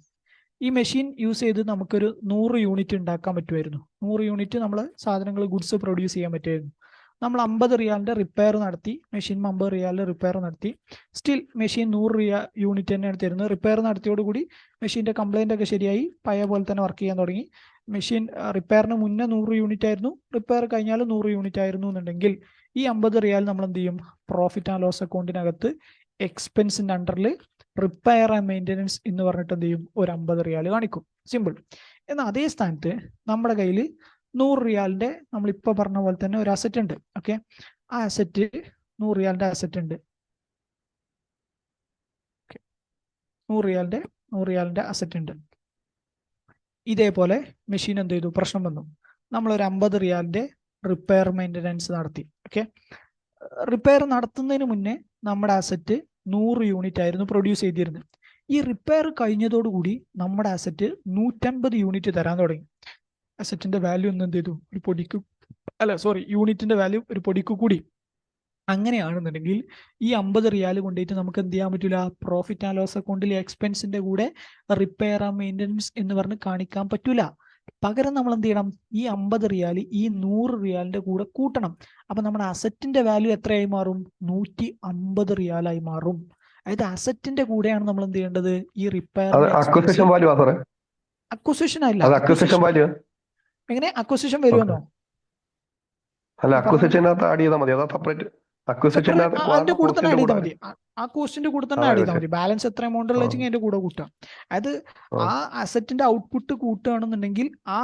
ഈ മെഷീൻ യൂസ് ചെയ്ത് നമുക്കൊരു 100 യൂണിറ്റ് ഉണ്ടാക്കാൻ പറ്റുമായിരുന്നു. 100 യൂണിറ്റ് നമ്മൾ സാധനങ്ങൾ ഗുഡ്സ് പ്രൊഡ്യൂസ് ചെയ്യാൻ പറ്റുമായിരുന്നു. നമ്മൾ 50 റിയാലിന്റെ റിപ്പയർ നടത്തി, മെഷീൻ 50 റിയാലിന്റെ റിപ്പയർ നടത്തി, സ്റ്റിൽ മെഷീൻ 100 യൂണിറ്റ് തന്നെയാണ് തരുന്നത്. റിപ്പയർ നടത്തിയോടുകൂടി മെഷീന്റെ കംപ്ലൈന്റ് ഒക്കെ ശരിയായി, പഴയ പോലെ തന്നെ വർക്ക് ചെയ്യാൻ തുടങ്ങി. മെഷീൻ റിപ്പയറിന് മുന്നേ 100 യൂണിറ്റ് ആയിരുന്നു, റിപ്പയർ കഴിഞ്ഞാൽ 100 യൂണിറ്റ് ആയിരുന്നു എന്നുണ്ടെങ്കിൽ ഈ 50 റിയാൽ നമ്മൾ എന്ത് ചെയ്യും? പ്രോഫിറ്റ് ആൻഡ് ലോസ് അക്കൗണ്ടിനകത്ത് എക്സ്പെൻസിന്റെ അണ്ടറിൽ റിപ്പയർ ആൻഡ് മെയിൻ്റെനൻസ് എന്ന് പറഞ്ഞിട്ട് എന്ത് ചെയ്യും? ഒരു 50 റിയാൽ കാണിക്കും. സിമ്പിൾ. എന്നാൽ അതേ സ്ഥാനത്ത് നമ്മുടെ കയ്യിൽ 100 റിയാലിന്റെ നമ്മളിപ്പോൾ പറഞ്ഞ പോലെ തന്നെ ഒരു അസറ്റ് ഉണ്ട്. ഓക്കെ, ആ അസറ്റ് 100 റിയാലിന്റെ അസറ്റ് ഉണ്ട്. 100 റിയാലിന്റെ അസറ്റ് ഉണ്ട്. ഇതേപോലെ മെഷീൻ എന്ത് ചെയ്തു? പ്രശ്നം വന്നു. നമ്മളൊരു 50 റിയാലിന്റെ റിപ്പയർ മെയിൻ്റെനൻസ് നടത്തി. ഓക്കെ, റിപ്പയർ നടത്തുന്നതിന് മുന്നേ നമ്മുടെ അസറ്റ് 100 യൂണിറ്റ് ആയിരുന്നു പ്രൊഡ്യൂസ് ചെയ്തിരുന്നത്. ഈ റിപ്പയർ കഴിഞ്ഞതോടുകൂടി നമ്മുടെ അസറ്റ് 150 യൂണിറ്റ് തരാൻ തുടങ്ങി. അസറ്റിന്റെ വാല്യൂ ഒന്ന് എന്ത് ചെയ്തു? ഒരു പൊടിക്ക് യൂണിറ്റിന്റെ വാല്യൂ ഒരു പൊടിക്ക് കൂടി. അങ്ങനെയാണെന്നുണ്ടെങ്കിൽ ഈ 50 റിയാൽ കൊണ്ടുപോയിട്ട് നമുക്ക് എന്ത് ചെയ്യാൻ പറ്റില്ല? പ്രോഫിറ്റ് ആൻഡ് ലോസ് അക്കൗണ്ടിലെ എക്സ്പെൻസിന്റെ കൂടെ റിപ്പയർ ആൻഡ് മെയിൻ്റെനൻസ് എന്ന് പറഞ്ഞ് കാണിക്കാൻ പറ്റൂല. പകരം നമ്മൾ എന്ത് ചെയ്യണം? ഈ 50 റിയാൽ ഈ 100 റിയാലിന്റെ കൂടെ കൂട്ടണം. അപ്പൊ നമ്മുടെ അസറ്റിന്റെ വാല്യൂ എത്രയായി മാറും? 150 റിയാലായി മാറും. അതായത് അസറ്റിന്റെ കൂടെയാണ് നമ്മൾ എന്ത് ചെയ്യേണ്ടത്? ഈ റിപ്പയർ അക്വസിഷൻ അല്ല, എങ്ങനെ അക്വസിഷൻ വരുമെന്നോ? അതിന്റെ കൂടെ തന്നെ ആഡ് ചെയ്താൽ മതി. ആ കോസ്റ്റിന്റെ കൂടെ തന്നെ ആഡ് ചെയ്താൽ മതി. ബാലൻസ് എത്ര എമൗണ്ട് ഉള്ള വെച്ചെങ്കിൽ അതിന്റെ കൂടെ കൂട്ടാം. അതായത് ആ അസറ്റിന്റെ ഔട്ട്പുട്ട് കൂട്ടുകയാണെന്നുണ്ടെങ്കിൽ ആ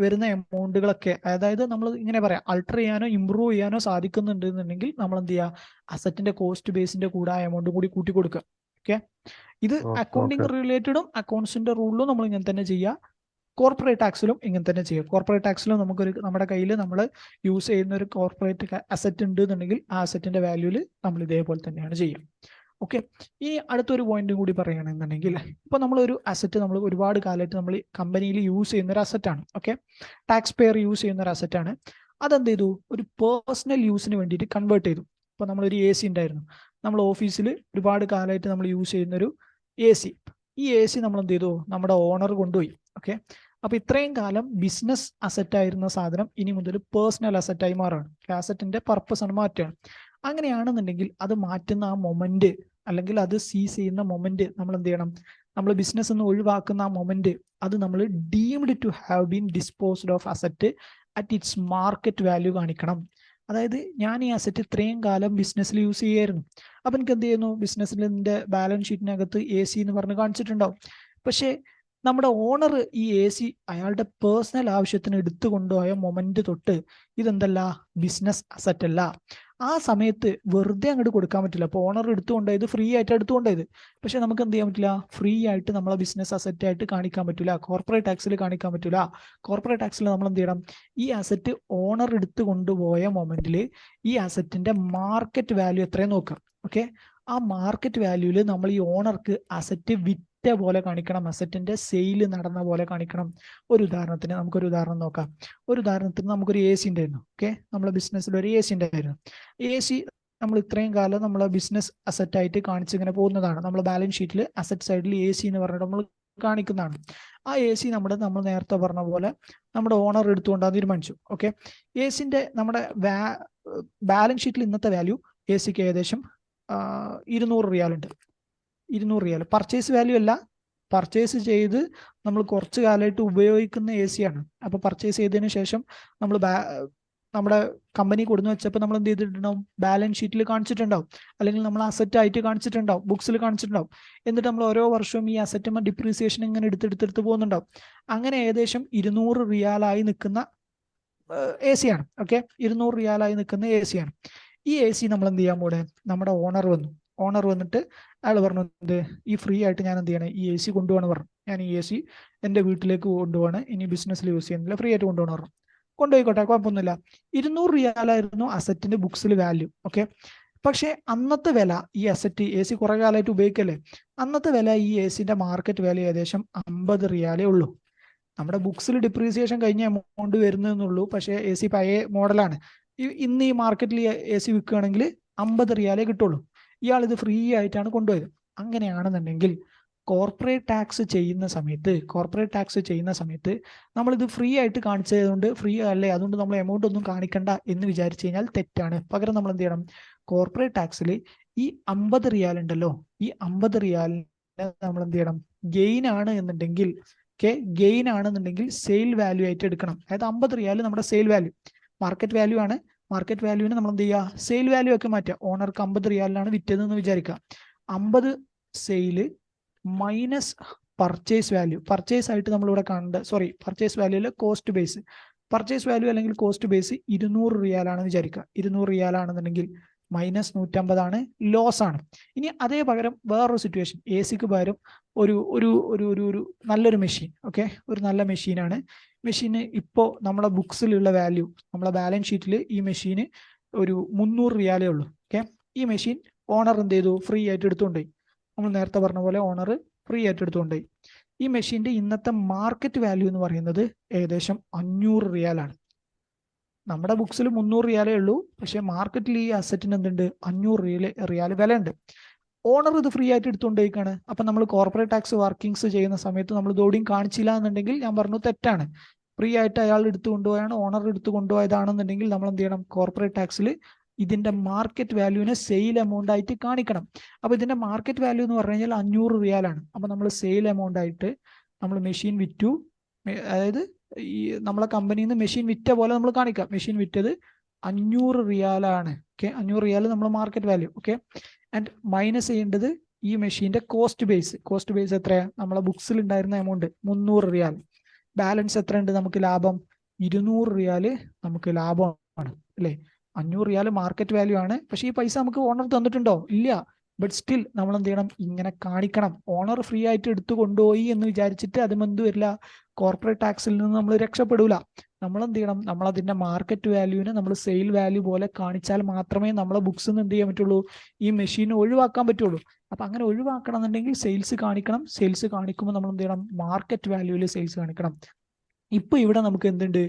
വരുന്ന എമൗണ്ടുകളൊക്കെ, അതായത് നമ്മൾ ഇങ്ങനെ പറയാം, അൾട്ടർ ചെയ്യാനോ ഇംപ്രൂവ് ചെയ്യാനോ സാധിക്കുന്നുണ്ട് എന്നുണ്ടെങ്കിൽ നമ്മൾ എന്ത് ചെയ്യുക? അസറ്റിന്റെ കോസ്റ്റ് ബേസിന്റെ കൂടെ ആ എമൗണ്ട് കൂടി കൂട്ടി കൊടുക്കുക. ഓക്കെ, ഇത് അക്കൗണ്ടിങ് റിലേറ്റഡും അക്കൗണ്ട്സിന്റെ റൂളിലും നമ്മൾ ഇങ്ങനെ തന്നെ ചെയ്യുക. കോർപ്പറേറ്റ് ടാക്സിലും ഇങ്ങനെ തന്നെ ചെയ്യുക. കോർപ്പറേറ്റ് ടാക്സിലും നമ്മുടെ കയ്യിൽ നമ്മൾ യൂസ് ചെയ്യുന്ന ഒരു കോർപ്പറേറ്റ് അസറ്റ് ഉണ്ട് എന്നുണ്ടെങ്കിൽ ആ അസറ്റിന്റെ വാല്യൂല് നമ്മൾ ഇതേപോലെ തന്നെയാണ് ചെയ്യുക. ഓക്കെ, ഈ അടുത്തൊരു പോയിന്റ് കൂടി പറയുകയാണെന്നുണ്ടെങ്കിൽ, ഇപ്പൊ നമ്മളൊരു അസറ്റ് നമ്മൾ ഒരുപാട് കാലമായിട്ട് നമ്മൾ കമ്പനിയിൽ യൂസ് ചെയ്യുന്ന ഒരു അസറ്റാണ്. ഓക്കെ, ടാക്സ് പെയർ യൂസ് ചെയ്യുന്ന ഒരു അസറ്റാണ്. അതെന്ത് ചെയ്തു? ഒരു പേഴ്സണൽ യൂസിന് വേണ്ടിയിട്ട് കൺവേർട്ട് ചെയ്തു. ഇപ്പൊ നമ്മളൊരു AC ഉണ്ടായിരുന്നു, നമ്മൾ ഓഫീസിൽ ഒരുപാട് കാലമായിട്ട് നമ്മൾ യൂസ് ചെയ്യുന്നൊരു AC. ഈ AC നമ്മൾ എന്ത് ചെയ്തു? നമ്മുടെ ഓണർ കൊണ്ടുപോയി. ഓക്കെ, അപ്പൊ ഇത്രയും കാലം ബിസിനസ് അസറ്റ് ആയിരുന്ന സാധനം ഇനി മുതൽ പേഴ്സണൽ അസറ്റായി മാറുകയാണ്. അസറ്റിന്റെ പർപ്പസ് ആണ് മാറ്റുകയാണ്. അങ്ങനെയാണെന്നുണ്ടെങ്കിൽ അത് മാറ്റുന്ന ആ മൊമെന്റ്, അല്ലെങ്കിൽ അത് സീസ് ചെയ്യുന്ന മൊമെന്റ് നമ്മൾ എന്ത് ചെയ്യണം? നമ്മൾ ബിസിനസ് എന്ന് ഒഴിവാക്കുന്ന ആ മൊമെന്റ്, അത് നമ്മൾ deemed to have been disposed of asset at its market value കാണിക്കണം. അതായത് ഞാൻ ഈ അസറ്റ് ഇത്രയും കാലം ബിസിനസ്സിൽ യൂസ് ചെയ്യായിരുന്നു. അപ്പൊ എനിക്ക് എന്ത് ചെയ്യുന്നു? ബിസിനസ്സിന്റെ ബാലൻസ് ഷീറ്റിനകത്ത് AC എന്ന് പറഞ്ഞ് കാണിച്ചിട്ടുണ്ടാവും. പക്ഷേ നമ്മുടെ ഓണർ ഈ AC അയാളുടെ പേഴ്സണൽ ആവശ്യത്തിന് എടുത്തു കൊണ്ടുപോയ മൊമെന്റ് തൊട്ട് ഇതെന്തല്ല? ബിസിനസ് അസറ്റ് അല്ല. ആ സമയത്ത് വെറുതെ അങ്ങോട്ട് കൊടുക്കാൻ പറ്റില്ല. അപ്പോൾ ഓണർ എടുത്തുകൊണ്ടായത് ഫ്രീ ആയിട്ട് എടുത്തുകൊണ്ടായത്. പക്ഷെ നമുക്ക് എന്ത് ചെയ്യാൻ പറ്റില്ല? ഫ്രീ ആയിട്ട് നമ്മളെ ബിസിനസ് അസറ്റ് ആയിട്ട് കാണിക്കാൻ പറ്റില്ല. കോർപ്പറേറ്റ് ടാക്സിൽ കാണിക്കാൻ പറ്റില്ല. കോർപ്പറേറ്റ് ടാക്സിൽ നമ്മൾ എന്ത് ചെയ്യണം? ഈ അസറ്റ് ഓണർ എടുത്തു കൊണ്ടുപോയ മൊമെന്റിൽ ഈ അസറ്റിന്റെ മാർക്കറ്റ് വാല്യൂ എത്രയും നോക്കാം. ഓക്കെ, ആ മാർക്കറ്റ് വാല്യൂല് നമ്മൾ ഈ ഓണർക്ക് അസറ്റ് വിറ്റ പോലെ കാണിക്കണം, അസറ്റിന്റെ സെയിൽ നടന്ന പോലെ കാണിക്കണം. ഒരു ഉദാഹരണത്തിന് നമുക്കൊരു ഉദാഹരണം നോക്കാം. ഒരു ഉദാഹരണത്തിന് നമുക്കൊരു AC ഉണ്ടായിരുന്നു. ഓക്കെ, നമ്മളെ ബിസിനസ്സിൽ ഒരു AC ഉണ്ടായിരുന്നു. AC നമ്മൾ ഇത്രയും കാലം നമ്മളെ ബിസിനസ് അസറ്റ് ആയിട്ട് കാണിച്ചിങ്ങനെ പോകുന്നതാണ്. നമ്മൾ ബാലൻസ് ഷീറ്റിൽ അസറ്റ് സൈഡിൽ AC എന്ന് പറഞ്ഞിട്ട് നമ്മൾ കാണിക്കുന്നതാണ്. ആ AC നമ്മൾ നേരത്തെ പറഞ്ഞ പോലെ നമ്മുടെ ഓണർ എടുത്തുകൊണ്ടാണ് തീരുമാനിച്ചു. ഓക്കെ, ACന്റെ നമ്മുടെ ബാലൻസ് ഷീറ്റിൽ ഇന്നത്തെ വാല്യൂ ACക്ക് ഏകദേശം 200 റിയാൽ ഉണ്ട്. 200 റിയാൽ പർച്ചേസ് വാല്യൂ അല്ല, പർച്ചേസ് ചെയ്ത് നമ്മൾ കുറച്ച് കാലമായിട്ട് ഉപയോഗിക്കുന്ന AC ആണ്. അപ്പൊ പർച്ചേസ് ചെയ്തതിന് ശേഷം നമ്മൾ നമ്മുടെ കമ്പനി കൊടുന്നു വെച്ചപ്പോൾ നമ്മൾ എന്ത് ചെയ്തിട്ടുണ്ടാവും? ബാലൻസ് ഷീറ്റിൽ കാണിച്ചിട്ടുണ്ടാവും, അല്ലെങ്കിൽ നമ്മൾ അസറ്റ് ആയിട്ട് കാണിച്ചിട്ടുണ്ടാവും, ബുക്സിൽ കാണിച്ചിട്ടുണ്ടാവും. എന്നിട്ട് നമ്മൾ ഓരോ വർഷവും ഈ അസറ്റുമ്പോൾ ഡിപ്രീസിയേഷൻ ഇങ്ങനെ എടുത്തെടുത്ത് പോകുന്നുണ്ടാവും. അങ്ങനെ ഏകദേശം 200 റിയാലായി നിൽക്കുന്ന AC ആണ്. ഓക്കെ, 200 റിയാലായി നിൽക്കുന്ന AC ആണ്. ഈ AC നമ്മൾ എന്ത് ചെയ്യാൻ പോടെ? നമ്മുടെ ഓണർ വന്നിട്ട് അയാൾ പറഞ്ഞു, എന്ത് ഈ ഫ്രീ ആയിട്ട് ഞാൻ എന്ത് ചെയ്യണം? ഈ AC കൊണ്ടുപോകണം പറഞ്ഞു. ഞാൻ ഈ AC എൻ്റെ വീട്ടിലേക്ക് കൊണ്ടുപോകണം, ഇനി ബിസിനസ്സിൽ യൂസ് ചെയ്യുന്നില്ല, ഫ്രീ ആയിട്ട് കൊണ്ടുപോകണം പറഞ്ഞു. കൊണ്ടുപോയിക്കോട്ടെ, കുഴപ്പമൊന്നുമില്ല. 200 റിയാലായിരുന്നു അസറ്റിന്റെ ബുക്സിൽ വാല്യൂ. ഓക്കെ, പക്ഷെ അന്നത്തെ വില, ഈ അസറ്റ് AC കുറെ കാലമായിട്ട് ഉപയോഗിക്കല്ലേ, അന്നത്തെ വില ഈ ACന്റെ മാർക്കറ്റ് വാല്യൂ ഏകദേശം 50 റിയാലേ ഉള്ളൂ. നമ്മുടെ ബുക്സിൽ ഡിപ്രീസിയേഷൻ കഴിഞ്ഞ എമൗണ്ട് വരുന്നതെന്നുള്ളൂ. പക്ഷേ AC പഴയ മോഡലാണ്. ഇന്ന് ഈ മാർക്കറ്റിൽ AC വിൽക്കുകയാണെങ്കിൽ 50 റിയാലേ കിട്ടുള്ളൂ. ഇയാൾ ഇത് ഫ്രീ ആയിട്ടാണ് കൊണ്ടുപോയത്. അങ്ങനെയാണെന്നുണ്ടെങ്കിൽ കോർപ്പറേറ്റ് ടാക്സ് ചെയ്യുന്ന സമയത്ത് നമ്മളിത് ഫ്രീ ആയിട്ട് കാണിച്ചതുകൊണ്ട് ഫ്രീ അല്ലേ, അതുകൊണ്ട് നമ്മൾ എമൗണ്ട് ഒന്നും കാണിക്കണ്ട എന്ന് വിചാരിച്ചു കഴിഞ്ഞാൽ തെറ്റാണ്. പകരം നമ്മൾ എന്ത് ചെയ്യണം, കോർപ്പറേറ്റ് ടാക്സിൽ ഈ 50 റിയാൽ ഉണ്ടല്ലോ, ഈ 50 റിയാലിനെ നമ്മൾ എന്ത് ചെയ്യണം, ഗെയിൻ ആണെന്നുണ്ടെങ്കിൽ സെയിൽ വാല്യൂ ആയിട്ട് എടുക്കണം. അതായത് 50 റിയാൽ നമ്മുടെ സെയിൽ വാല്യൂ, മാർക്കറ്റ് വാല്യൂ ആണ്. മാർക്കറ്റ് വാല്യൂവിനെ നമ്മൾ എന്ത് ചെയ്യുക, സെയിൽ വാല്യൂ ഒക്കെ മാറ്റുക. ഓണർക്ക് 50 റിയാലിനാണ് വിറ്റതെന്ന് വിചാരിക്കുക. 50 sale minus purchase value, purchase ആയിട്ട് നമ്മളിവിടെ കാണേണ്ട, പർച്ചേസ് വാല്യൂല് കോസ്റ്റ് ബേസ്, പർച്ചേസ് വാല്യൂ അല്ലെങ്കിൽ കോസ്റ്റ് ബേസ് 200 റിയാലാണെന്ന് വിചാരിക്കുക. 200 റിയാലാണെന്നുണ്ടെങ്കിൽ മൈനസ് 150 ആണ്, ലോസ് ആണ്. ഇനി അതേ പകരം വേറൊരു സിറ്റുവേഷൻ, എ സിക്ക് പകരം ഒരു ഒരു ഒരു ഒരു ഒരു നല്ലൊരു മെഷീൻ, ഓക്കെ, ഒരു നല്ല മെഷീനാണ്. മെഷീന് ഇപ്പോൾ നമ്മുടെ ബുക്സിലുള്ള വാല്യൂ, നമ്മളെ ബാലൻസ് ഷീറ്റിൽ ഈ മെഷീന് ഒരു 300 റിയാലേ ഉള്ളൂ. ഓക്കെ, ഈ മെഷീൻ ഓണർ എന്ത് ചെയ്തു, ഫ്രീ ആയിട്ട് എടുത്തുകൊണ്ടുപോയി. നമ്മൾ നേരത്തെ പറഞ്ഞ പോലെ ഓണർ ഫ്രീ ആയിട്ട് എടുത്തുകൊണ്ടുപോയി. ഈ മെഷീൻ്റെ ഇന്നത്തെ മാർക്കറ്റ് വാല്യൂ എന്ന് പറയുന്നത് ഏകദേശം 500 റിയാലാണ്. നമ്മുടെ ബുക്സിൽ 300 റിയാലേ ഉള്ളൂ, പക്ഷേ മാർക്കറ്റിൽ ഈ അസറ്റിന് എന്തുണ്ട്, 500 റിയാൽ വില ഉണ്ട്. ഓണർ ഇത് ഫ്രീ ആയിട്ട് എടുത്തുകൊണ്ടേക്കാണ്. അപ്പം നമ്മൾ കോർപ്പറേറ്റ് ടാക്സ് വർക്കിങ്സ് ചെയ്യുന്ന സമയത്ത് നമ്മൾ ഇതോടെയും കാണിച്ചില്ല എന്നുണ്ടെങ്കിൽ ഞാൻ പറഞ്ഞു തെറ്റാണ്. ഫ്രീ ആയിട്ട് അയാൾ എടുത്തു കൊണ്ടുപോയാണ്, ഓണർ എടുത്തു കൊണ്ടുപോയതാണെന്നുണ്ടെങ്കിൽ നമ്മൾ എന്ത് ചെയ്യണം, കോർപ്പറേറ്റ് ടാക്സിൽ ഇതിന്റെ മാർക്കറ്റ് വാല്യൂവിനെ സെയിൽ എമൗണ്ട് ആയിട്ട് കാണിക്കണം. അപ്പൊ ഇതിന്റെ മാർക്കറ്റ് വാല്യൂ എന്ന് പറഞ്ഞു കഴിഞ്ഞാൽ 500 റിയാലാണ്. അപ്പൊ നമ്മൾ സെയിൽ എമൗണ്ട് ആയിട്ട് നമ്മൾ മെഷീൻ വിറ്റു, അതായത് ഈ നമ്മളെ കമ്പനിയിൽ നിന്ന് മെഷീൻ വിറ്റ പോലെ നമ്മൾ കാണിക്കാം. മെഷീൻ വിറ്റത് 500 റിയാലാണ്. ഓക്കെ, 500 റിയാൽ നമ്മൾ market value. Okay, and minus ചെയ്യേണ്ടത് ഈ മെഷീന്റെ കോസ്റ്റ് ബേസ്. കോസ്റ്റ് ബേസ് എത്രയാ, നമ്മളെ ബുക്സിൽ ഉണ്ടായിരുന്ന എമൗണ്ട് 300 റിയാൽ. ബാലൻസ് എത്ര ഉണ്ട് നമുക്ക് ലാഭം, 200 റിയാല് നമുക്ക് ലാഭമാണ് അല്ലേ. 500 റിയാൽ മാർക്കറ്റ് വാല്യൂ ആണ്. പക്ഷേ ഈ പൈസ നമുക്ക് ഓണർ തന്നിട്ടുണ്ടോ, ഇല്ല. ബട്ട് സ്റ്റിൽ നമ്മൾ എന്ത് ചെയ്യണം, ഇങ്ങനെ കാണിക്കണം. ഓണർ ഫ്രീ ആയിട്ട് എടുത്തു കൊണ്ടുപോയി എന്ന് വിചാരിച്ചിട്ട് അതും എന്ത് വരില്ല, കോർപ്പറേറ്റ് ടാക്സിൽ നിന്ന് നമ്മൾ രക്ഷപ്പെടൂല. നമ്മൾ എന്ത് ചെയ്യണം, നമ്മൾ അതിന്റെ മാർക്കറ്റ് വാല്യൂവിനെ നമ്മൾ സെയിൽ വാല്യൂ പോലെ കാണിച്ചാൽ മാത്രമേ നമ്മളെ ബുക്സിൽ നിന്ന് എന്ത് ചെയ്യാൻ പറ്റുള്ളൂ, ഈ മെഷീൻ ഒഴിവാക്കാൻ പറ്റുള്ളൂ. അപ്പൊ അങ്ങനെ ഒഴിവാക്കണം എന്നുണ്ടെങ്കിൽ സെയിൽസ് കാണിക്കണം. സെയിൽസ് കാണിക്കുമ്പോൾ നമ്മൾ എന്ത് ചെയ്യണം, മാർക്കറ്റ് വാല്യൂവിൽ സെയിൽസ് കാണിക്കണം. ഇപ്പൊ ഇവിടെ നമുക്ക് എന്തുണ്ട്,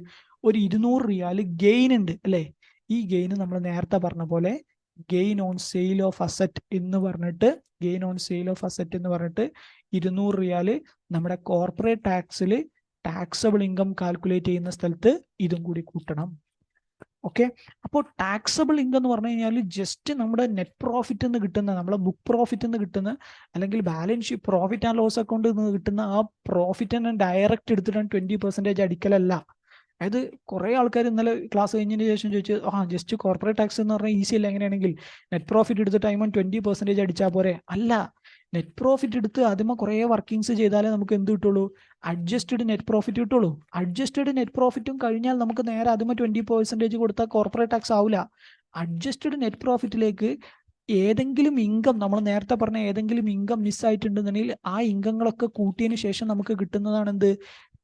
ഒരു 200 റിയാൽ ഗെയിൻ ഉണ്ട് അല്ലെ. ഈ ഗെയിൻ നമ്മൾ നേരത്തെ പറഞ്ഞ പോലെ gain on sale of asset എന്ന് പറഞ്ഞിട്ട് 200 റിയാൽ നമ്മുടെ കോർപ്പറേറ്റ് ടാക്സിൽ ടാക്സബിൾ ഇൻകം കാൽക്കുലേറ്റ് ചെയ്യുന്ന സ്ഥലത്ത് ഇതും കൂടി കൂട്ടണം. ഓക്കെ, അപ്പോൾ ടാക്സബിൾ ഇൻകം എന്ന് പറഞ്ഞു കഴിഞ്ഞാൽ ജസ്റ്റ് നമ്മുടെ നെറ്റ് പ്രോഫിറ്റ് എന്ന് കിട്ടുന്ന, നമ്മുടെ ബുക്ക് പ്രോഫിറ്റ് എന്ന് കിട്ടുന്ന, അല്ലെങ്കിൽ balance sheet profit and loss account നിന്ന് കിട്ടുന്ന ആ പ്രോഫിറ്റ് തന്നെ ഡയറക്റ്റ് എടുത്തിട്ടാണ് 20% അടിക്കലല്ല. അതായത് കുറെ ആൾക്കാർ ഇന്നലെ ക്ലാസ് കഴിഞ്ഞതിന് ശേഷം ചോദിച്ചു, ജസ്റ്റ് കോർപ്പറേറ്റ് ടാക്സ് എന്ന് പറഞ്ഞാൽ ഈസി അല്ല, എങ്ങനെയാണെങ്കിൽ നെറ്റ് പ്രോഫിറ്റ് എടുത്ത് ടൈം 20% അടിച്ചാൽ പോരെ. അല്ല, നെറ്റ് പ്രോഫിറ്റ് എടുത്ത് ആദ്യമേ കുറേ വർക്കിങ്സ് ചെയ്താലേ നമുക്ക് എന്ത് കിട്ടുള്ളൂ, അഡ്ജസ്റ്റഡ് നെറ്റ് പ്രോഫിറ്റ് കിട്ടുള്ളൂ. അഡ്ജസ്റ്റഡ് നെറ്റ് പ്രോഫിറ്റും കഴിഞ്ഞാൽ നമുക്ക് നേരെ ആദ്യമേ 20% കൊടുത്താൽ കോർപ്പറേറ്റ് ടാക്സ് ആവില്ല. അഡ്ജസ്റ്റഡ് നെറ്റ് പ്രോഫിറ്റിലേക്ക് ഏതെങ്കിലും ഇൻകം, നമ്മൾ നേരത്തെ പറഞ്ഞ ഏതെങ്കിലും ഇൻകം മിസ്സായിട്ടുണ്ടെന്നുണ്ടെങ്കിൽ ആ ഇൻകങ്ങളൊക്കെ കൂട്ടിയതിന് ശേഷം നമുക്ക് കിട്ടുന്നതാണ് എന്ത്,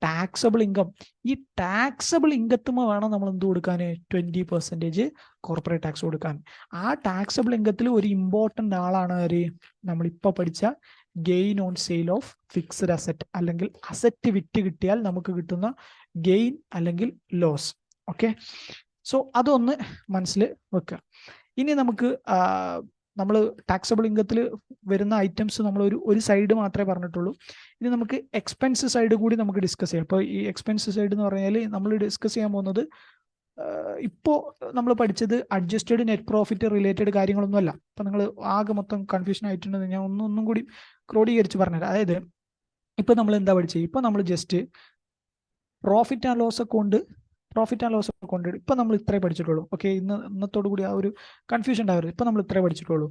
ടാക്സബിൾ ഇൻകം. ഈ ടാക്സബിൾ ഇൻകത്തുമ്പോ വേണം നമ്മൾ എന്ത് കൊടുക്കാൻ, 20% കോർപ്പറേറ്റ് ടാക്സ് കൊടുക്കാൻ. ആ ടാക്സബിൾ ഇൻകത്തിൽ ഒരു ഇമ്പോർട്ടൻ്റ് ആളാണ് ആര്, നമ്മളിപ്പോൾ പഠിച്ച gain on sale of fixed asset, അല്ലെങ്കിൽ അസറ്റ് വിറ്റ് കിട്ടിയാൽ നമുക്ക് കിട്ടുന്ന ഗെയിൻ അല്ലെങ്കിൽ ലോസ്. ഓക്കെ, സോ അതൊന്ന് മനസ്സിൽ വെക്കുക. ഇനി നമുക്ക് നമ്മൾ ടാക്സബിൾ ഇൻകത്തിൽ വരുന്ന ഐറ്റംസ് നമ്മൾ ഒരു സൈഡ് മാത്രമേ പറഞ്ഞിട്ടുള്ളൂ. ഇനി നമുക്ക് എക്സ്പെൻസ് സൈഡ് കൂടി നമുക്ക് ഡിസ്കസ് ചെയ്യാം. അപ്പോൾ ഈ എക്സ്പെൻസ് സൈഡ് എന്ന് പറഞ്ഞാൽ നമ്മൾ ഡിസ്കസ് ചെയ്യാൻ പോകുന്നത് ഇപ്പോൾ നമ്മൾ പഠിച്ചത് അഡ്ജസ്റ്റഡ് നെറ്റ് പ്രോഫിറ്റ് റിലേറ്റഡ് കാര്യങ്ങളൊന്നുമല്ല. അപ്പം നിങ്ങൾ ആകെ മൊത്തം കൺഫ്യൂഷൻ ആയിട്ടുണ്ടെന്ന് ഞാൻ ഒന്നും കൂടി ക്രോഡീകരിച്ച് പറഞ്ഞുതരാം. അതായത് ഇപ്പം നമ്മൾ എന്താ പഠിച്ചത്, ഇപ്പം നമ്മൾ just profit and loss account ഇപ്പം നമ്മൾ ഇത്രേ പഠിച്ചിട്ടുള്ളൂ. ഓക്കെ, ഇന്നത്തോടു കൂടി ആ ഒരു കൺഫ്യൂഷൻ ഉണ്ടാവരുത്. ഇപ്പം നമ്മൾ ഇത്രേ പഠിച്ചിട്ടുള്ളൂ.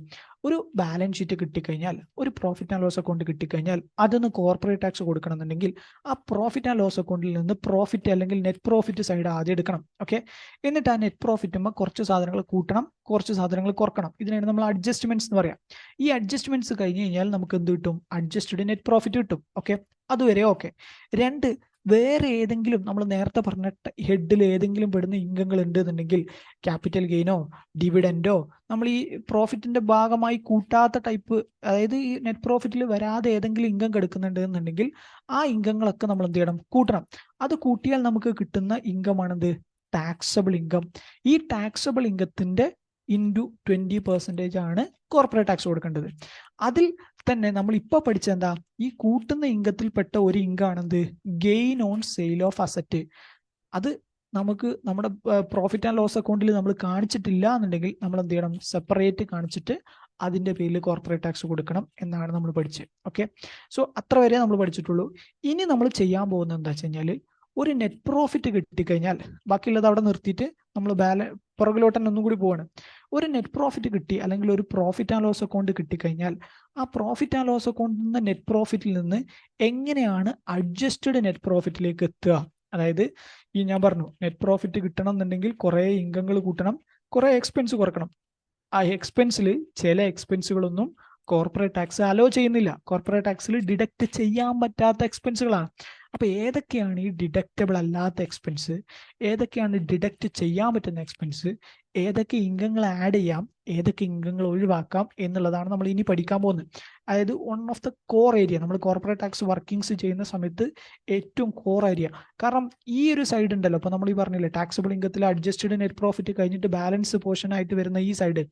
ഒരു ബാലൻസ് ഷീറ്റ് കിട്ടിക്കഴിഞ്ഞാൽ, ഒരു പ്രോഫിറ്റ് ആൻഡ് ലോസ് അക്കൗണ്ട് കിട്ടിക്കഴിഞ്ഞാൽ അതിന് കോർപ്പറേറ്റ് ടാക്സ് കൊടുക്കണമെന്നുണ്ടെങ്കിൽ ആ പ്രോഫിറ്റ് ആൻഡ് ലോസ് അക്കൗണ്ടിൽ നിന്ന് പ്രോഫിറ്റ് അല്ലെങ്കിൽ നെറ്റ് പ്രോഫിറ്റ് സൈഡ് ആദ്യം എടുക്കണം. ഓക്കെ, എന്നിട്ട് ആ നെറ്റ് പ്രോഫിറ്റുമ്പോൾ കുറച്ച് സാധനങ്ങൾ കൂട്ടണം, കുറച്ച് സാധനങ്ങൾ കുറക്കണം. ഇതിനാണ് നമ്മൾ അഡ്ജസ്റ്റ്മെന്റ്സ് എന്ന് പറയാം. ഈ അഡ്ജസ്റ്റ്മെന്റ്സ് കഴിഞ്ഞ് കഴിഞ്ഞാൽ നമുക്ക് എന്ത് കിട്ടും, അഡ്ജസ്റ്റഡ് നെറ്റ് പ്രോഫിറ്റ് കിട്ടും. ഓക്കെ, അതുവരെ ഓക്കെ. രണ്ട്, വേറെ ഏതെങ്കിലും നമ്മൾ നേരത്തെ പറഞ്ഞ ഹെഡിൽ ഏതെങ്കിലും പെടുന്ന ഇൻകങ്ങൾ ഉണ്ട് എന്നുണ്ടെങ്കിൽ, ക്യാപിറ്റൽ ഗെയിനോ ഡിവിഡൻഡോ നമ്മൾ ഈ പ്രോഫിറ്റിന്റെ ഭാഗമായി കൂട്ടാത്ത ടൈപ്പ്, അതായത് ഈ നെറ്റ് പ്രോഫിറ്റിൽ വരാതെ ഏതെങ്കിലും ഇൻകം കിടക്കുന്നുണ്ട് എന്നുണ്ടെങ്കിൽ ആ ഇൻകങ്ങളൊക്കെ നമ്മൾ എന്ത് ചെയ്യണം, കൂട്ടണം. അത് കൂട്ടിയാൽ നമുക്ക് കിട്ടുന്ന ഇൻകം ആണെന്ത്, ടാക്സബിൾ ഇൻകം. ഈ ടാക്സബിൾ ഇൻകത്തിന്റെ ഇൻറ്റു 20% ആണ് കോർപ്പറേറ്റ് ടാക്സ് കൊടുക്കേണ്ടത്. അതിൽ തന്നെ നമ്മൾ ഇപ്പോൾ പഠിച്ച എന്താ, ഈ കൂട്ടുന്ന ഇൻകത്തിൽപ്പെട്ട ഒരു ഇൻകാണെന്ത്, gain on sale of asset. അത് നമുക്ക് നമ്മുടെ പ്രോഫിറ്റ് ആൻഡ് ലോസ് അക്കൗണ്ടിൽ നമ്മൾ കാണിച്ചിട്ടില്ല എന്നുണ്ടെങ്കിൽ നമ്മൾ എന്ത് ചെയ്യണം, സെപ്പറേറ്റ് കാണിച്ചിട്ട് അതിൻ്റെ പേരിൽ കോർപ്പറേറ്റ് ടാക്സ് കൊടുക്കണം എന്നാണ് നമ്മൾ പഠിച്ചത്. ഓക്കെ, സോ അത്ര വരെ നമ്മൾ പഠിച്ചിട്ടുള്ളൂ. ഇനി നമ്മൾ ചെയ്യാൻ പോകുന്നത് എന്താ വെച്ച് കഴിഞ്ഞാൽ, ഒരു നെറ്റ് പ്രോഫിറ്റ് കിട്ടിക്കഴിഞ്ഞാൽ ബാക്കിയുള്ളത് അവിടെ നിർത്തിയിട്ട് നമ്മൾ പുറകിലോട്ട് തന്നെ ഒന്നും കൂടി പോവാണ്. ഒരു നെറ്റ് പ്രോഫിറ്റ് കിട്ടി, അല്ലെങ്കിൽ ഒരു പ്രോഫിറ്റ് ആൻഡ് ലോസ് അക്കൗണ്ട് കിട്ടിക്കഴിഞ്ഞാൽ ആ പ്രോഫിറ്റ് ആൻഡ് ലോസ് അക്കൗണ്ടിൽ നിന്ന് നെറ്റ് പ്രോഫിറ്റിൽ നിന്ന് എങ്ങനെയാണ് അഡ്ജസ്റ്റഡ് നെറ്റ് പ്രോഫിറ്റിലേക്ക് എത്തുക. അതായത് ഈ ഞാൻ പറഞ്ഞു, നെറ്റ് പ്രോഫിറ്റ് കിട്ടണം എന്നുണ്ടെങ്കിൽ കുറേ ഇൻകങ്ങൾ കൂട്ടണം, കുറേ എക്സ്പെൻസ് കുറക്കണം. ആ എക്സ്പെൻസിൽ ചില എക്സ്പെൻസുകളൊന്നും കോർപ്പറേറ്റ് ടാക്സ് അലോ ചെയ്യുന്നില്ല. കോർപ്പറേറ്റ് ടാക്സിൽ ഡിഡക്റ്റ് ചെയ്യാൻ പറ്റാത്ത എക്സ്പെൻസുകളാണ്. അപ്പോൾ ഏതൊക്കെയാണ് ഈ ഡിഡക്റ്റബിൾ അല്ലാത്ത എക്സ്പെൻസ്, ഏതൊക്കെയാണ് ഡിഡക്റ്റ് ചെയ്യാൻ പറ്റുന്ന എക്സ്പെൻസ്, ഏതൊക്കെ ഇൻകങ്ങൾ ആഡ് ചെയ്യാം, ഏതൊക്കെ ഇൻകങ്ങൾ ഒഴിവാക്കാം എന്നുള്ളതാണ് നമ്മൾ ഇനി പഠിക്കാൻ പോകുന്നത്. അതായത് one of the core area, നമ്മൾ കോർപ്പറേറ്റ് ടാക്സ് വർക്കിങ്സ് ചെയ്യുന്ന സമയത്ത് ഏറ്റവും കോർ ഏരിയ. കാരണം ഈ ഒരു സൈഡ് ഉണ്ടല്ലോ, അപ്പോൾ നമ്മൾ ഈ പറഞ്ഞില്ലേ ടാക്സബിൾ ഇൻകത്തിൽ അഡ്ജസ്റ്റഡ് നെറ്റ് പ്രോഫിറ്റ് കഴിഞ്ഞിട്ട് ബാലൻസ് പോർഷൻ ആയിട്ട് വരുന്ന ഈ സൈഡ്,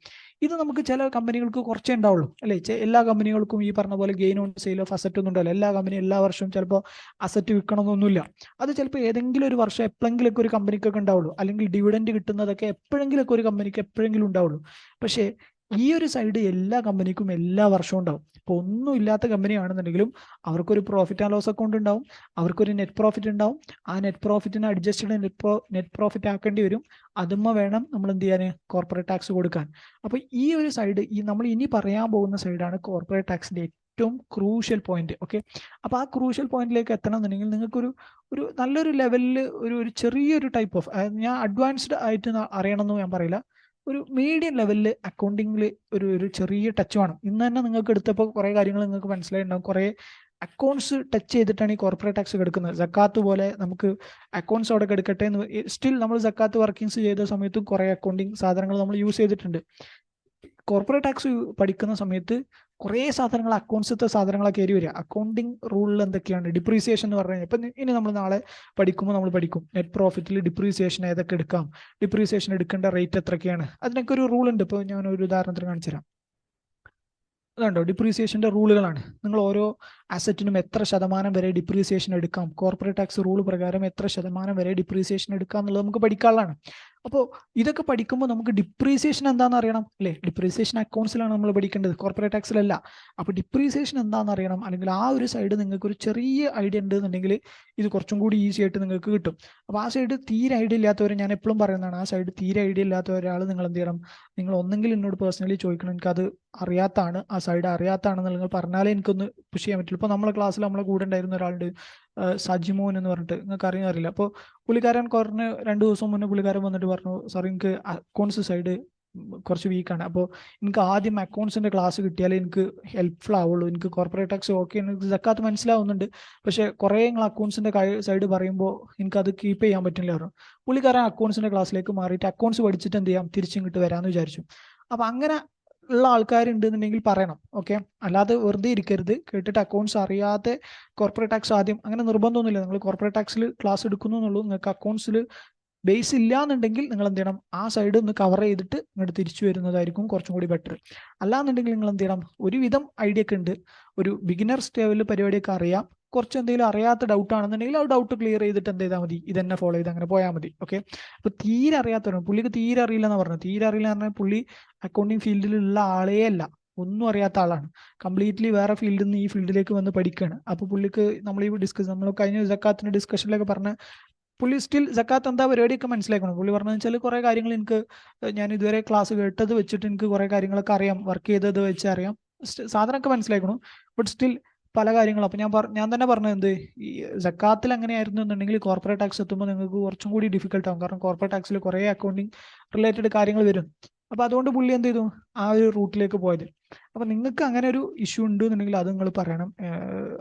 ഇത് നമുക്ക് ചില കമ്പനികൾക്ക് കുറച്ചേ ഉണ്ടാവുള്ളൂ അല്ലേ. എല്ലാ കമ്പനികൾക്കും ഈ പറഞ്ഞ പോലെ gain on sale of asset ഒന്നും ഉണ്ടാവില്ല. എല്ലാ കമ്പനിയും എല്ലാ വർഷവും ചിലപ്പോൾ അസറ്റ് വിൽക്കണമെന്നൊന്നുമില്ല. അത് ചിലപ്പോൾ ഏതെങ്കിലും ഒരു വർഷം എപ്പോഴെങ്കിലൊക്കെ ഒരു കമ്പനിക്കൊക്കെ ഉണ്ടാവുള്ളൂ. അല്ലെങ്കിൽ ഡിവിഡൻഡ് കിട്ടുന്നതൊക്കെ എപ്പോഴെങ്കിലൊക്കെ ഒരു കമ്പനിക്ക് എപ്പോഴെങ്കിലും ഉണ്ടാവുള്ളൂ. പക്ഷേ ഈ ഒരു സൈഡ് എല്ലാ കമ്പനിക്കും എല്ലാ വർഷവും ഉണ്ടാവും. ഇപ്പോൾ ഒന്നും ഇല്ലാത്ത കമ്പനി ആണെന്നുണ്ടെങ്കിലും അവർക്കൊരു പ്രോഫിറ്റ് ആൻഡ് ലോസ് അക്കൗണ്ട് ഉണ്ടാവും, അവർക്കൊരു നെറ്റ് പ്രോഫിറ്റ് ഉണ്ടാവും. ആ നെറ്റ് പ്രോഫിറ്റിന് അഡ്ജസ്റ്റഡ് നെറ്റ് പ്രോഫിറ്റ് ആക്കേണ്ടി വരും. അതുമ്മ വേണം നമ്മൾ എന്ത് ചെയ്യാൻ, കോർപ്പറേറ്റ് ടാക്സ് കൊടുക്കാൻ. അപ്പോൾ ഈ ഒരു സൈഡ്, ഈ നമ്മൾ ഇനി പറയാൻ പോകുന്ന സൈഡാണ് കോർപ്പറേറ്റ് ടാക്സിന്റെ ഏറ്റവും ക്രൂഷ്യൽ പോയിന്റ്. ഓക്കെ, അപ്പോൾ ആ ക്രൂഷ്യൽ പോയിന്റിലേക്ക് എത്തണം എന്നുണ്ടെങ്കിൽ നിങ്ങൾക്കൊരു നല്ലൊരു ലെവലിൽ ഒരു ചെറിയൊരു ടൈപ്പ് ഓഫ്, ഞാൻ അഡ്വാൻസ്ഡ് ആയിട്ട് അറിയണമെന്ന് ഞാൻ പറയില്ല, ഒരു മീഡിയം ലെവലിൽ അക്കൗണ്ടിങ്ങിൽ ഒരു ചെറിയ ടച്ച് വേണം. ഇന്ന് തന്നെ നിങ്ങൾക്ക് എടുത്തപ്പോൾ കുറേ കാര്യങ്ങൾ നിങ്ങൾക്ക് മനസ്സിലായിട്ടുണ്ടാകും. കുറേ അക്കൗണ്ട്സ് ടച്ച് ചെയ്തിട്ടാണ് ഈ കോർപ്പറേറ്റ് ടാക്സ് എടുക്കുന്നത്. സക്കാത്ത് പോലെ നമുക്ക് അക്കൗണ്ട്സ് അവിടെ എടുക്കട്ടെ എന്ന് സ്റ്റിൽ നമ്മൾ സക്കാത്ത് വർക്കിങ്സ് ചെയ്ത സമയത്തും കുറേ അക്കൗണ്ടിങ് സാധനങ്ങൾ നമ്മൾ യൂസ് ചെയ്തിട്ടുണ്ട്. കോർപ്പറേറ്റ് ടാക്സ് പഠിക്കുന്ന സമയത്ത് കുറേ സാധനങ്ങൾ അക്കൗണ്ട്സത്തെ സാധനങ്ങളൊക്കെ കയറി വരിക. അക്കൗണ്ടിങ് റൂളിൽ എന്തൊക്കെയാണ് ഡിപ്രീസിയേഷൻ എന്ന് പറഞ്ഞു കഴിഞ്ഞാൽ, ഇപ്പം ഇനി നമ്മൾ നാളെ പഠിക്കുമ്പോൾ നമ്മൾ പഠിക്കും നെറ്റ് പ്രോഫിറ്റിൽ ഡിപ്രീസിയേഷൻ ഏതൊക്കെ എടുക്കാം, ഡിപ്രീസിയേഷൻ എടുക്കേണ്ട റേറ്റ് എത്രയൊക്കെയാണ്, അതിനൊക്കെ ഒരു റൂൾ ഉണ്ട്. ഇപ്പോൾ ഞാൻ ഒരു ഉദാഹരണത്തിന് കാണിച്ചു തരാം. അതുണ്ടോ, ഡിപ്രീസിയേഷൻ്റെ റൂളുകളാണ്. നിങ്ങൾ ഓരോ അസറ്റിനും എത്ര ശതമാനം വരെ ഡിപ്രീസിയേഷൻ എടുക്കാം, കോർപ്പറേറ്റ് ടാക്സ് റൂൾ പ്രകാരം എത്ര ശതമാനം വരെ ഡിപ്രീസിയേഷൻ എടുക്കാം എന്നുള്ളത് നമുക്ക് പഠിക്കാനുള്ളതാണ്. അപ്പോൾ ഇതൊക്കെ പഠിക്കുമ്പോൾ നമുക്ക് ഡിപ്രീസിയേഷൻ എന്താണെന്ന് അറിയണം അല്ലേ. ഡിപ്രീസിയേഷൻ അക്കൗണ്ട്സിലാണ് നമ്മൾ പഠിക്കേണ്ടത്, കോർപ്പറേറ്റ് ടാക്സിലല്ല. അപ്പോൾ ഡിപ്രീസിയേഷൻ എന്താണെന്ന് അറിയണം, അല്ലെങ്കിൽ ആ ഒരു സൈഡ് നിങ്ങൾക്ക് ഒരു ചെറിയ ഐഡിയ ഉണ്ട് എന്നുണ്ടെങ്കിൽ ഇത് കുറച്ചും കൂടി ഈസി ആയിട്ട് നിങ്ങൾക്ക് കിട്ടും. അപ്പോൾ ആ സൈഡ് തീരെ ഐഡിയ ഇല്ലാത്തവർ, ഞാൻ എപ്പോഴും പറയുന്നതാണ്, ആ സൈഡ് തീരെ ഐഡിയ ഇല്ലാത്ത ഒരാൾ നിങ്ങൾ എന്ത് ചെയ്യണം, നിങ്ങൾ ഒന്നെങ്കിൽ എന്നോട് പേഴ്സണലി ചോദിക്കണം, എനിക്കത് അറിയാത്താണ്, ആ സൈഡ് അറിയാത്താണെന്ന് നിങ്ങൾ പറഞ്ഞാലേ എനിക്കൊന്ന് പുഷ് ചെയ്യാൻ പറ്റുള്ളൂ. ഇപ്പോൾ നമ്മളെ ക്ലാസ്സിൽ നമ്മളെ കൂടെ ഉണ്ടായിരുന്ന ഒരാളുണ്ട്, സജിമോൻ എന്ന് പറഞ്ഞിട്ട്, നിങ്ങൾക്ക് അറിയില്ല. അപ്പോൾ പുള്ളിക്കാരൻ കുറഞ്ഞ 2 ദിവസം മുന്നേ പുള്ളിക്കാരൻ വന്നിട്ട് പറഞ്ഞു, സാർ എനിക്ക് അക്കൗണ്ട്സ് സൈഡ് കുറച്ച് വീക്കാണ്, അപ്പോൾ എനിക്ക് ആദ്യം അക്കൗണ്ട്സിന്റെ ക്ലാസ് കിട്ടിയാലേ എനിക്ക് ഹെൽപ്ഫുൾ ആവുള്ളൂ, എനിക്ക് കോർപ്പറേറ്റ് ടാക്സ് ഓക്കെ എനിക്ക് സക്കാത്ത് മനസ്സിലാവുന്നുണ്ട്, പക്ഷേ കുറേ നിങ്ങൾ അക്കൗണ്ട്സിന്റെ സൈഡ് പറയുമ്പോൾ എനിക്കത് കീപ്പ് ചെയ്യാൻ പറ്റില്ല പറഞ്ഞു. പുള്ളിക്കാരൻ അക്കൗണ്ട്സിന്റെ ക്ലാസ്സിലേക്ക് മാറിയിട്ട് അക്കൗണ്ട്സ് പഠിച്ചിട്ട് എന്ത് ചെയ്യാം, തിരിച്ചിങ്ങോട്ട് വരാമെന്ന് വിചാരിച്ചു. അപ്പം അങ്ങനെ ഉള്ള ആൾക്കാരുണ്ടെന്നുണ്ടെങ്കിൽ പറയണം. ഓക്കെ, അല്ലാതെ വെറുതെ ഇരിക്കരുത്. കേട്ടിട്ട് അക്കൗണ്ട്സ് അറിയാതെ കോർപ്പറേറ്റ് ടാക്സ് ആദ്യം, അങ്ങനെ നിർബന്ധമൊന്നുമില്ല, നിങ്ങൾ കോർപ്പറേറ്റ് ടാക്സിൽ ക്ലാസ് എടുക്കുന്നു എന്നുള്ളൂ. നിങ്ങൾക്ക് അക്കൗണ്ട്സിൽ ബേസ് ഇല്ല എന്നുണ്ടെങ്കിൽ നിങ്ങൾ എന്ത് ചെയ്യണം, ആ സൈഡ് ഒന്ന് കവർ ചെയ്തിട്ട് ഇങ്ങോട്ട് തിരിച്ചു വരുന്നതായിരിക്കും കുറച്ചും കൂടി ബെറ്റർ. അല്ലാന്നുണ്ടെങ്കിൽ നിങ്ങൾ എന്ത് ചെയ്യണം, ഒരുവിധം ഐഡിയ ഒക്കെ ഉണ്ട്, ഒരു ബിഗിനർ ലെവലിൽ പരിപാടിയൊക്കെ അറിയാം, കുറച്ച് എന്തെങ്കിലും അറിയാത്ത ഡൗട്ട് ആണെന്നുണ്ടെങ്കിൽ ആ ഡൗട്ട് ക്ലിയർ ചെയ്തിട്ട് എന്ത് ചെയ്താൽ മതി, ഇതെന്നെ ഫോളോ ചെയ്ത് അങ്ങനെ പോയാൽ മതി. ഓക്കെ, അപ്പോൾ തീരെ അറിയാത്തവരാണ്, പുള്ളിക്ക് തീരെ അറിയില്ല എന്ന് പറഞ്ഞത്. തീരെ അറിയില്ല എന്ന് പറഞ്ഞാൽ പുള്ളി അക്കൗണ്ടിങ് ഫീൽഡിലുള്ള ആളേ അല്ല, ഒന്നും അറിയാത്ത ആളാണ്, കംപ്ലീറ്റ്ലി വേറെ ഫീൽഡിൽ നിന്ന് ഈ ഫീൽഡിലേക്ക് വന്ന് പഠിക്കുകയാണ്. അപ്പോൾ പുള്ളിക്ക് നമ്മൾ കഴിഞ്ഞ സക്കാത്തിന്റെ ഡിസ്കഷനിലൊക്കെ പറഞ്ഞ പുള്ളി സ്റ്റിൽ സക്കാത്ത് എന്താ പരിപാടിയൊക്കെ മനസ്സിലാക്കണം. പുള്ളി പറഞ്ഞതെന്ന് വെച്ചാൽ കുറേ കാര്യങ്ങൾ ഞാൻ ഇതുവരെ ക്ലാസ് കേട്ടത് വെച്ചിട്ട് എനിക്ക് കുറേ കാര്യങ്ങളൊക്കെ അറിയാം, വർക്ക് ചെയ്തത് വെച്ച് അറിയാം, സാധനമൊക്കെ മനസ്സിലാക്കണം. ബട്ട് സ്റ്റിൽ പല കാര്യങ്ങളും, അപ്പോൾ ഞാൻ തന്നെ പറഞ്ഞത് എന്ത്, ഈ സക്കാത്തിൽ അങ്ങനെയായിരുന്നു എന്നുണ്ടെങ്കിൽ കോർപ്പറേറ്റ് ടാക്സ് എത്തുമ്പോൾ നിങ്ങൾക്ക് കുറച്ചും കൂടി ഡിഫിക്കൽട്ട് ആകും. കാരണം കോർപ്പറേറ്റ് ടാക്സിൽ കുറേ അക്കൗണ്ടിങ് റിലേറ്റഡ് കാര്യങ്ങൾ വരും. അപ്പോൾ അതുകൊണ്ട് പുള്ളി എന്ത് ചെയ്തു, ആ ഒരു റൂട്ടിലേക്ക് പോയത്. അപ്പോൾ നിങ്ങൾക്ക് അങ്ങനെ ഒരു ഇഷ്യൂ ഉണ്ട് എന്നുണ്ടെങ്കിൽ അത് നിങ്ങൾ പറയണം.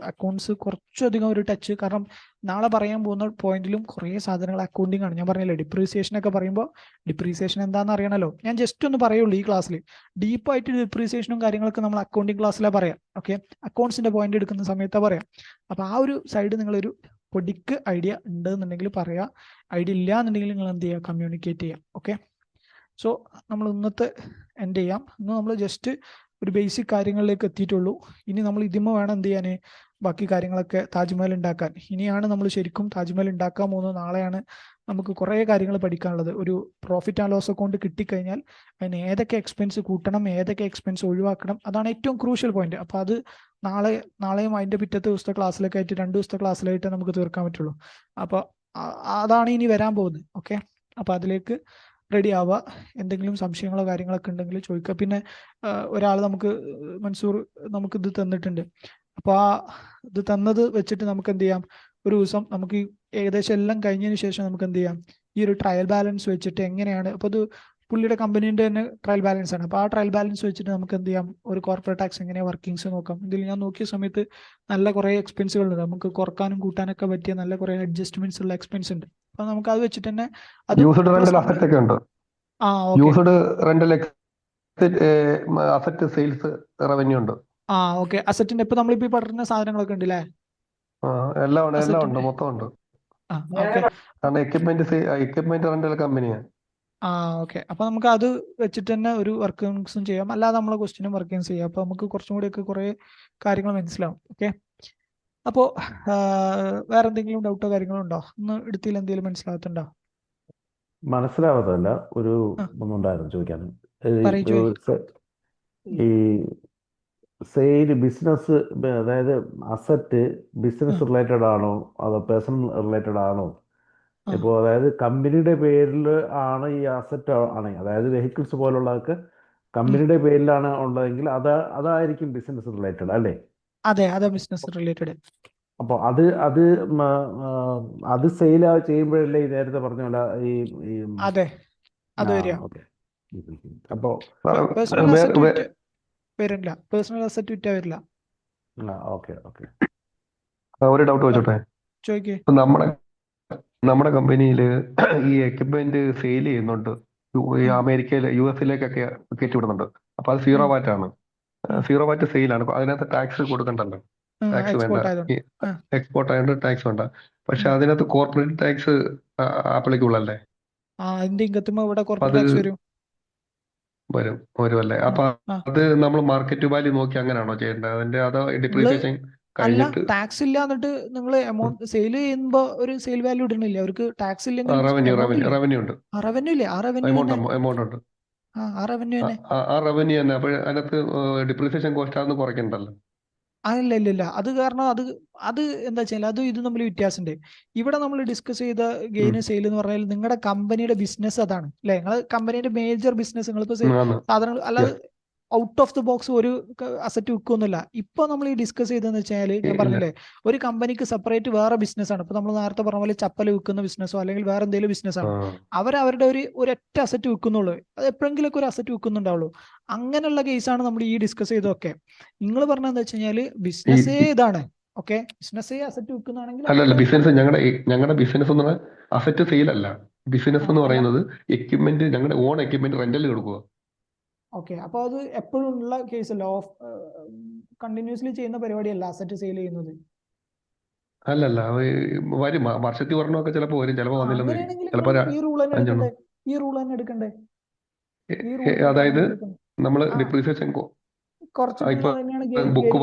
അക്കൗണ്ട്സ് കുറച്ചധികം ഒരു ടച്ച്, കാരണം നാളെ പറയാൻ പോകുന്ന പോയിന്റിലും കുറേ സാധനങ്ങൾ അക്കൗണ്ടിങ് ആണ്. ഞാൻ പറഞ്ഞില്ലേ, ഡിപ്രീസിയേഷൻ ഒക്കെ പറയുമ്പോൾ ഡിപ്രീസിയേഷൻ എന്താണെന്ന് അറിയണമല്ലോ. ഞാൻ ജസ്റ്റ് ഒന്ന് പറയുള്ളൂ ഈ ക്ലാസ്സിൽ. ഡീപ്പായിട്ട് ഡിപ്രീസിയേഷനും കാര്യങ്ങളൊക്കെ നമ്മൾ അക്കൗണ്ടിങ് ക്ലാസ്സിലാണ് പറയാം. ഓക്കെ, അക്കൗണ്ട്സിന്റെ പോയിന്റ് എടുക്കുന്ന സമയത്താണ് പറയാം. അപ്പോൾ ആ ഒരു സൈഡ് നിങ്ങളൊരു പൊടിക്ക് ഐഡിയ ഉണ്ട് എന്നുണ്ടെങ്കിൽ പറയാം, ഐഡിയ ഇല്ല എന്നുണ്ടെങ്കിൽ നിങ്ങൾ എന്ത് ചെയ്യുക, കമ്മ്യൂണിക്കേറ്റ് ചെയ്യാം. ഓക്കെ, സോ നമ്മൾ ഇന്നത്തെ എൻഡ് ചെയ്യാം. ഇന്ന് നമ്മൾ ജസ്റ്റ് ഒരു ബേസിക് കാര്യങ്ങളിലേക്ക് എത്തിയിട്ടുള്ളൂ. ഇനി നമ്മൾ ഇതിമ വേണം എന്ത് ചെയ്യാൻ, ബാക്കി കാര്യങ്ങളൊക്കെ താജ്മഹൽ ഉണ്ടാക്കാൻ. ഇനിയാണ് നമ്മൾ ശരിക്കും താജ്മഹൽ ഉണ്ടാക്കാൻ പോകുന്നത്. നാളെയാണ് നമുക്ക് കുറേ കാര്യങ്ങൾ പഠിക്കാനുള്ളത്. ഒരു പ്രോഫിറ്റ് ആൻഡ് ലോസ് അക്കൗണ്ട് കിട്ടിക്കഴിഞ്ഞാൽ അതിന് ഏതൊക്കെ എക്സ്പെൻസ് കൂട്ടണം, ഏതൊക്കെ എക്സ്പെൻസ് ഒഴിവാക്കണം, അതാണ് ഏറ്റവും ക്രൂഷ്യൽ പോയിന്റ്. അപ്പോൾ അത് നാളെയും അതിൻ്റെ പിറ്റത്തെ ദിവസത്തെ ക്ലാസ്സിലൊക്കെ ആയിട്ട് 2 ദിവസത്തെ ക്ലാസ്സിലായിട്ട് നമുക്ക് തീർക്കാൻ പറ്റുള്ളൂ. അപ്പോൾ അതാണ് ഇനി വരാൻ പോകുന്നത്. ഓക്കെ, അപ്പോൾ അതിലേക്ക് റെഡി ആവുക. എന്തെങ്കിലും സംശയങ്ങളോ കാര്യങ്ങളൊക്കെ ഉണ്ടെങ്കിൽ ചോദിക്കുക. പിന്നെ ഒരാൾ മൻസൂർ നമുക്ക് ഇത് തന്നിട്ടുണ്ട്. അപ്പോൾ ഇത് തന്നത് വെച്ചിട്ട് നമുക്ക് എന്ത് ചെയ്യാം, ഒരു ദിവസം നമുക്ക് ഏകദേശം എല്ലാം കഴിഞ്ഞതിന് ശേഷം നമുക്ക് എന്ത് ചെയ്യാം, ഈ ഒരു ട്രയൽ ബാലൻസ് വെച്ചിട്ട് എങ്ങനെയാണ്, അപ്പോൾ ഇത് പുള്ളിയുടെ കമ്പനീൻ്റെ തന്നെ ട്രയൽ ബാലൻസ് ആണ്. അപ്പോൾ ആ ട്രയൽ ബാലൻസ് വെച്ചിട്ട് നമുക്ക് എന്ത് ചെയ്യാം, ഒരു കോർപ്പറേറ്റ് ടാക്സ് എങ്ങനെയാണ് വർക്കിങ്സ് നോക്കാം. ഇതിൽ ഞാൻ നോക്കിയ സമയത്ത് നല്ല കുറേ എക്സ്പെൻസുകളുണ്ട്. നമുക്ക് കുറക്കാനും കൂട്ടാനൊക്കെ പറ്റിയ നല്ല കുറേ അഡ്ജസ്റ്റ്മെന്റ്സ് ഉള്ള എക്സ്പെൻസ് ഉണ്ട്. അപ്പോൾ നമുക്ക് അത് വെച്ചിട്ട് തന്നെ യൂസ്ഡ് റെന്റൽ അസറ്റ് ഒക്കെ ഉണ്ട്. Used rental asset sales revenue ഉണ്ട്. ഓക്കെ, അസറ്റിന്റെ ഇപ്പൊ നമ്മളിപ്പോ പറഞ്ഞ സാധനങ്ങളൊക്കെ ഉണ്ട് അല്ലേ? എല്ലാം ഉണ്ട്, മൊത്തം ഉണ്ട്. കാരണം എക്യുപ്മെന്റ് റെന്റൽ കമ്പനിയാണ്. ഓക്കെ, അപ്പൊ നമുക്ക് അത് വെച്ചിട്ട് തന്നെ ഒരു വർക്കിങ്സും ചെയ്യാം, അല്ലാതെ നമ്മളെ ക്വസ്റ്റ്യനും വർക്കിങ്സ് ചെയ്യാം. അപ്പൊ നമുക്ക് കുറച്ചും കൂടിയൊക്കെ കുറെ കാര്യങ്ങൾ മനസ്സിലാവും. ഓക്കെ, അപ്പോ വേറെ എന്തെങ്കിലും ഡൗട്ടോ കാര്യങ്ങളോ ഉണ്ടോ? ഇന്ന് എടുത്തിൽ എന്തെങ്കിലും മനസ്സിലാകത്തുണ്ടോ? മനസ്സിലാവാത്തല്ല, ഒന്നുണ്ടായിരുന്നു ചോദിക്കാൻ. ഈ സെയിൽ ബിസിനസ്, അതായത് അസറ്റ് ബിസിനസ് റിലേറ്റഡ് ആണോ അതോ പേഴ്സണൽ റിലേറ്റഡ് ആണോ? ഇപ്പോൾ അതായത് കമ്പനിയുടെ പേരിൽ ആണ് ഈ അസറ്റ് ആണെങ്കിൽ, അതായത് വെഹിക്കിൾസ് പോലുള്ളതൊക്കെ കമ്പനിയുടെ പേരിലാണ് ഉള്ളതെങ്കിൽ അതായിരിക്കും ബിസിനസ് റിലേറ്റഡ് അല്ലേ? അതെ, ബിസിനസ് റിലേറ്റഡ്. അപ്പോൾ അത് സെയിൽ ചെയ്യുമ്പോഴല്ലേ ഈ നേരത്തെ പറഞ്ഞ പോലെ അതെ, അത് വരിക. അപ്പോൾ പേഴ്സണൽ അസറ്റ് വിറ്റാ വരില്ല. ഓക്കെ, ഒരു ഡൗട്ട് വെച്ചോട്ടെ. ചോദിക്കേ. നമ്മുടെ കമ്പനിയിൽ ഈ എക്യുപ്മെന്റ് സെയിൽ ചെയ്യുന്നുണ്ട്, ഈ അമേരിക്കയിൽ US-ലേക്കൊക്കെ കയറ്റിവിടുന്നുണ്ട്. അപ്പൊ അത് സീറോ വാറ്റ് ആണ്, സീറോ വാറ്റ് സെയിലാണ്. അതിനകത്ത് ടാക്സ് കൊടുക്കണ്ടല്ലോ, ടാക്സ് വേണ്ട, എക്സ്പോർട്ട് ആയതുകൊണ്ട് ടാക്സ് വേണ്ട. പക്ഷെ അതിനകത്ത് കോർപ്പറേറ്റ് ടാക്സ് ആപ്ലിക്കബിൾ അല്ലേ? വരുമല്ലേ? അപ്പൊ അത് നമ്മൾ മാർക്കറ്റ് വാല്യൂ നോക്കി അങ്ങനെയാണോ ചെയ്യേണ്ടത് അതിന്റെ? അതോ ഡിപ്രീസിയേഷൻ കഴിഞ്ഞിട്ട് ടാക്സ് ഇല്ല എന്നിട്ട് നിങ്ങൾ എമൗണ്ട് സെയിൽ ചെയ്യുമ്പോ ഒരു സെയിൽ വാല്യൂ ഇടുന്നില്ല? അവർക്ക് ടാക്സ് ഇല്ലെങ്കിൽ റവന്യൂ ഉണ്ട്, റവന്യൂ ഇല്ലേ? എമൗണ്ട് ഉണ്ട്, ആ റവന്യൂ തന്നെ. അപ്പോൾ അതിനകത്ത് ഡിപ്രീസിയേഷൻ കോസ്റ്റ് ആണെന്ന് കുറയ്ക്കണ്ടല്ലോ? ഇല്ല. അത് കാരണം അത് എന്താ വെച്ചാൽ അത് ഇത് തമ്മിൽ വ്യത്യാസമുണ്ട്. ഇവിടെ നമ്മൾ ഡിസ്കസ് ചെയ്ത ഗെയിൻ സെയിൽ എന്ന് പറഞ്ഞാൽ നിങ്ങളുടെ കമ്പനിയുടെ ബിസിനസ് അതാണ് അല്ലെ? നിങ്ങൾ കമ്പനിയുടെ മേജർ ബിസിനസ് നിങ്ങളിപ്പോ സാധനങ്ങൾ, അല്ലാതെ ഔട്ട് ഓഫ് ദി ബോക്സ് ഒരു അസറ്റ് വിൽക്കൊന്നുമില്ല. ഇപ്പൊ നമ്മൾ ഈ ഡിസ്കസ് ചെയ്തെന്ന് വെച്ചാൽ ഞാൻ പറഞ്ഞില്ലേ, ഒരു കമ്പനിക്ക് സെപ്പറേറ്റ് വേറെ ബിസിനസ് ആണ്. ഇപ്പൊ നമ്മൾ നേരത്തെ പറഞ്ഞ പോലെ ചപ്പൽ വിൽക്കുന്ന ബിസിനസ്സോ അല്ലെങ്കിൽ വേറെ എന്തെങ്കിലും ബിസിനസ്സാണ്. അവരുടെ ഒരൊറ്റ അസറ്റ് വിൽക്കുന്നുള്ളൂ, അത് എപ്പോഴെങ്കിലും ഒരു അസറ്റ് വിൽക്കുന്നുണ്ടാവുള്ളൂ. അങ്ങനെയുള്ള കേസാണ് നമ്മൾ ഈ ഡിസ്കസ് ചെയ്തൊക്കെ. നിങ്ങൾ പറഞ്ഞതെന്ന് വെച്ച് കഴിഞ്ഞാല് ബിസിനസ്സേ ഇതാണ്. ഓക്കെ, ബിസിനസ്സേ അസറ്റ് വിൽക്കുന്നതാണെങ്കിൽ അല്ലല്ല, ബിസിനസ് ഞങ്ങളുടെ ബിസിനസ് എന്ന് പറഞ്ഞാൽ അസറ്റ് സെയിൽ അല്ല. ബിസിനസ് എന്ന് പറയുന്നത് എക്യുപ്മെന്റ്, ഞങ്ങളുടെ ഓൺ എക്യുപ്മെന്റ് റെന്റൽ കൊടുക്കുക. ഓക്കെ, അപ്പൊ അത് എപ്പോഴും ഉള്ള കേസല്ല, കണ്ടിന്യൂസ്ലി ചെയ്യുന്ന പരിപാടിയല്ല അസറ്റ് സെയിൽ ചെയ്യുന്നത്. അല്ലല്ല, വരും, വർഷത്തിൽ ഒരെണ്ണമൊക്കെ ചിലപ്പോ വരും, ചിലപ്പോ വന്നില്ലെന്ന് വരും, ചിലപ്പോ ഈ റൂൾ തന്നെ എടുക്കണ്ടേ? അതായത് നമ്മള് ഡിപ്രീസിയേഷൻ ബുക്ക്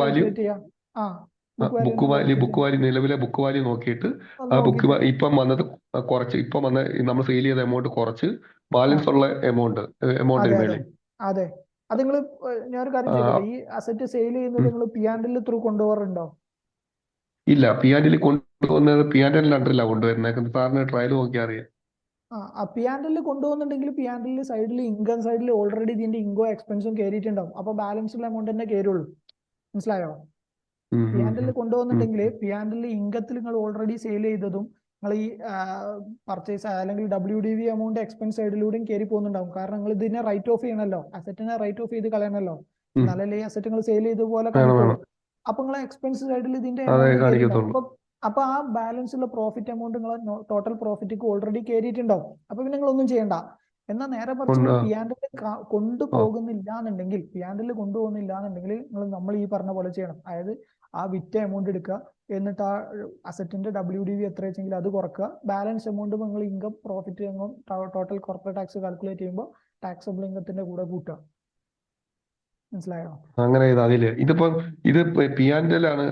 വാല്യൂ നിലവിലെ ബുക്ക് വാല്യൂ നോക്കിയിട്ട് ആ ബുക്ക് ഇപ്പം വന്നത് കുറച്ച്, ഇപ്പം വന്ന നമ്മൾ സെയിൽ ചെയ്ത എമൗണ്ട് കുറച്ച് ബാലൻസ് ഉള്ള എമൗണ്ടിന് മേളിൽ. അതെ, അത് നിങ്ങൾ, ഞാനൊരു കാര്യം ചോദിക്കട്ടെ, ഈ അസറ്റ് സെയിൽ ചെയ്യുന്നത് നിങ്ങൾ P&L ത്രൂ കൊണ്ടുപോകാറുണ്ടോ? ഇല്ല, P&L കൊണ്ടുപോകുന്നത് P&L അണ്ടറില്ല കൊണ്ടുവരുന്നത്. സാറിന് ട്രയൽ നോക്കി അറിയാം. P&L കൊണ്ടുപോകുന്നുണ്ടെങ്കിൽ P&L സൈഡിൽ, ഇൻകം സൈഡിൽ ഓൾറെഡി ഇതിന്റെ ഇൻകോ എക്സ്പെൻസും കയറിയിട്ടുണ്ടാവും. അപ്പൊ ബാലൻസ് ഉള്ള എമൗണ്ട് തന്നെ കയറുള്ളൂ. മനസ്സിലായോ? P&L കൊണ്ടുപോകുന്നുണ്ടെങ്കിൽ P&L ഇൻകത്തിൽ നിങ്ങൾ ഓൾറെഡി സെയിൽ ചെയ്തതും നിങ്ങൾ ഈ പർച്ചേസ് അല്ലെങ്കിൽ WDV എമൗണ്ട് എക്സ്പെൻസ് സൈഡിലൂടെയും കയറി പോകുന്നുണ്ടാവും. കാരണം നിങ്ങൾ ഇതിനെ റൈറ്റ് ഓഫ് ചെയ്യണമല്ലോ, അസറ്റിനെ റൈറ്റ് ഓഫ് ചെയ്ത് കളയണമല്ലോ, എന്നാലല്ലേ ഈ അസറ്റ് നിങ്ങൾ സെയിൽ ചെയ്ത പോലെ കാണിക്കുള്ളൂ. അപ്പൊ നിങ്ങൾ എക്സ്പെൻസ് സൈഡിൽ ഇതിന്റെ അപ്പൊ ആ ബാലൻസ് ഉള്ള പ്രോഫിറ്റ് എമൗണ്ട് നിങ്ങൾ ടോട്ടൽ പ്രോഫിറ്റ് ഓൾറെഡി കയറിയിട്ടുണ്ടാവും. അപ്പൊ പിന്നെ നിങ്ങൾ ഒന്നും ചെയ്യണ്ട. എന്നാൽ നേരെ മറിച്ച് P&L കൊണ്ടുപോകുന്നില്ല എന്നുണ്ടെങ്കിൽ നിങ്ങൾ നമ്മൾ ഈ പറഞ്ഞ പോലെ ചെയ്യണം. അതായത് ആ വിറ്റ എമൗണ്ട് എടുക്കുക, എന്നിട്ട് ആ അസറ്റിന്റെ WDV എത്ര വെച്ചെങ്കിൽ അത് കുറക്കുക, ബാലൻസ് എമൗണ്ട് നിങ്ങൾ income, profit, total corporate tax calculate ചെയ്യുമ്പോൾ ടാക്സബിൾ ഇൻകത്തിന്റെ കൂടെ കൂട്ടുക. മനസ്സിലായോ? അങ്ങനെ ഇതിപ്പോ ഇത് പിയാൻഡലാണ്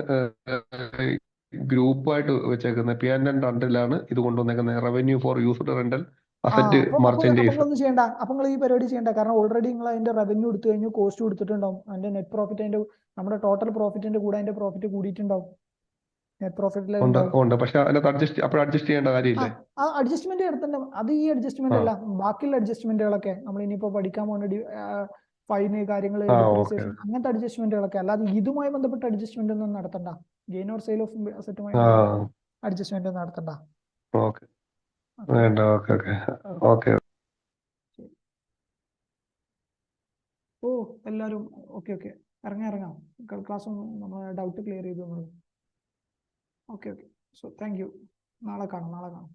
ഗ്രൂപ്പായിട്ട് വെച്ചേക്കുന്നത്. പിയാൻഡന്റെ അണ്ടറിലാണ് ഇത് കൊണ്ടുവന്നേക്കുന്നത്. Revenue for used rental asset merchandise. ഒന്നും ചെയ്യണ്ട. അപ്പൊ നിങ്ങൾ ഈ പരിപാടി ചെയ്യണ്ട. കാരണം ഓൾറെഡി നിങ്ങൾ അതിന്റെ റവന്യൂ എടുത്തു കഴിഞ്ഞു, കോസ്റ്റ് കൊടുത്തിട്ടുണ്ടാവും. അതിന്റെ നെറ്റ് പ്രോഫിറ്റ്, അതിന്റെ നമ്മുടെ ടോട്ടൽ പ്രോഫിറ്റിന്റെ കൂടെ അതിന്റെ പ്രോഫിറ്റ് കൂടിയിട്ടുണ്ടാവും. നെറ്റ് പ്രോഫിറ്റിൽ ഉണ്ട്. പക്ഷെ അതിനകത്ത് അഡ്ജസ്റ്റ് ചെയ്യേണ്ട കാര്യമില്ലേ? ആ അഡ്ജസ്റ്റ്മെന്റ് എടുത്തിട്ടുണ്ട്. അത് ഈ അഡ്ജസ്റ്റ്മെന്റ് അല്ല, ബാക്കിയുള്ള അഡ്ജസ്റ്റ്മെന്റുകളൊക്കെ നമ്മൾ ഇനിയിപ്പോ പഠിക്കാൻ പോകുന്ന ഫൈന് കാര്യങ്ങൾ, അങ്ങനത്തെ അഡ്ജസ്റ്റ്മെന്റുകളൊക്കെ, അല്ലാതെ ഇതുമായി ബന്ധപ്പെട്ട അഡ്ജസ്റ്റ്മെന്റ് ഒന്നും നടത്തണ്ട. ഗെയിൻ ഓർ സെയിൽ ഓഫ് അസറ്റുമായി അഡ്ജസ്റ്റ്മെന്റ് ഒന്നും നടത്തണ്ട. ഓ എല്ലാരും ഓക്കെ. ഇറങ്ങാം. ക്ലാസ് നമ്മൾ ഡൗട്ട് ക്ലിയർ ചെയ്തു. ഓക്കെ. So thank you. നാളെ കാണാം.